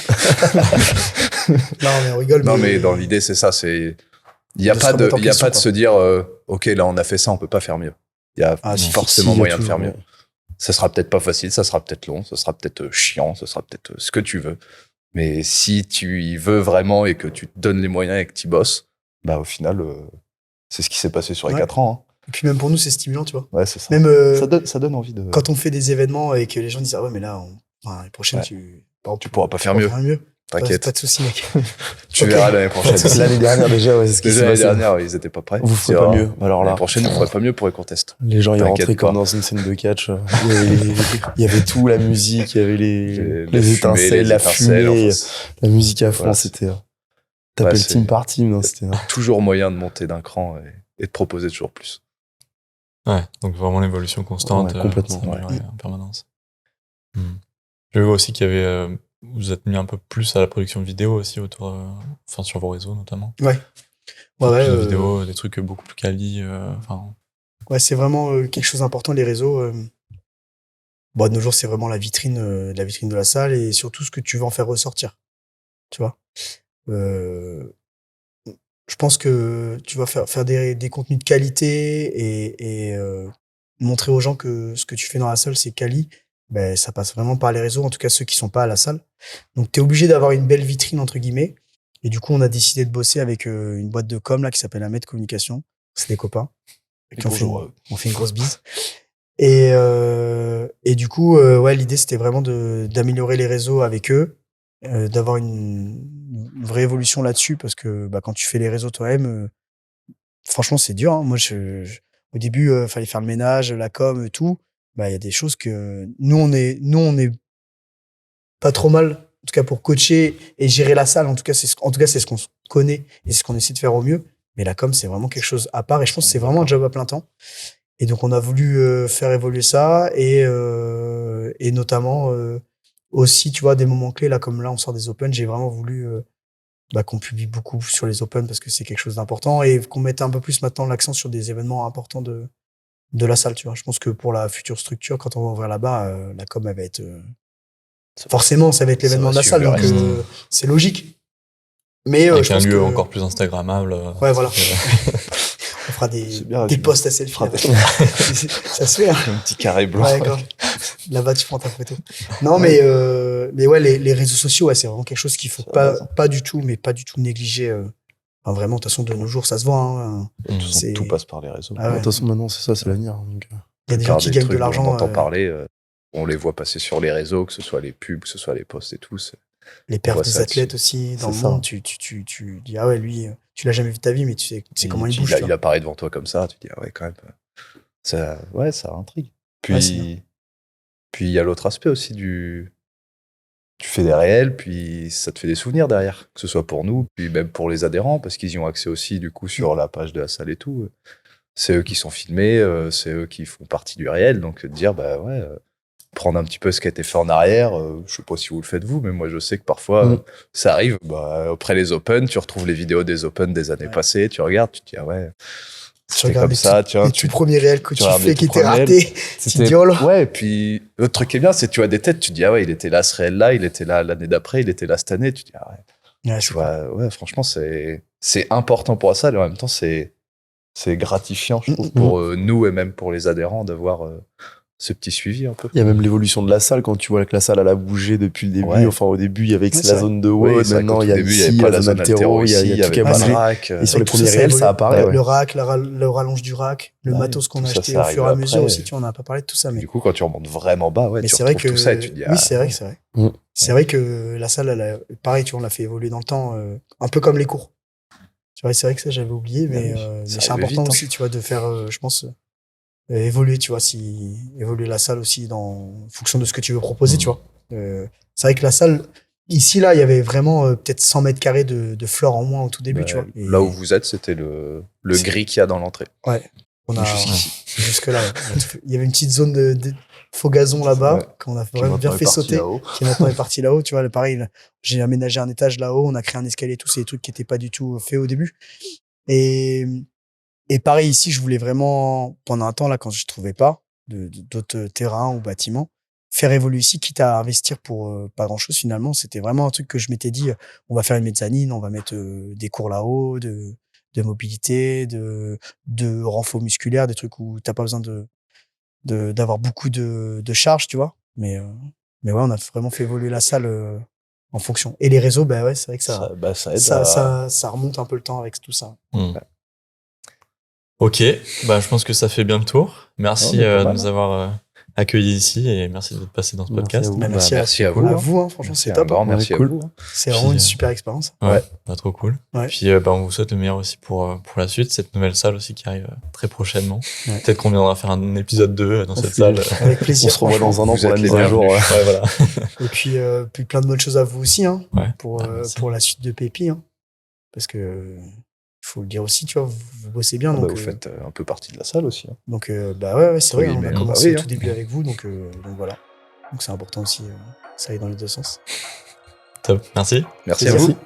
Speaker 1: Non, mais on rigole.
Speaker 2: Non, mais dans l'idée, c'est ça. C'est Il n'y a pas de,
Speaker 1: remettre en
Speaker 2: il y a
Speaker 1: question,
Speaker 2: pas de
Speaker 1: quoi.
Speaker 2: se dire, OK, là, on a fait ça, on peut pas faire mieux. Il y a forcément
Speaker 3: Si,
Speaker 2: moyen de
Speaker 3: toujours,
Speaker 2: faire mieux. Ça sera peut-être pas facile, ça sera peut-être long, ça sera peut-être chiant, ça sera peut-être ce que tu veux. Mais si tu y veux vraiment et que tu te donnes les moyens et que tu bosses, bah, au final, c'est ce qui s'est passé sur les
Speaker 1: Ouais.
Speaker 2: 4 ans.
Speaker 1: Et puis même pour nous, c'est stimulant, tu vois.
Speaker 2: Ouais, c'est ça.
Speaker 1: Même
Speaker 2: Ça donne envie de.
Speaker 1: quand on fait des événements et que les gens disent ah ouais mais là l'année prochaine
Speaker 2: Ouais.
Speaker 1: tu
Speaker 2: pourras pas faire mieux. T'inquiète.
Speaker 1: Pas de souci mec.
Speaker 2: Tu
Speaker 1: Ok.
Speaker 2: verras l'année prochaine.
Speaker 3: L'année dernière, déjà, ouais, c'est ce qui s'est
Speaker 2: Déjà l'année
Speaker 3: passé.
Speaker 2: dernière, ils étaient pas prêts.
Speaker 3: Vous ferez pas mieux. Alors là.
Speaker 2: L'année prochaine, vous ferez pas mieux pour les contests.
Speaker 3: Les gens, ils
Speaker 2: T'inquiète
Speaker 3: rentraient
Speaker 2: pas.
Speaker 3: comme dans une scène de catch. Il y avait tout, la musique, il y avait les étincelles, la fumée,
Speaker 2: enfin,
Speaker 3: la musique à fond,
Speaker 2: voilà,
Speaker 3: c'était taper le
Speaker 2: c'est-
Speaker 3: team par team. Non, c'était
Speaker 2: toujours moyen de monter d'un cran et de proposer toujours plus.
Speaker 4: Ouais, donc vraiment l'évolution constante.
Speaker 3: Ouais, complètement,
Speaker 4: s'améliorer en permanence. Je vois aussi qu'il y avait. Vous êtes mis un peu plus à la production vidéo aussi autour. Enfin, sur vos réseaux notamment.
Speaker 1: Ouais.
Speaker 4: Plus
Speaker 1: Ouais,
Speaker 4: de vidéos, des trucs beaucoup plus quali. Enfin.
Speaker 1: Ouais, c'est vraiment quelque chose d'important les réseaux. Bon, de nos jours, c'est vraiment la vitrine de la salle et surtout ce que tu veux en faire ressortir. Tu vois. Je pense que tu vas faire des contenus de qualité et montrer aux gens que ce que tu fais dans la salle, c'est quali. Ben, ça passe vraiment par les réseaux, en tout cas ceux qui sont pas à la salle. Donc, tu es obligé d'avoir une belle vitrine, entre guillemets. Et du coup, on a décidé de bosser avec une boîte de com là, qui s'appelle Ahmed Communication. C'est des copains. Et on fait une grosse bise. Et du coup, ouais, l'idée, c'était vraiment d'améliorer les réseaux avec eux, d'avoir une vraie évolution là-dessus, parce que bah, quand tu fais les réseaux toi-même, franchement, c'est dur. Hein. Moi, au début, fallait faire le ménage, la com, tout. Bah, il y a des choses que nous, on est pas trop mal, en tout cas pour coacher et gérer la salle. En tout cas, c'est ce qu'on connaît et c'est ce qu'on essaie de faire au mieux. Mais la com, c'est vraiment quelque chose à part et je pense que c'est vraiment un job à plein temps. Et donc, on a voulu faire évoluer ça et notamment aussi, tu vois, des moments clés là, comme là, on sort des Open. J'ai vraiment voulu qu'on publie beaucoup sur les Open parce que c'est quelque chose d'important et qu'on mette un peu plus maintenant l'accent sur des événements importants de la salle, tu vois. Je pense que pour la future structure, quand on va ouvrir là-bas, la com, elle va être forcément, ça va être l'événement de la salle, donc c'est logique. Mais
Speaker 4: avec
Speaker 1: je
Speaker 4: un
Speaker 1: pense
Speaker 4: lieu
Speaker 1: que
Speaker 4: encore plus instagrammable.
Speaker 1: ouais, voilà. On fera des posts à selfie. Ça se fait. Hein.
Speaker 2: Un petit carré blanc.
Speaker 1: Ouais, grave. Là-bas, tu prends ta photo. Non, mais ouais, les réseaux sociaux, ouais, c'est vraiment quelque chose qu'il faut pas du tout négliger. Enfin, vraiment, de toute façon, de nos jours, ça se voit. Hein.
Speaker 2: De toute façon, tout passe par les réseaux.
Speaker 1: Ah ouais.
Speaker 3: De toute façon, maintenant, c'est ça, c'est l'avenir. Donc...
Speaker 1: Il y a des gens qui gagnent de l'argent.
Speaker 2: On entend parler, on les voit passer sur les réseaux, que ce soit les pubs, que ce soit les posts et tout.
Speaker 1: Les perfs des athlètes aussi, dans le monde, tu dis, ah ouais, lui, tu l'as jamais vu de ta vie, mais tu sais comment il bouge.
Speaker 2: Il apparaît devant toi comme ça, tu dis, ah ouais, quand même. Ça intrigue. Puis il y a l'autre aspect aussi tu fais des réels, puis ça te fait des souvenirs derrière, que ce soit pour nous, puis même pour les adhérents, parce qu'ils y ont accès aussi, du coup, sur la page de la salle et tout. C'est eux qui sont filmés, c'est eux qui font partie du réel, donc de dire, bah ouais, prendre un petit peu ce qui a été fait en arrière, je sais pas si vous le faites vous, mais moi je sais que parfois ça arrive, après les Open, tu retrouves les vidéos des Open des années passées, tu regardes, tu te dis, ah ouais, c'était comme ça, tiens.
Speaker 1: Les tout premiers réels que tu fais qui étaient ratés, tu dis, oh là.
Speaker 2: Ouais, et puis l'autre truc qui est bien, c'est que tu as des têtes, tu te dis, ah ouais, il était là ce réel-là, il était là l'année d'après, il était là cette année, tu te dis, ah ouais. Tu vois, ouais, franchement, c'est important pour ça, et en même temps, c'est gratifiant, je trouve, pour nous et même pour les adhérents d'avoir ce petit suivi un peu.
Speaker 3: Il y a même l'évolution de la salle quand tu vois que la salle elle a bougé depuis le début. Ouais. Enfin, au début, il y avait la zone de haut, et maintenant il y a ici, la zone altéro, il y a tout qui a bougé. Et sur les premiers réels, ça apparaît.
Speaker 1: Le rack, le rallonge du rack, le matos qu'on a acheté au fur et à mesure aussi, tu vois, on n'a pas parlé de tout ça. Mais
Speaker 2: du coup, quand tu remontes vraiment bas, ouais, tu retrouves tout ça et tu te dis,
Speaker 1: oui, c'est vrai que c'est vrai. C'est vrai que la salle, pareil, tu vois, on l'a fait évoluer dans le temps, un peu comme les cours. Tu vois, c'est vrai que ça, j'avais oublié, mais c'est important aussi, tu vois, de faire, je pense, évoluer, tu vois, évoluer la salle aussi en fonction de ce que tu veux proposer, tu vois. C'est vrai que la salle, ici, là, il y avait vraiment peut-être 100 mètres carrés de floor en moins au tout début, tu vois.
Speaker 2: Et là où vous êtes, c'était le gris qu'il y a dans l'entrée.
Speaker 1: Ouais. On a jusque-là. Il y avait une petite zone de faux gazon là-bas qu'on a vraiment bien fait sauter, qui maintenant est parti là-haut, tu vois. Pareil, j'ai aménagé un étage là-haut, on a créé un escalier, tous ces trucs qui étaient pas du tout faits au début. Et pareil ici, je voulais vraiment, pendant un temps là, quand je trouvais pas d'autres terrains ou bâtiments, faire évoluer ici, quitte à investir pour pas grand-chose finalement. C'était vraiment un truc que je m'étais dit, on va faire une mezzanine, on va mettre des cours là-haut, mobilité, de renfort musculaire, des trucs où t'as pas besoin d'avoir beaucoup de charge, tu vois. Mais ouais, on a vraiment fait évoluer la salle en fonction. Et les réseaux, bah ouais, c'est vrai que ça
Speaker 2: aide
Speaker 1: ça remonte un peu le temps avec tout ça.
Speaker 4: Ok, je pense que ça fait bien le tour. Merci de nous avoir accueillis ici et merci d'être passé dans ce podcast.
Speaker 1: Merci à vous. Hein, franchement, c'est top.
Speaker 2: Merci à vous.
Speaker 1: C'est vraiment une super expérience.
Speaker 4: Ouais. Trop cool.
Speaker 1: Ouais.
Speaker 4: Puis on vous souhaite le meilleur aussi pour la suite, cette nouvelle salle aussi qui arrive très prochainement.
Speaker 1: Ouais.
Speaker 4: Peut-être qu'on viendra faire un épisode 2 dans cette salle.
Speaker 1: Avec plaisir.
Speaker 3: On se revoit dans un an pour la mise à jour.
Speaker 4: Ouais, voilà.
Speaker 1: Et puis plein de bonnes choses à vous aussi, hein,
Speaker 4: Ouais.
Speaker 1: pour la suite de Pépi, hein, parce que faut le dire aussi, tu vois, vous bossez bien. Donc,
Speaker 2: vous faites un peu partie de la salle aussi. Hein.
Speaker 1: Donc, ouais, c'est vrai, on a commencé au tout début avec vous, donc voilà. Donc, c'est important aussi, ça aille dans les deux sens.
Speaker 4: Top, merci.
Speaker 2: Merci à vous.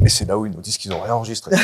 Speaker 2: Et c'est là où ils nous disent qu'ils ont réenregistré.